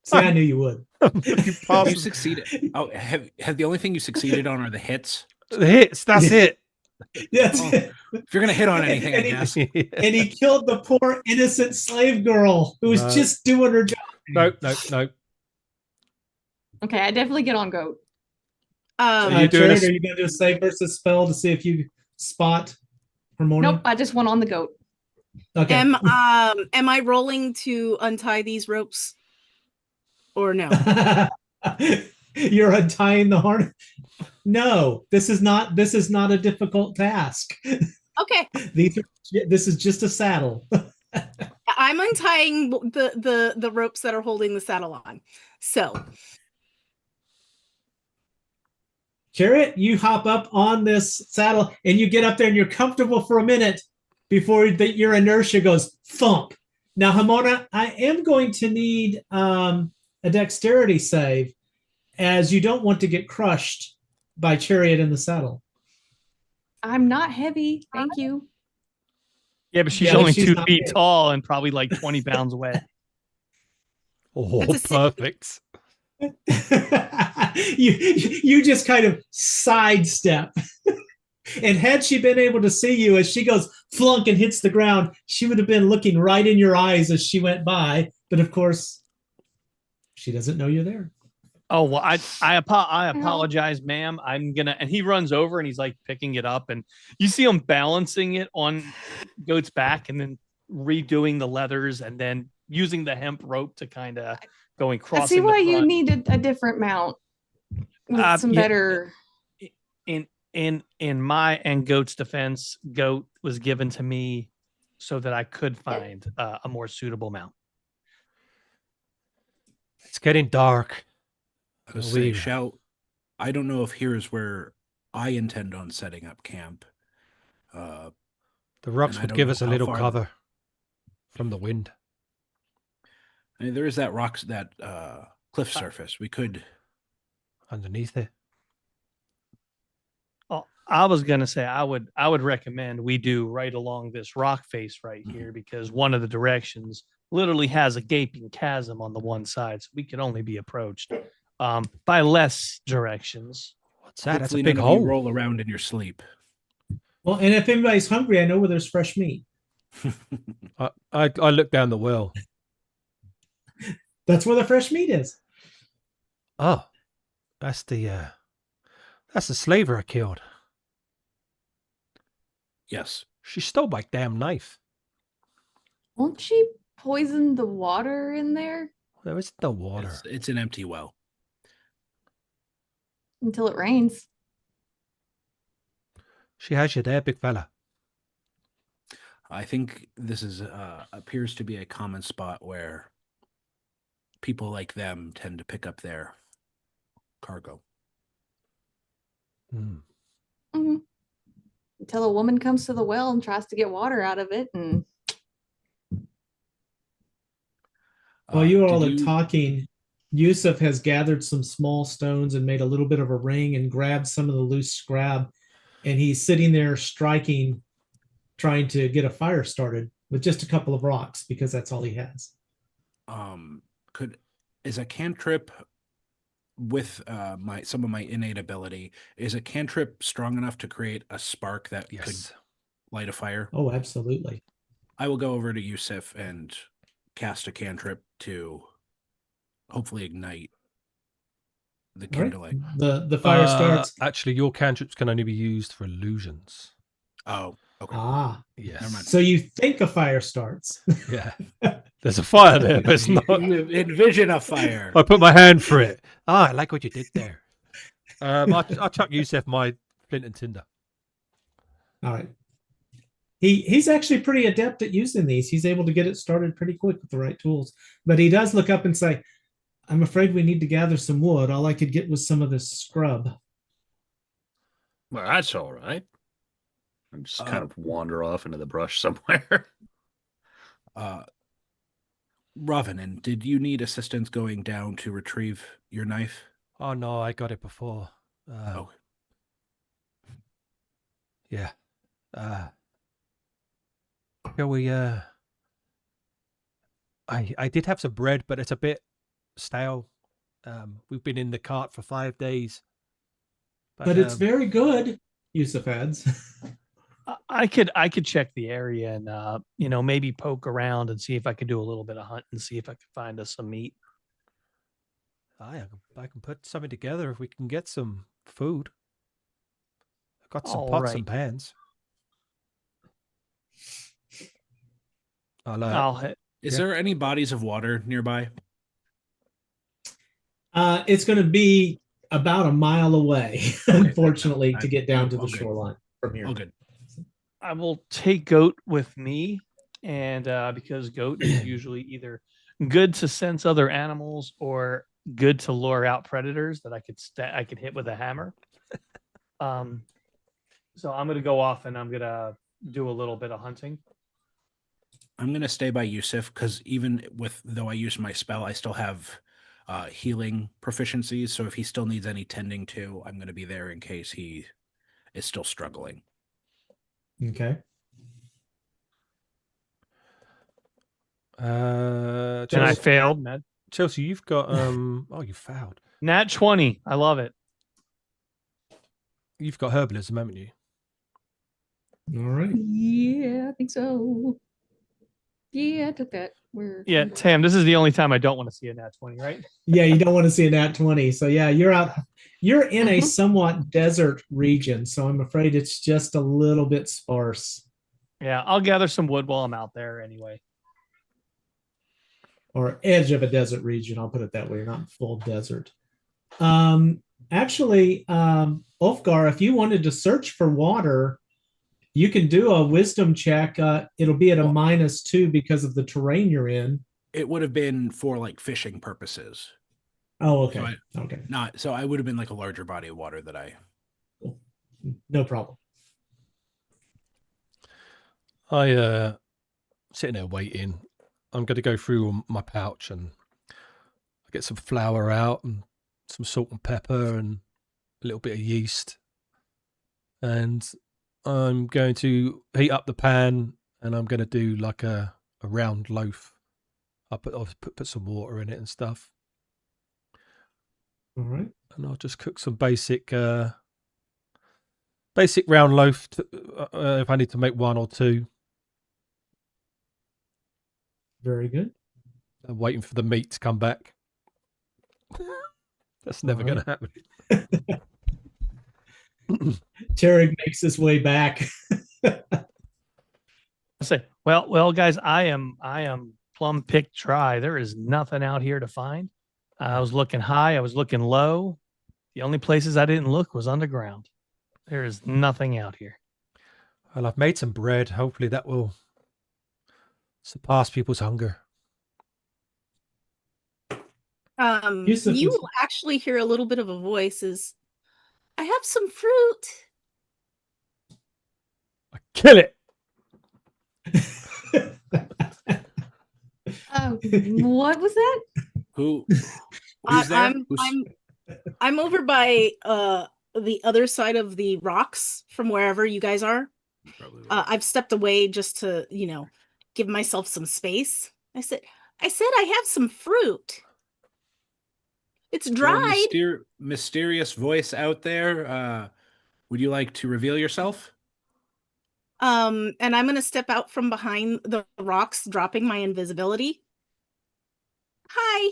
See, I knew you would.
You succeeded. Oh, have the only thing you succeeded on are the hits?
The hits, that's it.
Yes.
If you're gonna hit on anything, I
And he-
guess.
And he killed the poor innocent slave girl who was
No.
just doing her job.
No.
Okay, I definitely get on goat.
Are you doing
Jared,
a-
are you going to do a save versus spell to see if you spot Harmony?
Nope, I just went on the goat.
Okay.
am I rolling to untie these ropes, or no?
You're untying the harness. No, this is not a difficult task.
Okay,
This is just a saddle.
I'm untying the ropes that are holding the saddle on. So
Chariot, you hop up on this saddle and you get up there and you're comfortable for a minute before your inertia goes thump. Now, Hamona, I am going to need a dexterity save as you don't want to get crushed by Chariot in the saddle.
I'm not heavy. Thank you.
Yeah, but she's
Yeah,
only
she's
2
not
feet
big.
tall and probably like 20 pounds away.
Oh,
That's a six.
perfect.
you just kind of sidestep. And had she been able to see you as she goes flunk and hits the ground, she would have been looking right in your eyes as she went by. But of course, she doesn't know you're there.
Oh well, I apologize, ma'am. I'm gonna. And he runs over and he's like picking it up, and you see him balancing it on Goat's back, and then redoing the leathers, and then using the hemp rope to kind of going
I
crossing.
see why
the
you
front.
needed a different mount with some
Yeah.
better.
In my and Goat's defense, Goat was given to me so that I could find a more suitable mount.
It's getting dark.
I would say, I don't know if here is where I intend on setting up camp.
The rocks
and I
would
don't
give
know
us a
how
little
far-
cover from the wind.
I mean, there is that cliff surface. We could.
Underneath it.
Oh, I was gonna say I would recommend we do right along this rock face right here because one of the directions literally has a gaping chasm on the one side, so we can only be approached by less directions.
What's that? That's a
Hopefully
big
none of you
hole.
roll around in your sleep.
Well, and if anybody's hungry, I know where there's fresh meat.
I look down the well.
That's where the fresh meat is.
Oh, that's the slaver I killed.
Yes.
She stole my damn knife.
Won't she poison the water in there
There is no water.
It's an empty well.
until it rains?
She has you there, big fella.
I think this appears to be a common spot where people like them tend to pick up their cargo.
Hmm.
Mm-hmm. Until a woman comes to the well and tries to get water out of it, and
While you all are talking, Yusuf has gathered some small stones and made a little bit of a ring and grabbed some of the loose scrap, and he's sitting there striking, trying to get a fire started with just a couple of rocks because that's all he has.
Is a cantrip with some of my innate ability, is a cantrip strong enough to create a spark that could light a fire?
Oh, absolutely.
I will go over to Yusuf and cast a cantrip to hopefully ignite the kindling.
Right. The fire starts.
Actually, your cantrips can only be used for illusions.
Oh, okay.
Ah,
yes.
Never mind.
So you think a fire starts?
Yeah. There's a fire there, but it's not.
You envision a fire.
I put my hand for it. I like what you did there. I'll chuck Yusuf my flint and tinder.
All right. He's actually pretty adept at using these. He's able to get it started pretty quick with the right tools. But he does look up and say, I'm afraid we need to gather some wood. All I could get was some of this scrub.
Well, that's all right. I'm just kind of wander off into the brush somewhere.
Ravenin, did you need assistance going down to retrieve your knife?
Oh, no, I got it before. Yeah. Shall we, I did have some bread, but it's a bit stale. We've been in the cart for 5 days.
But it's very good, Yusuf adds.
I could check the area and maybe poke around and see if I could do a little bit of hunt and see if I could find us some meat.
I can put something together if we can get some food. I've got some pots and pans.
Is there any bodies of water nearby?
It's going to be about a mile away, unfortunately, to get down to the shoreline from here.
Oh, good.
I will take Goat with me, and because Goat is usually either good to sense other animals or good to lure out predators that I could hit with a hammer. So I'm going to go off and I'm going to do a little bit of hunting.
I'm going to stay by Yusuf because though I use my spell, I still have healing proficiencies. So if he still needs any tending to, I'm going to be there in case he is still struggling.
Okay.
And I failed, Ned.
Chelsea, you've got you failed.
Nat 20. I love it.
You've got herbalism, haven't you?
All right.
Yeah, I think so. Yeah, I took that.
Yeah, Tam, this is the only time I don't want to see a nat 20, right?
Yeah, you don't want to see a nat 20. So yeah, you're out. You're in a somewhat desert region, so I'm afraid it's just a little bit sparse.
Yeah, I'll gather some wood while I'm out there anyway.
or edge of a desert region. I'll put it that way, not full desert. Actually, Ulfgar, if you wanted to search for water, you can do a wisdom check. It'll be at a
Well-
-2 because of the terrain you're in.
It would have been for like fishing purposes.
Oh, okay.
So
Okay.
So I would have been like a larger body of water that I.
Cool. No problem.
I sitting there waiting. I'm going to go through my pouch and get some flour out and some salt and pepper and a little bit of yeast. And I'm going to heat up the pan and I'm going to do like a round loaf. I'll put some water in it and stuff.
All right.
And I'll just cook some basic round loaf if I need to make one or two.
Very good.
I'm waiting for the meat to come back. That's never going to happen.
Tarek makes his way back.
I say, well, guys, I am plumb picked dry. There is nothing out here to find. I was looking high. I was looking low. The only places I didn't look was underground. There is nothing out here.
Well, I've made some bread. Hopefully that will surpass people's hunger.
Yusuf
You
is-
will actually hear a little bit of a voice is, I have some fruit.
I kill it.
What was that?
Who's there?
I'm over by the other side of the rocks from wherever you guys are. I've stepped away just to, give myself some space. I said I have some fruit. It's dried.
Mysterious voice out there. Would you like to reveal yourself?
And I'm gonna step out from behind the rocks, dropping my invisibility. Hi.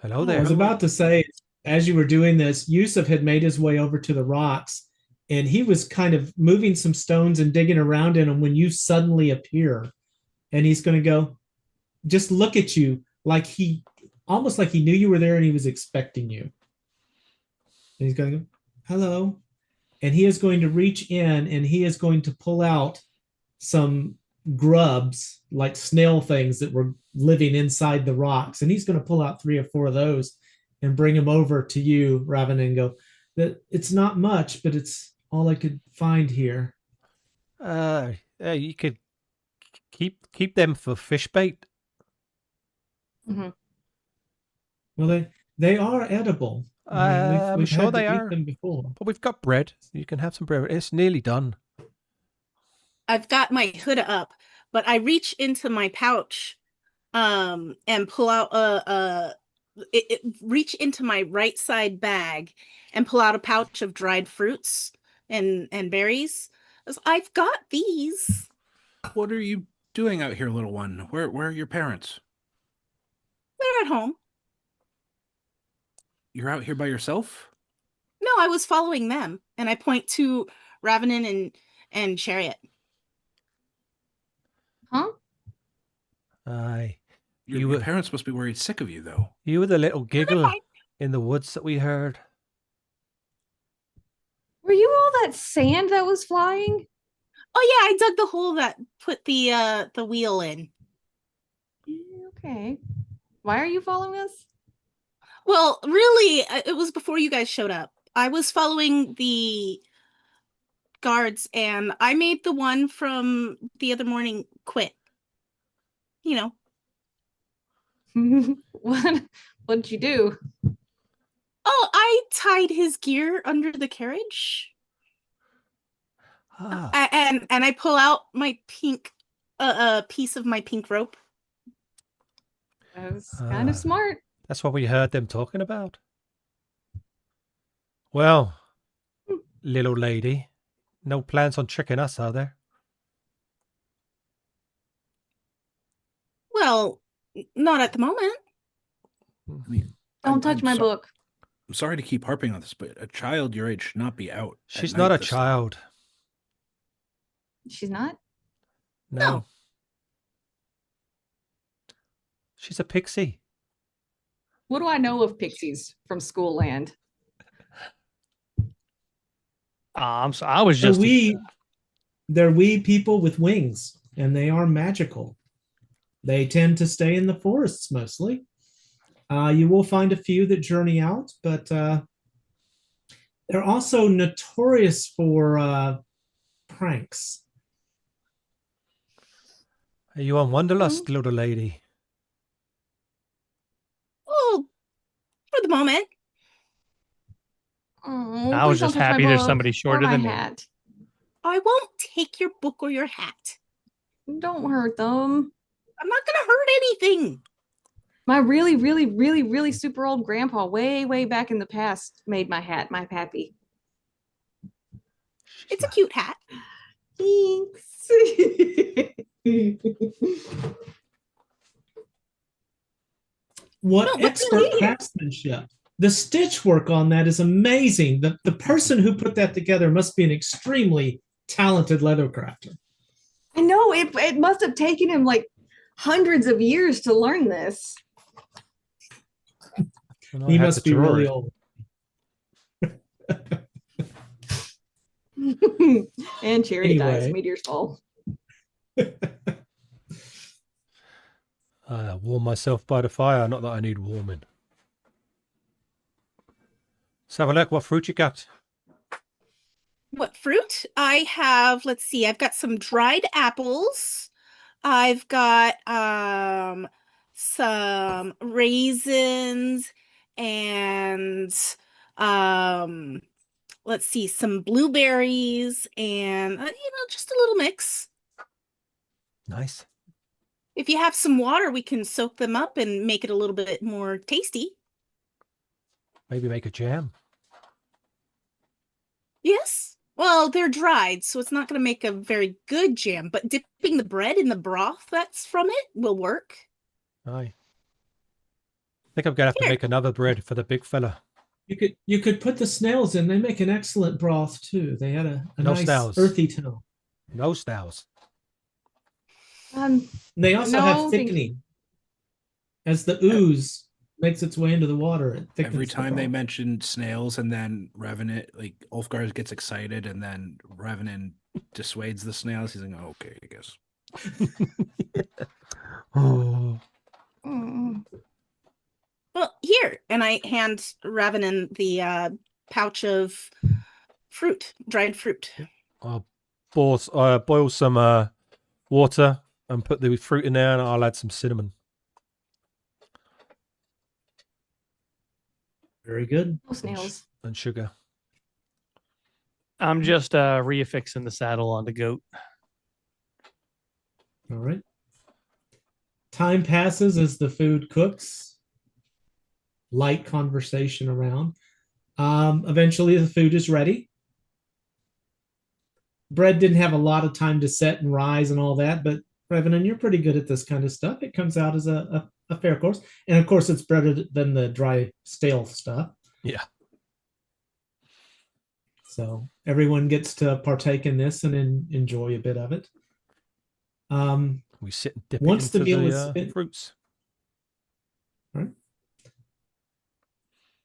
Hello
I
there.
was about to say, as you were doing this, Yusuf had made his way over to the rocks and he was kind of moving some stones and digging around in them when you suddenly appear. And he's going to go, just look at you almost like he knew you were there and he was expecting you. And he's going to go, hello. And he is going to reach in and he is going to pull out some grubs, like snail things that were living inside the rocks. And he's going to pull out 3 or 4 of those and bring them over to you, Raven, and go, that it's not much, but it's all I could find here.
You could keep them for fish bait.
Mhm.
Well, they are edible. I mean,
I'm
we've
sure
had to
they
eat
are.
them before.
But we've got bread. You can have some bread. It's nearly done.
I've got my hood up, but I reach into my pouch and pull out reach into my right side bag and pull out a pouch of dried fruits and berries. I've got these.
What are you doing out here, little one? Where are your parents?
They're at home.
You're out here by yourself?
No, I was following them, and I point to Ravenin and Chariot.
Huh?
Aye.
Your parents must be worried sick of you, though.
You were the little giggle
fine.
in the woods that we heard.
Were you all that sand that was flying?
Oh yeah, I dug the hole that put the wheel in.
Okay. Why are you following us?
Well, really, it was before you guys showed up. I was following the guards, and I made the one from the other morning quit.
What'd you do?
Oh, I tied his gear under the carriage.
Ah,
And I pull out my pink piece of my pink rope.
That was kind of smart.
that's what we heard them talking about. Well, little lady, no plans on tricking us, are there?
Well, not at the moment.
I mean,
Don't touch my book.
I'm sorry to keep harping on this, but a child your age should not be out. at
She's
night
not a
this-
child.
She's not?
No. She's a pixie.
What do I know of pixies from school land?
I'm so, I was
They're
just
wee people with wings, and they are magical. They tend to stay in the forests mostly. You will find a few that journey out, but they're also notorious for pranks.
Are you on Wanderlust, little lady?
Oh, for the moment.
Oh,
I was
please don't
just
touch my
happy there's
book
somebody
or
shorter
my
than me.
hat.
I won't take your book or your hat.
Don't hurt them.
I'm not going to hurt anything.
My really, really, really, really super old grandpa, way, way back in the past, made my hat, my pappy.
It's a cute hat.
Thanks.
What
No, what's
expert
in here?
craftsmanship. The stitch work on that is amazing. The person who put that together must be an extremely talented leather crafter.
I know it must have taken him like hundreds of years to learn this.
And I
He
had
must
to
be
draw
really
it.
old.
And Cherry dies,
Anyway.
meteors fall.
I warm myself by the fire. Not that I need warming. Let's have a look. What fruit you got?
What fruit? I have, let's see, I've got some dried apples. I've got some raisins and let's see, some blueberries and just a little mix.
Nice.
If you have some water, we can soak them up and make it a little bit more tasty.
Maybe make a jam.
Yes. Well, they're dried, so it's not going to make a very good jam, but dipping the bread in the broth that's from it will work.
Aye. I think I'm gonna have to make another bread for the big fella.
You could put the snails in. They make an excellent broth too. They had a
No
nice
snails.
earthy tone.
No snails.
They also
No,
have
thank you.
thickening. As the ooze makes its way into the water, it thickens
Every
the
time they
broth.
mention snails and then Revenant, like Ulfgar gets excited and then Revenant dissuades the snails. He's like, oh, okay, I guess.
Oh.
Mm.
Well, here, and I hand Ravenin the pouch of fruit, dried fruit.
I'll boil some water and put the fruit in there, and I'll add some cinnamon.
Very good.
No snails.
And sugar.
I'm just reaffixing the saddle on the goat.
All right. Time passes as the food cooks. Light conversation around. Eventually, the food is ready. Bread didn't have a lot of time to set and rise and all that, but Revenant, you're pretty good at this kind of stuff. It comes out as a fair course. And of course, it's better than the dry, stale stuff.
Yeah.
So everyone gets to partake in this and enjoy a bit of it.
We sit and dip
Once
it
the
into
meal is
the
spent-
fruits.
Right.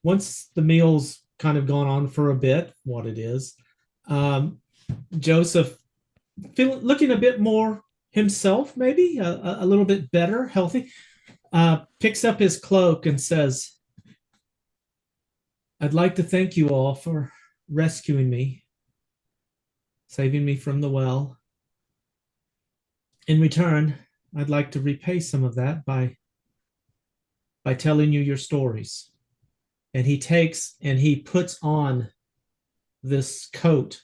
Once the meal's kind of gone on for a bit, what it is, Joseph, looking a bit more himself, maybe a little bit better, healthy, picks up his cloak and says, I'd like to thank you all for rescuing me, saving me from the well. In return, I'd like to repay some of that by telling you your stories. And he takes and he puts on this coat,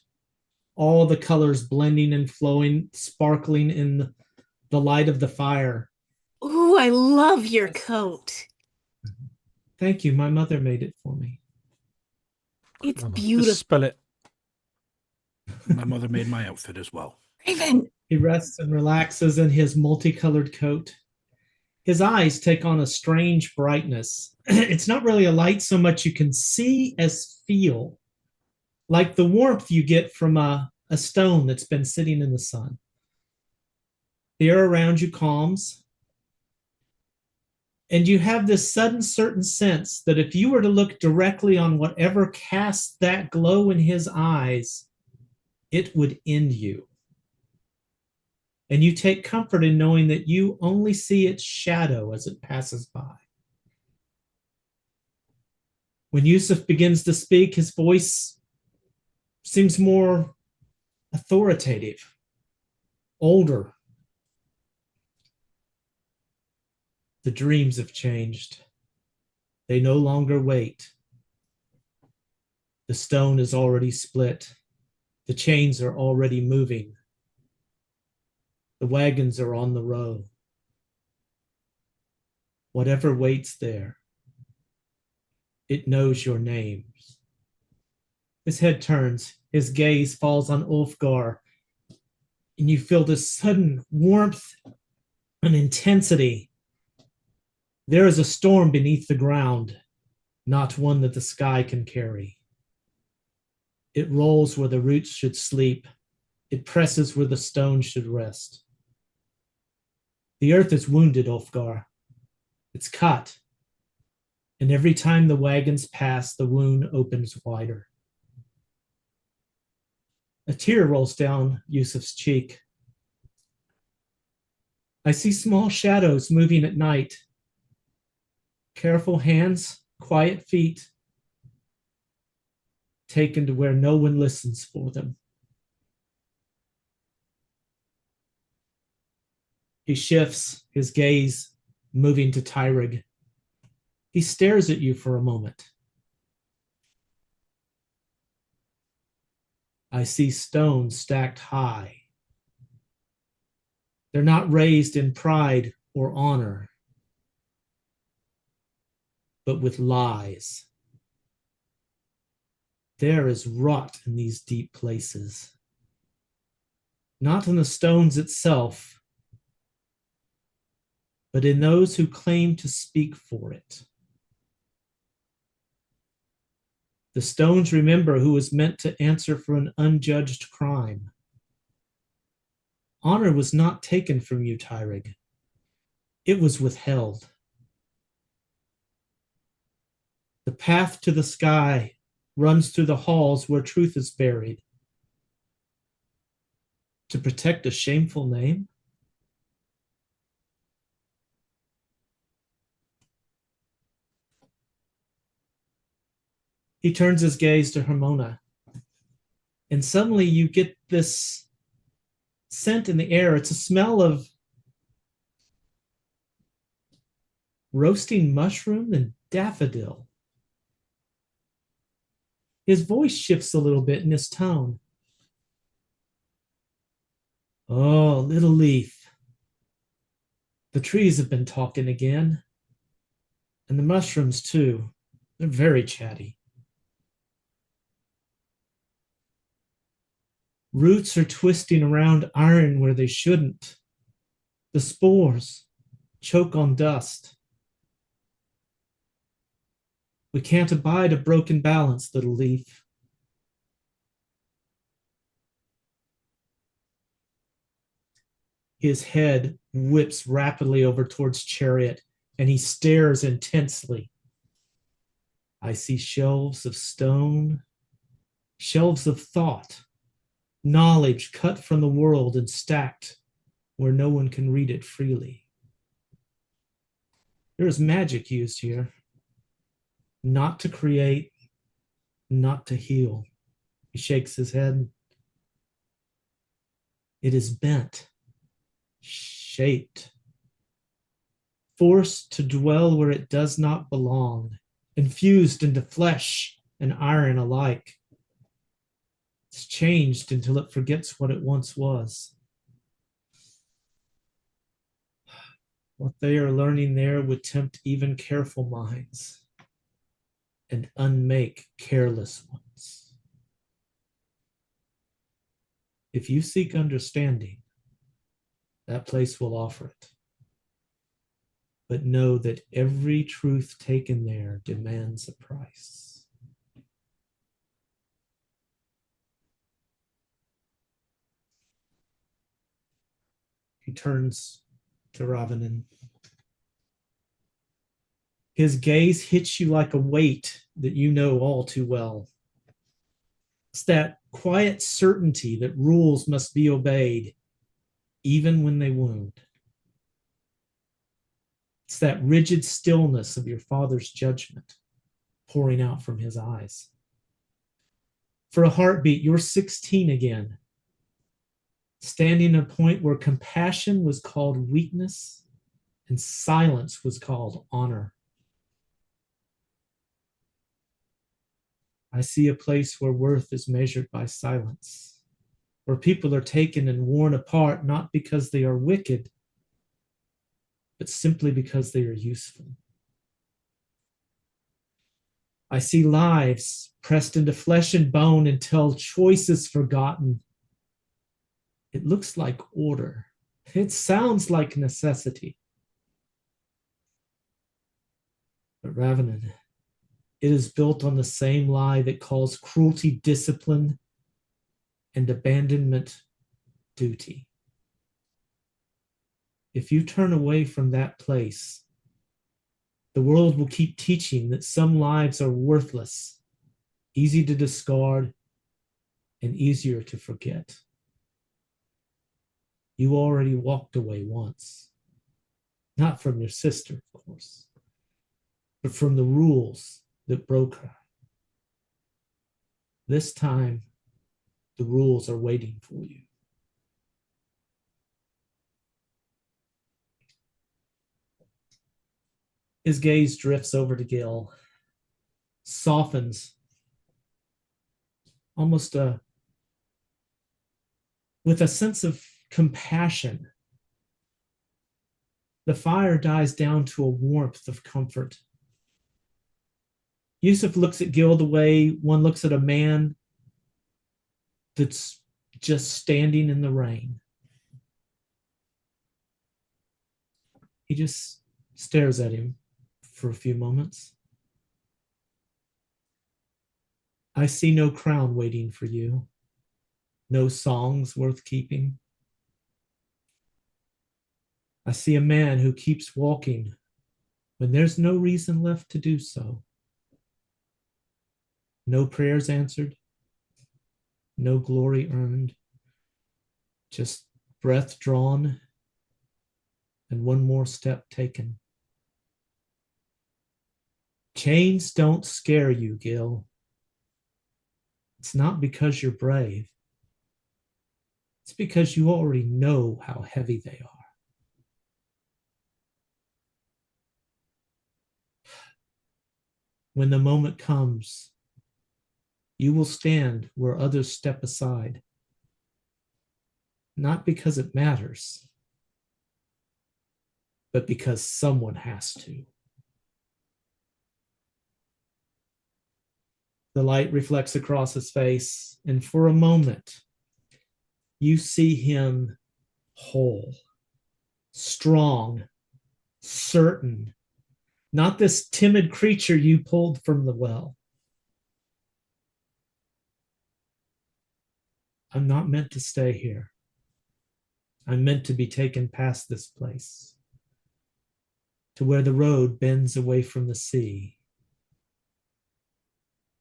all the colors blending and flowing, sparkling in the light of the fire.
Ooh, I love your coat.
Thank you. My mother made it for me.
It's
Just
beautiful.
spell it.
My mother made my outfit as well.
Raven.
He rests and relaxes in his multicolored coat. His eyes take on a strange brightness. It's not really a light so much you can see as feel, like the warmth you get from a stone that's been sitting in the sun. The air around you calms. And you have this sudden certain sense that if you were to look directly on whatever cast that glow in his eyes, it would end you. And you take comfort in knowing that you only see its shadow as it passes by. When Yusuf begins to speak, his voice seems more authoritative, older. The dreams have changed. They no longer wait. The stone is already split. The chains are already moving. The wagons are on the road. Whatever waits there, it knows your names. His head turns, his gaze falls on Ulfgar, and you feel this sudden warmth and intensity. There is a storm beneath the ground, not one that the sky can carry. It rolls where the roots should sleep. It presses where the stones should rest. The earth is wounded, Ulfgar. It's cut. And every time the wagons pass, the wound opens wider. A tear rolls down Yusuf's cheek. I see small shadows moving at night. Careful hands, quiet feet, taken to where no one listens for them. He shifts, his gaze moving to Tyrig. He stares at you for a moment. I see stones stacked high. They're not raised in pride or honor, but with lies. There is rot in these deep places, not in the stones itself, but in those who claim to speak for it. The stones remember who was meant to answer for an unjudged crime. Honor was not taken from you, Tyrig. It was withheld. The path to the sky runs through the halls where truth is buried. To protect a shameful name? He turns his gaze to Hermona, and suddenly you get this scent in the air. It's a smell of roasting mushroom and daffodil. His voice shifts a little bit in his tone. Oh, little leaf. The trees have been talking again. And the mushrooms, too. They're very chatty. Roots are twisting around iron where they shouldn't. The spores choke on dust. We can't abide a broken balance, little leaf. His head whips rapidly over towards Chariot, and he stares intensely. I see shelves of stone, shelves of thought, knowledge cut from the world and stacked where no one can read it freely. There is magic used here, not to create, not to heal. He shakes his head. It is bent, shaped, forced to dwell where it does not belong, infused into flesh and iron alike. It's changed until it forgets what it once was. What they are learning there would tempt even careful minds and unmake careless ones. If you seek understanding, that place will offer it. But know that every truth taken there demands a price. He turns to Ravanan. His gaze hits you like a weight that you know all too well. It's that quiet certainty that rules must be obeyed, even when they wound. It's that rigid stillness of your father's judgment pouring out from his eyes. For a heartbeat, you're 16 again, standing at a point where compassion was called weakness and silence was called honor. I see a place where worth is measured by silence, where people are taken and worn apart not because they are wicked, but simply because they are useful. I see lives pressed into flesh and bone until choice is forgotten. It looks like order. It sounds like necessity. But Ravenin, it is built on the same lie that calls cruelty discipline and abandonment duty. If you turn away from that place, the world will keep teaching that some lives are worthless, easy to discard, and easier to forget. You already walked away once. Not from your sister, of course, but from the rules that broke her. This time, the rules are waiting for you. His gaze drifts over to Gil, softens, almost with a sense of compassion. The fire dies down to a warmth of comfort. Yusuf looks at Gil the way one looks at a man that's just standing in the rain. He just stares at him for a few moments. I see no crown waiting for you, no songs worth keeping. I see a man who keeps walking when there's no reason left to do so. No prayers answered, no glory earned, just breath drawn and one more step taken. Chains don't scare you, Gil. It's not because you're brave. It's because you already know how heavy they are. When the moment comes, you will stand where others step aside. Not because it matters, but because someone has to. The light reflects across his face, and for a moment, you see him whole, strong, certain, not this timid creature you pulled from the well. I'm not meant to stay here. I'm meant to be taken past this place, to where the road bends away from the sea,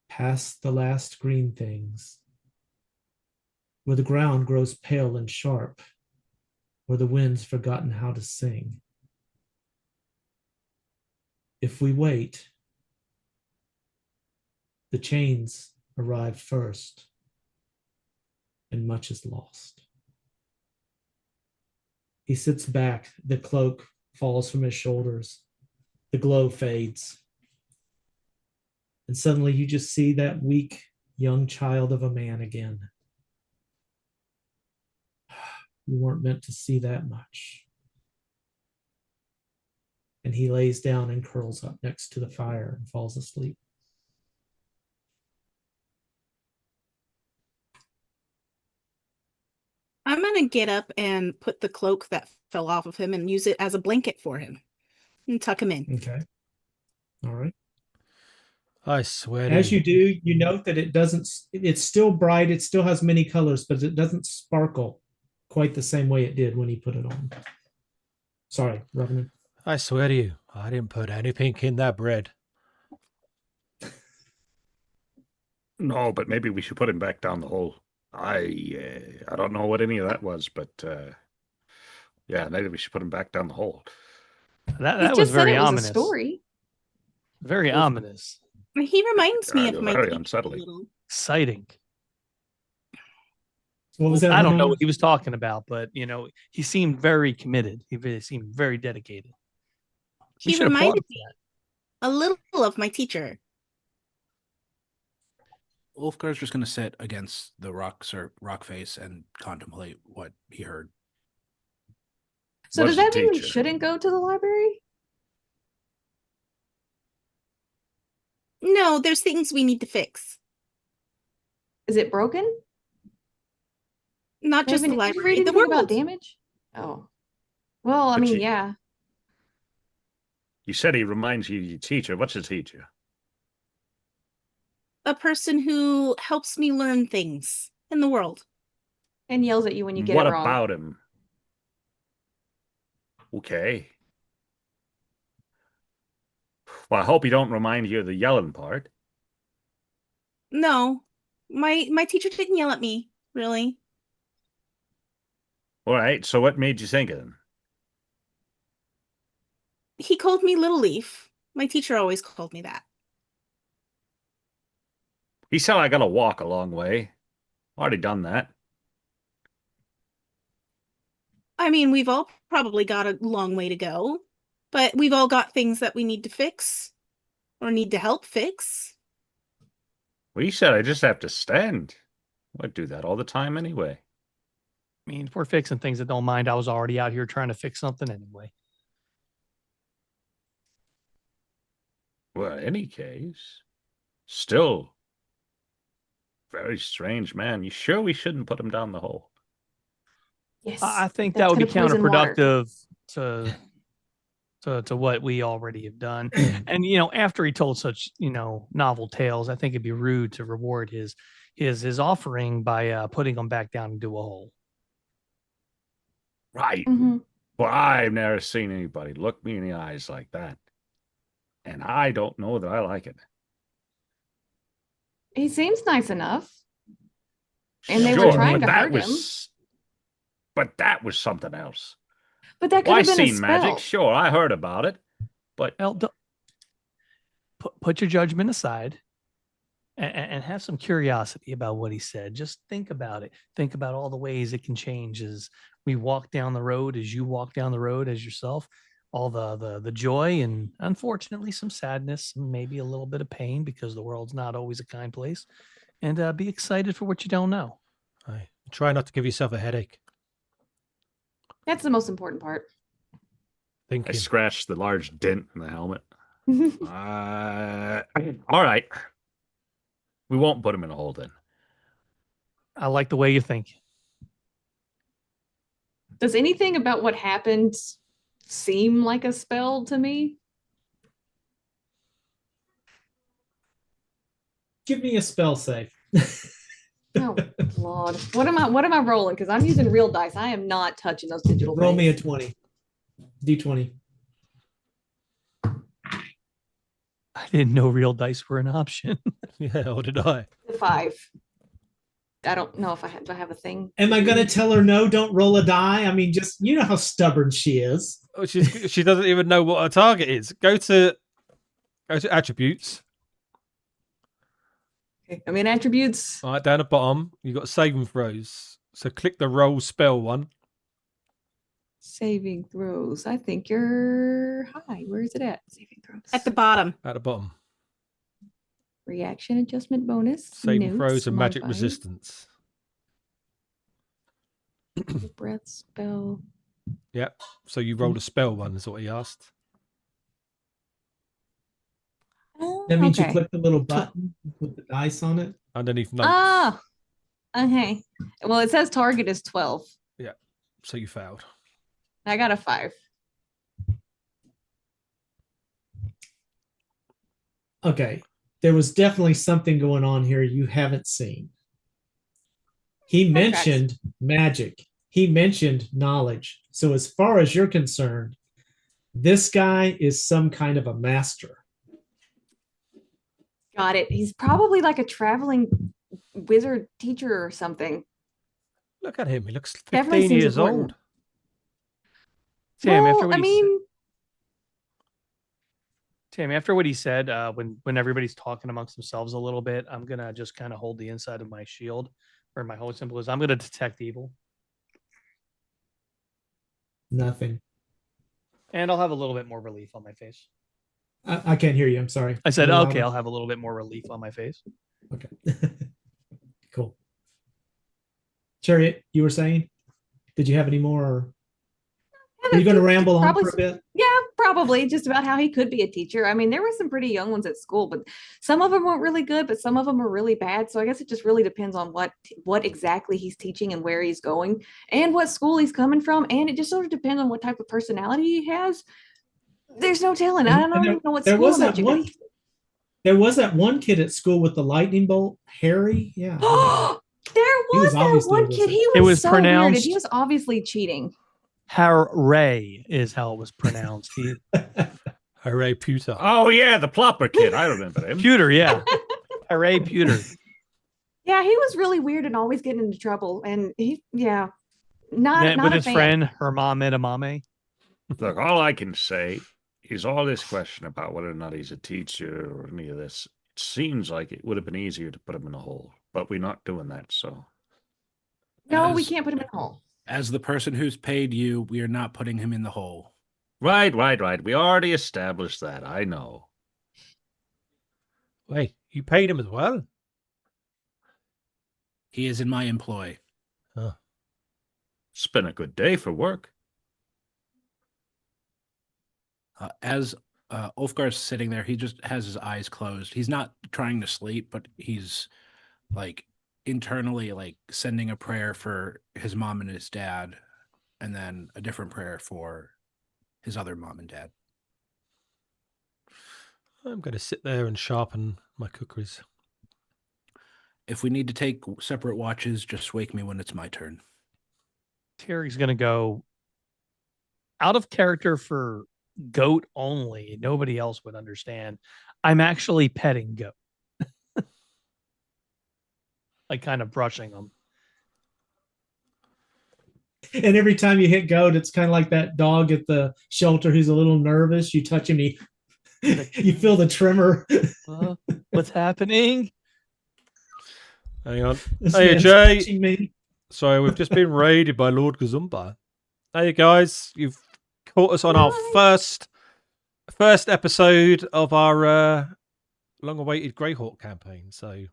past the last green things, where the ground grows pale and sharp, where the wind's forgotten how to sing. If we wait, the chains arrive first, and much is lost. He sits back, the cloak falls from his shoulders, the glow fades. And suddenly you just see that weak young child of a man again. You weren't meant to see that much. And he lays down and curls up next to the fire and falls asleep.
I'm going to get up and put the cloak that fell off of him and use it as a blanket for him and tuck him in.
Okay. All right.
I swear.
As you do, you note that it's still bright, it still has many colors, but it doesn't sparkle quite the same way it did when he put it on. Sorry, Revenant.
I swear to you, I didn't put anything in that bread.
No, but maybe we should put him back down the hole. I don't know what any of that was, but yeah, maybe we should put him back down the hole.
That
He
was
just said
very
it was
ominous.
a story.
Very ominous.
He reminds me of my
Very
teacher a
unsettling.
little.
Exciting.
What was that?
I don't know
Ramona?
what he was talking about, but he seemed very committed. Seemed very dedicated. We
He
should applaud
reminded
him
me
for
a little of my teacher.
Ulfgar's just going to sit against the rock face and contemplate what he heard.
So
What's
does that
the
mean we
teacher?
shouldn't go to the library?
No, there's things we need to fix.
Is it broken?
Not just the
Did you read
library, the
anything about
world.
damage? Oh. Well, I
But
mean,
you-
yeah.
You said he reminds you of your teacher. What's his teacher?
A person who helps me learn things in the world.
And yells at you when you get
What
it wrong.
about him? Okay. Well, I hope he don't remind you of the yelling part.
No, my teacher didn't yell at me, really.
All right, so what made you think of him?
He called me Little Leaf. My teacher always called me that.
He said I gotta walk a long way. Already done that.
I mean, we've all probably got a long way to go, but we've all got things that we need to fix or need to help fix.
Well, he said I just have to stand. I do that all the time anyway.
I mean, if we're fixing things that don't mind, I was already out here trying to fix something anyway.
Well, in any case, still very strange man. You sure we shouldn't put him down the hole?
Yes.
I think
that's
that would be
gonna poison water.
counterproductive to what we already have done. And after he told such novel tales, I think it'd be rude to reward his offering by putting him back down into a hole.
Right.
Mhm.
Well, I've never seen anybody look me in the eyes like that. And I don't know that I like it.
He seems nice enough. And they
were trying
but
to
that
hurt him.
But that was something else.
But that could
Well, I
have been a
seen
spell.
magic. Sure, I heard about it. But
Well, put your judgment aside and have some curiosity about what he said. Just think about it. Think about all the ways it can change as we walk down the road, as you walk down the road as yourself. All the joy and unfortunately some sadness, maybe a little bit of pain because the world's not always a kind place. And be excited for what you don't know.
Aye. Try not to give yourself a headache.
That's the most important part.
I
Thinking.
scratched the large dent in the helmet. All right. We won't put him in a hole then.
I like the way you think.
Does anything about what happened seem like a spell to me?
Give me a spell save.
Oh Lord. What am I rolling? Because I'm using real dice. I am not touching those digital
Roll me a
things.
20. D20.
I didn't know real dice were an option.
Yeah, or did I?
5. I don't know if do I have a thing.
Am I going to tell her no, don't roll a die? I mean, just, you know how stubborn she is.
Oh, she doesn't even know what her target is. Go to attributes.
Okay. I'm in attributes.
All right, down the bottom, you've got saving throws. So click the roll spell one.
Saving throws. I think you're high. Where is it at? Saving throws.
At the bottom.
At the bottom.
Reaction adjustment bonus.
Saving throws
notes,
and magic
modifiers,
resistance.
Breath spell.
Yep. So you rolled a spell one, is what he asked.
Oh,
That means
okay.
you click the little button with the dice on it.
Underneath notes.
Ah, okay. Well, it says target is 12.
So you failed.
I got a 5.
Okay. There was definitely something going on here you haven't seen. He mentioned magic. He mentioned knowledge. So as far as you're concerned, This guy is some kind of a master.
Got it. He's probably like a traveling wizard teacher or something.
Look at him. He looks
Definitely
15
seems
years
important.
old.
Tam, after
Well,
what
I
he said,
mean,
Tam, after what he said, when everybody's talking amongst themselves a little bit, I'm gonna just kind of hold the inside of my shield, or my holy symbol is I'm gonna detect evil,
Nothing.
and I'll have a little bit more relief on my face.
I can't hear you. I'm sorry.
I said,
A little
okay,
louder.
I'll have a little bit more relief on my face.
Okay. Cool. Chariot, you were saying? Did you have any more? Or are you going to ramble on for a bit?
Yeah, probably just about how he could be a teacher. I mean, there were some pretty young ones at school, but some of them weren't really good, but some of them were really bad. So I guess it just really depends on what exactly he's teaching and where he's going and what school he's coming from. And it just sort of depends on what type of personality he has. There's no telling. I don't even know what
There
school
was
I'm
that
at.
one. There was that one kid at school with the lightning bolt, Harry. Yeah.
There
He was
was that
obviously
one
a
kid.
wizard.
He
It
was
was
so weird, and
pronounced-
he was obviously cheating.
Harry is how it was pronounced. He
Hooray, Pewter.
Oh yeah, the plopper kid. I remember him.
Pewter, yeah. Hooray, Pewter.
Yeah, he was really weird and always getting into trouble. And not
With
a
his
fan.
friend Hermame Edamame.
Look, all I can say is all this question about whether or not he's a teacher or any of this. It seems like it would have been easier to put him in a hole, but we're not doing that. So
No, we
As-
can't put him in a hole.
As the person who's paid you, we are not putting him in the hole.
right. We already established that. I know.
Wait, you paid him as well?
He is in my employ.
It's been a good day for work.
As Ulfgar's sitting there, he just has his eyes closed. He's not trying to sleep, but he's like internally like sending a prayer for his mom and his dad, and then a different prayer for his other mom and dad.
I'm going to sit there and sharpen my cookeries.
If we need to take separate watches, just wake me when it's my turn.
Terry's gonna go out of character for goat only. Nobody else would understand. I'm actually petting goat. Like kind of brushing them.
And every time you hit goat, it's kind of like that dog at the shelter who's a little nervous. You touch him, you feel the tremor.
What's happening?
Hang on.
This
Hey,
man's
Jay.
touching me.
So we've just been raided by Lord Gazumba. Hey guys, you've caught us on our first episode of our long-awaited Greyhawk campaign. So,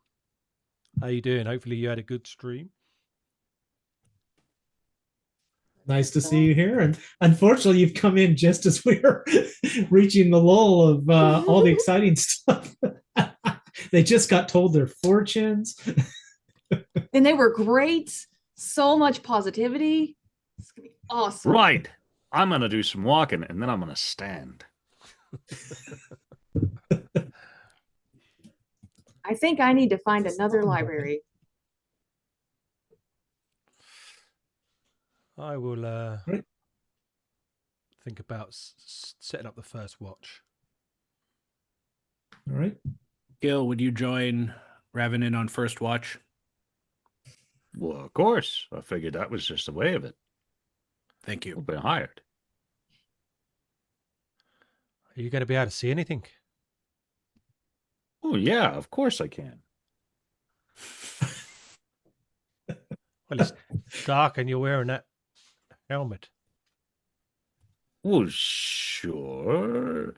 how you doing? Hopefully, you had a good stream.
Nice to see you here. And unfortunately, you've come in just as we're reaching the lull of all the exciting stuff. They just got told their fortunes.
And they were great. So much positivity. It's gonna be awesome.
Right. I'm gonna do some walking, and then I'm gonna stand.
I think I need to find another library.
I will
Right.
think about setting up the first watch.
All right.
Gil, would you join Revenant on first watch?
Well, of course. I figured that was just the way of it.
Thank you.
We've been hired.
Are you going to be able to see anything?
Oh yeah, of course I can.
Well, it's dark and you're wearing that helmet.
Well, sure.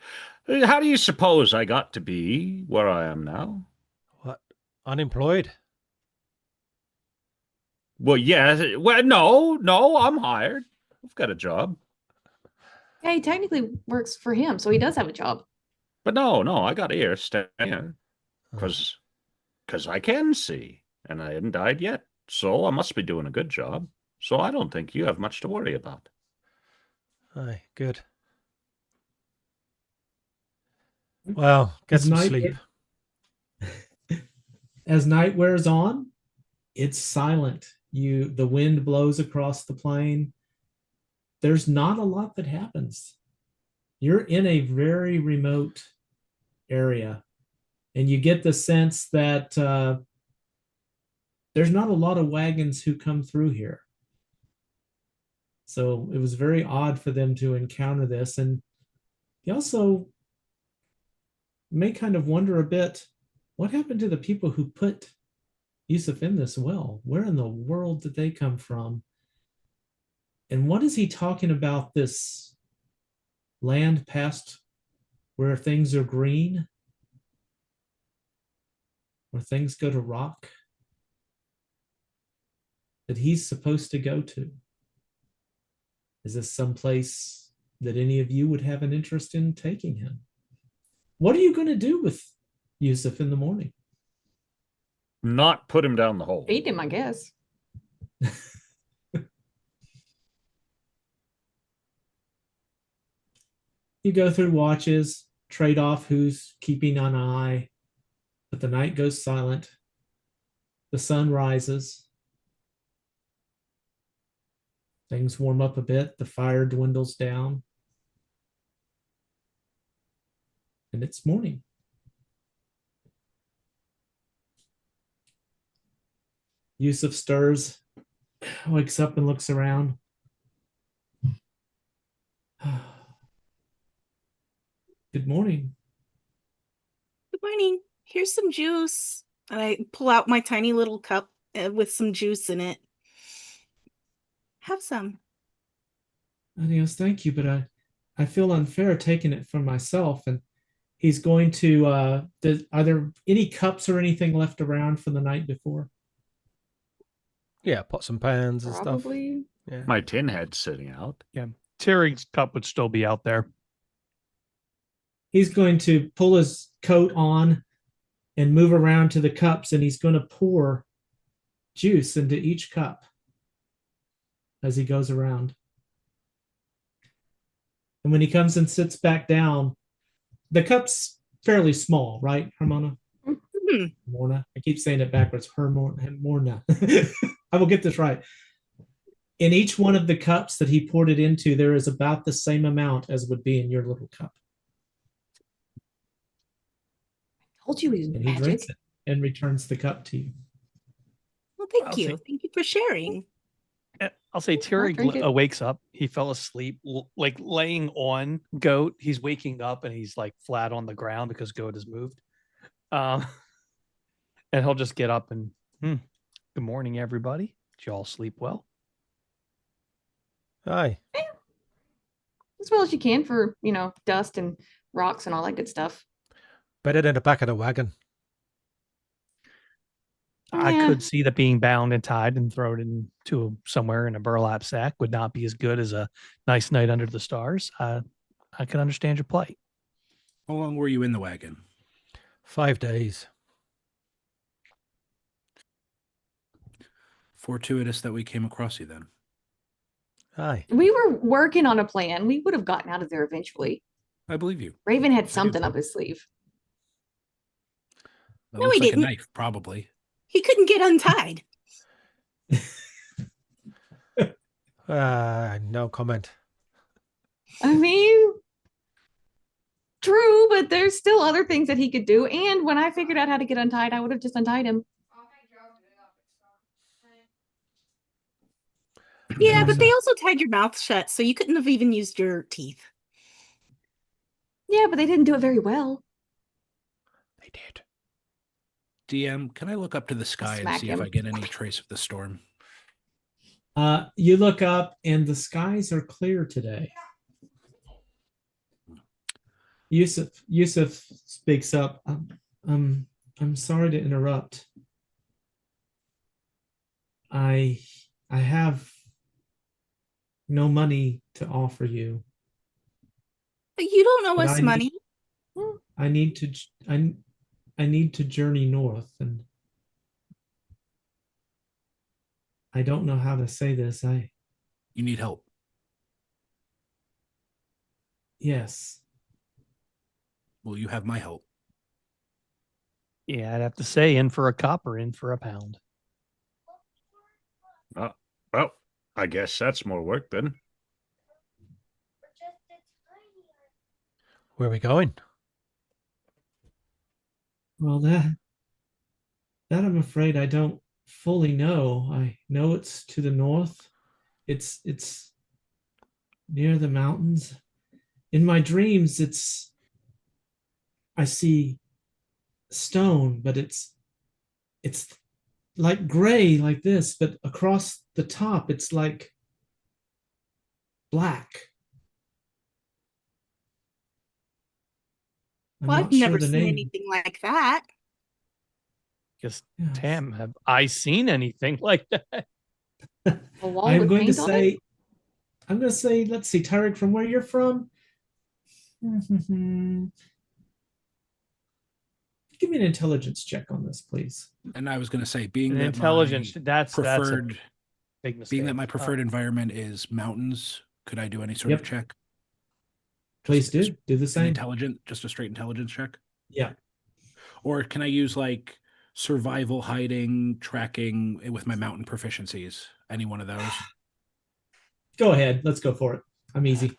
How do you suppose I got to be where I am now?
What? Unemployed?
Well, yeah. Well, no, I'm hired. I've got a job.
Yeah, he technically works for him, so he does have a job.
But no, I got here, staying here, because I can see, and I hadn't died yet. So I must be doing a good job. So I don't think you have much to worry about.
Aye, good. Well, get
As
some
night-
sleep.
As night wears on, it's silent. The wind blows across the plain. There's not a lot that happens. You're in a very remote area, and you get the sense that there's not a lot of wagons who come through here. So it was very odd for them to encounter this. And you also may kind of wonder a bit, what happened to the people who put Yusuf in this well? Where in the world did they come from? And what is he talking about, this land past where things are green, where things go to rock, that he's supposed to go to? Is this someplace that any of you would have an interest in taking him? What are you going to do with Yusuf in the morning?
Not put him down the hole.
Feed him, I guess.
You go through watches, trade off who's keeping an eye, but the night goes silent. The sun rises. Things warm up a bit. The fire dwindles down. And it's morning. Yusuf stirs, wakes up and looks around. Good morning.
Good morning. Here's some juice. And I pull out my tiny little cup with some juice in it. Have some.
Adios, thank you, but I feel unfair taking it from myself. And he's going to, are there any cups or anything left around from the night before?
Yeah, pots and pans and stuff.
Probably.
Yeah.
My tin head's sitting out.
Yeah. Terry's cup would still be out there.
He's going to pull his coat on and move around to the cups, and he's going to pour juice into each cup as he goes around. And when he comes and sits back down, the cup's fairly small, right, Hermona?
Mm-hmm.
Morna. I keep saying it backwards. Morna. I will get this right. In each one of the cups that he poured it into, there is about the same amount as would be in your little cup.
Told you he's
And he
magic.
drinks it and returns the cup to you.
Well, thank
I'll
you.
say-
Thank you for sharing.
I'll say Terry
drink it.
wakes up. He fell asleep, like laying on Goat. He's waking up and he's like flat on the ground because Goat has moved. And he'll just get up and, good morning, everybody. Did you all sleep well?
Aye.
As well as you can for, dust and rocks and all that good stuff.
Better than the back of the wagon.
I
Yeah.
could see that being bound and tied and thrown into somewhere in a burlap sack would not be as good as a nice night under the stars. I can understand your plight.
How long were you in the wagon?
5 days.
Fortuitous that we came across you then.
Aye.
We were working on a plan. We would have gotten out of there eventually.
I believe you.
Raven had something up his sleeve.
That
No,
looks
he
like
didn't.
a knife, probably.
He couldn't get untied.
No comment.
I mean, true, but there's still other things that he could do. And when I figured out how to get untied, I would have just untied him.
Yeah, but they also tied your mouth shut, so you couldn't have even used your teeth.
Yeah, but they didn't do it very well.
They did.
DM, can I look up to the sky and
smack
see if
him.
I get any trace of the storm?
You look up and the skies are clear today. Yusuf speaks up. I'm sorry to interrupt. I have no money to offer you.
But you don't owe
But
us
I
money.
I need to journey north, and I don't know how to say this.
You need help.
Yes.
Well, you have my help.
Yeah, I'd have to say in for a copper, in for a pound.
Well, I guess that's more work then.
Where are we going?
Well, that I'm afraid I don't fully know. I know it's to the north. It's near the mountains. In my dreams, I see stone, but it's like gray like this, but across the top it's like black. I'm
Well, I've
not sure
never
the
seen
name.
anything like that.
Because
Yes.
Tam, have I seen anything like that?
A wall
I'm
with
going to
paint on it?
say, let's see, Tarek, from where you're from. Give me an intelligence check on this, please.
And I was going to say, being
An
that
intelligence.
my
That's
preferred,
a big mistake.
being that my preferred environment is mountains, could I do any sort
Yep.
of check?
Please
Just
do the
an
same.
just a straight intelligence check?
Yeah.
Or can I use like survival, hiding, tracking with my mountain proficiencies? Any one of those?
Go ahead. Let's go for it. I'm easy.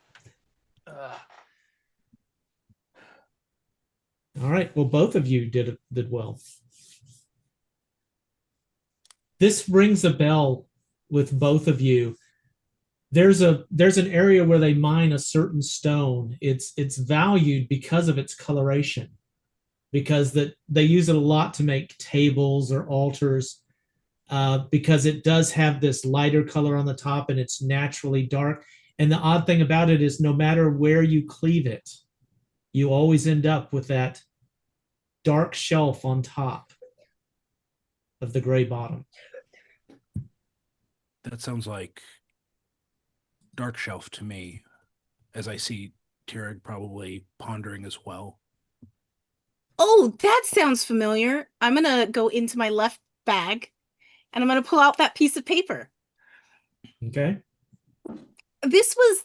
All right. Well, both of you did well. This rings a bell with both of you. There's an area where they mine a certain stone. It's valued because of its coloration, because that they use it a lot to make tables or altars, because it does have this lighter color on the top and it's naturally dark. And the odd thing about it is no matter where you cleave it, you always end up with that dark shelf on top of the gray bottom.
That sounds like Dark Shelf to me, as I see Tirag probably pondering as well.
Oh, that sounds familiar. I'm going to go into my left bag and I'm going to pull out that piece of paper.
Okay.
This was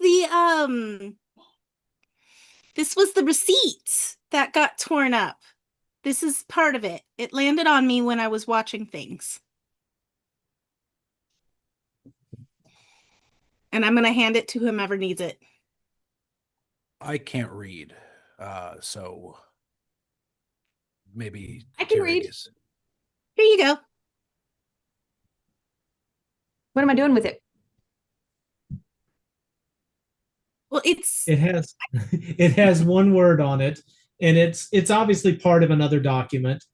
the receipt that got torn up. This is part of it. It landed on me when I was watching things. And I'm going to hand it to whomever needs it.
I can't read, so maybe
I can
Tirag
read.
is-
Here you go.
What am I doing with it?
Well,
It has one word on it, and it's obviously part of another document,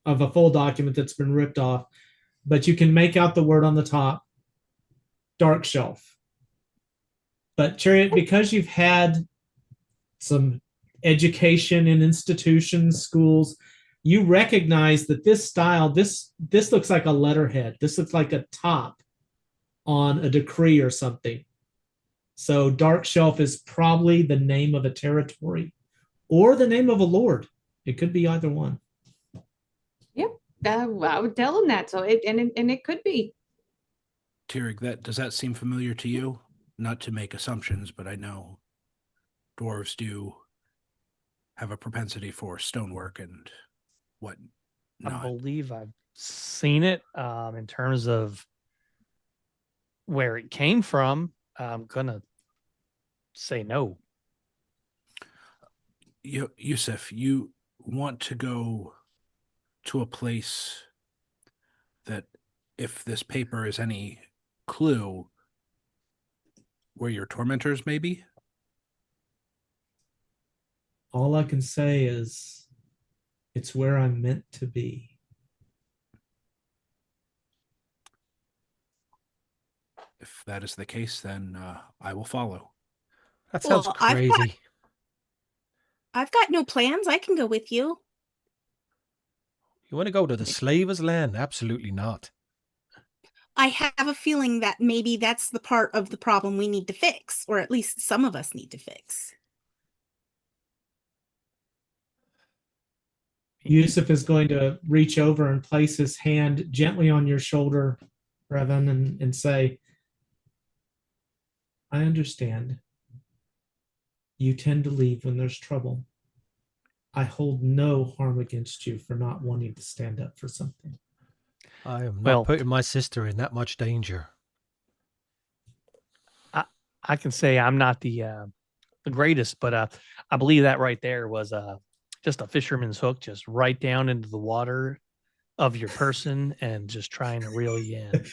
of a full document that's been ripped off, but you can make out the word on the top, Dark Shelf. But Chariot, because you've had some education in institutions, schools, you recognize that this style, this looks like a letterhead. This looks like a top on a decree or something. So Dark Shelf is probably the name of a territory or the name of a lord. It could be either one.
Yep. I would tell him that. So it could be.
Tirag, does that seem familiar to you? Not to make assumptions, but I know dwarves do have a propensity for stonework and what
I
not.
believe I've seen it in terms of where it came from. I'm gonna say no.
Yusuf, you want to go to a place that, if this paper is any clue, where your tormentors may be?
All I can say is it's where I'm meant to be.
If that is the case, then I will follow.
That sounds
Well,
crazy.
I've got no plans. I can go with you.
You want to go to the slaver's land? Absolutely not.
I have a feeling that maybe that's the part of the problem we need to fix, or at least some of us need to fix.
Yusuf is going to reach over and place his hand gently on your shoulder, Revan, and say, I understand. You tend to leave when there's trouble. I hold no harm against you for not wanting to stand up for something.
I am not
Well-
putting my sister in that much danger.
I can say I'm not the the greatest, but I believe that right there was just a fisherman's hook, just right down into the water of your person and just trying to reel you in.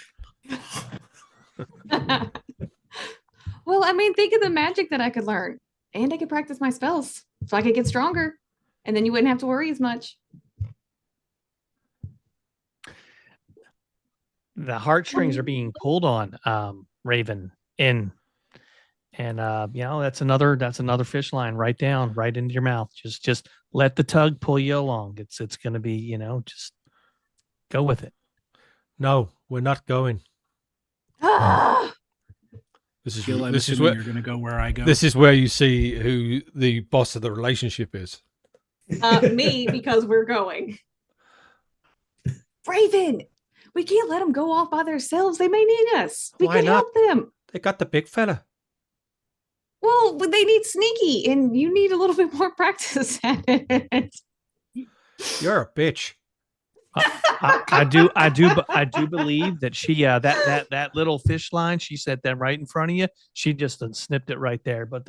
Well, I mean, think of the magic that I could learn, and I could practice my spells so I could get stronger, and then you wouldn't have to worry as much.
The heartstrings are being pulled on, Raven, in, and that's another fish line right down, right into your mouth. Just let the tug pull you along. It's going to be, just go with it.
No, we're not going.
Ah!
This is
Gil, I'm
this is
assuming
where
you're going to go where I go.
this is where you see who the boss of the relationship is.
Me, because we're going. Raven, we can't let them go off by themselves. They may need us. We
Why
can
not?
help them.
They got the big fella.
Well, but they need sneaky, and you need a little bit more practice at it.
You're a bitch.
I do believe that she that little fish line, she set them right in front of you. She just snipped it right there. But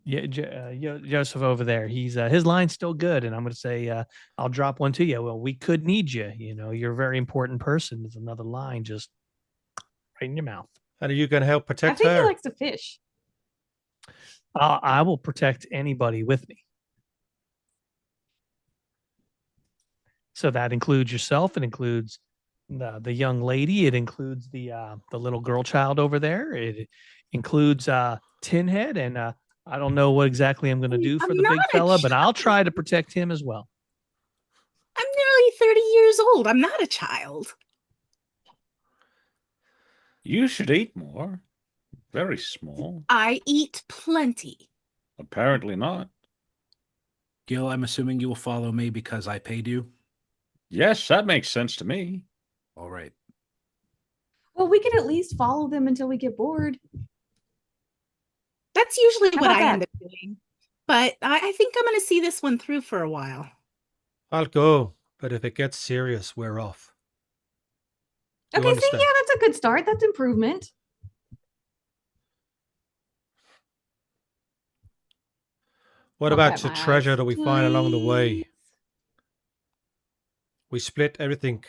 Joseph over there, he's his line's still good, and I'm going to say I'll drop one to you. Well, we could need you. You're a very important person. There's another line just right in your mouth.
And are you going to help
I
protect
think he
her?
likes to fish.
I will protect anybody with me. So that includes yourself. It includes the young lady. It includes the little girl child over there. It includes Tinhead, and I don't know what exactly I'm going to do for
I'm
the big
not a
fella, but I'll
child.
try to protect him as well.
I'm nearly 30 years old. I'm not a child.
You should eat more. Very small.
I eat plenty.
Apparently not.
Gil, I'm assuming you will follow me because I paid you.
Yes, that makes sense to me.
All right.
Well, we can at least follow them until we get bored.
That's usually
How
what
about
I
that?
end up doing. But I think I'm going to see this one through for a while.
I'll go, but if it gets serious, we're off. You
Okay, see,
understand?
yeah, that's a good start. That's improvement.
What
I'll
about
bat
the
my
treasure
eyes.
that we find along the way?
Please.
We split everything.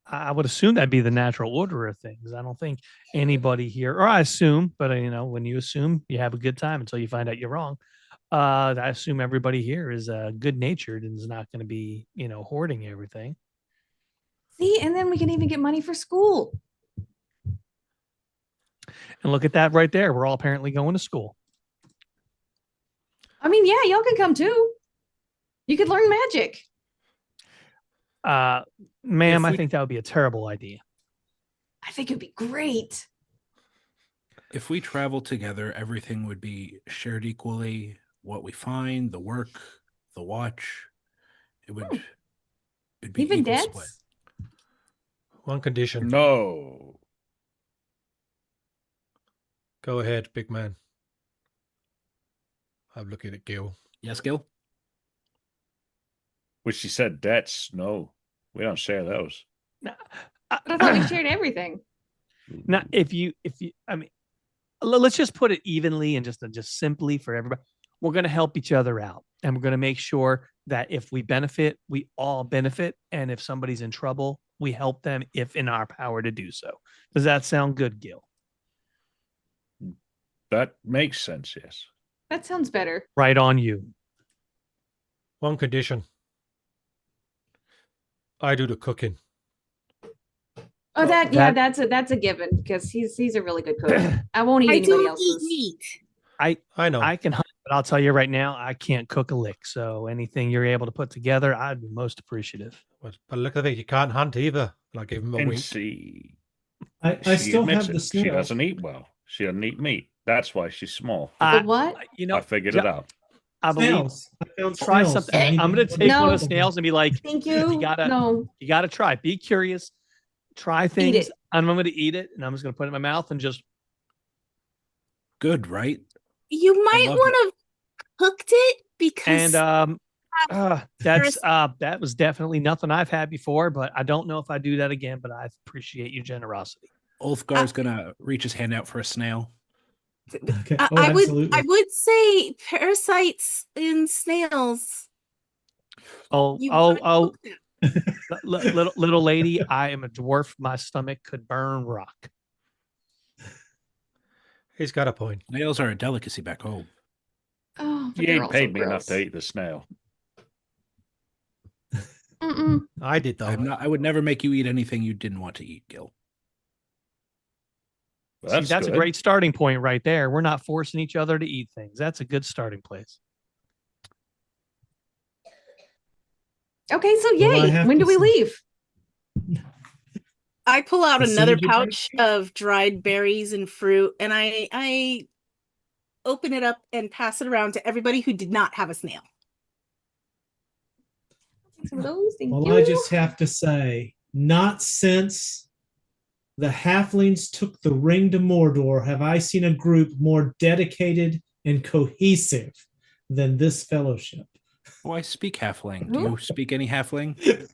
I would assume that'd be the natural order of things. I don't think anybody here, or I assume, but when you assume, you have a good time until you find out you're wrong. I assume everybody here is good natured and is not going to be, hoarding everything.
See, and then we can even get money for school.
And look at that right there. We're all apparently going to school.
I mean, yeah, y'all can come too. You could learn magic.
Ma'am,
If
I
we-
think that would be a terrible idea.
I think it'd be great.
If we travel together, everything would be shared equally. What we find, the work, the watch, it'd be
Even
equal
debts.
split.
One condition.
No.
Go ahead, big man. I'm looking at Gil.
Yes, Gil?
Which she said debts. No, we don't share those.
But I thought we shared everything.
Now, if you, I mean, let's just put it evenly and just simply for everybody. We're going to help each other out, and we're going to make sure that if we benefit, we all benefit, and if somebody's in trouble, we help them if in our power to do so. Does that sound good, Gil?
That makes sense, yes.
That sounds better.
Right on you.
One condition. I do the cooking.
Oh,
That-
that's a given because he's a really good cook. I won't eat
I
anybody
don't
else's.
eat meat.
I know.
I can hunt, but I'll tell you right now, I can't cook a lick. So anything you're able to put together, I'd be most appreciative.
But look at it, you can't hunt either. And I gave him a
And
wink.
see,
I
she
still
admits
have the
it. She
snail.
doesn't eat well. She doesn't eat meat. That's why she's small.
The what?
You know,
I figured it out.
I believe.
Snails. I found
Try
snails.
something.
I need
I'm going to take
No.
one of the snails and be like,
Thank you.
gotta-
No.
you got to try. Be curious. Try things.
it.
And I'm going to eat it, and I'm just going to put it in my mouth and just.
Good, right?
You might
love
want to have cooked it because
And that was definitely nothing I've had before, but I don't know if I do that again. But I appreciate your generosity.
Ulfgar's going to reach his hand out for a snail.
Okay.
I,
Oh,
I would
absolutely.
I would say parasites in snails.
Oh,
You
oh,
wanna
oh,
cook them.
little lady, I am a dwarf. My stomach could burn rock.
He's got a point.
Snails are a delicacy back home.
Oh, but
You
they're
ain't
also
paid me enough to
gross.
eat the snail.
Mm-mm.
I did though.
I would never make you eat anything you didn't want to eat, Gil.
Well,
See, that's a
good.
great starting point right there. We're not forcing each other to eat things. That's a good starting place.
Okay, so
Well, I
yay.
have
When
to
do we
say-
leave?
I pull out
As soon
another
as you
pouch of dried berries and fruit, and I open it up and pass it around to everybody who did not have a snail.
Some of those. Thank
Well,
you.
I just have to say, not since the halflings took the ring to Mordor have I seen a group more dedicated and cohesive than this fellowship.
Oh, I speak halfling. Do you speak any halfling?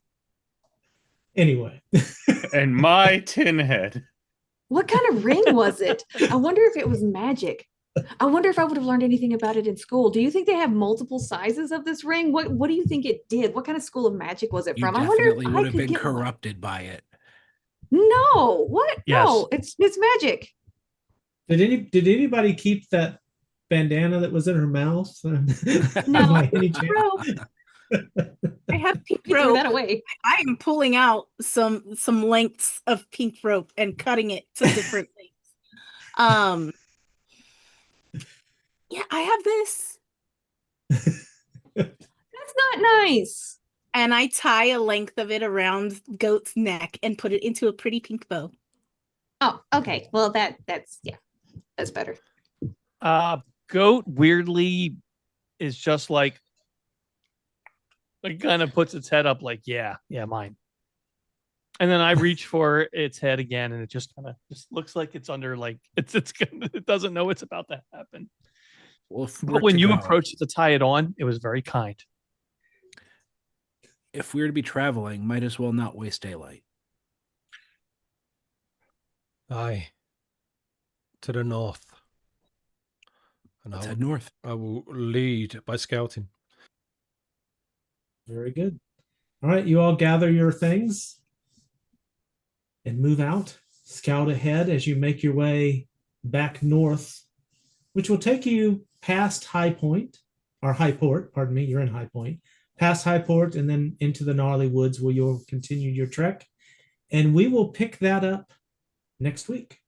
Anyway,
And my tin head.
What kind of ring was it? I wonder if it was magic. I wonder if I would have learned anything about it in school. Do you think they have multiple sizes of this ring? What do you think it did? What kind of school of magic was it
You
from? I wonder
definitely
if
would
I
have
could
been
get one.
corrupted by it.
No, what?
Yes.
No, it's magic.
did anybody keep that bandana that was in her mouth?
No.
By any chance?
Rope.
I have pink
You threw
rope.
that away.
I am pulling out some lengths of pink rope and cutting it to different lengths. Yeah, I have this.
That's not nice.
And I tie a length of it around Goat's neck and put it into a pretty pink bow.
Oh, okay. Well, that's better.
Goat weirdly is just like kind of puts its head up like, yeah, mine. And then I reach for its head again, and it just kind of just looks like it's under like it doesn't know it's about to happen.
Well, if
But when you approached to tie it on, it was very kind.
if we were to be traveling, might as well not waste daylight.
Aye. To the north. And
Let's head north.
I will lead by scouting.
Very good. All right, you all gather your things and move out. Scout ahead as you make your way back north, which will take you past High Point, or High Port, pardon me, you're in High Point, past High Port and then into the gnarly woods where you'll continue your trek. And we will pick that up next week.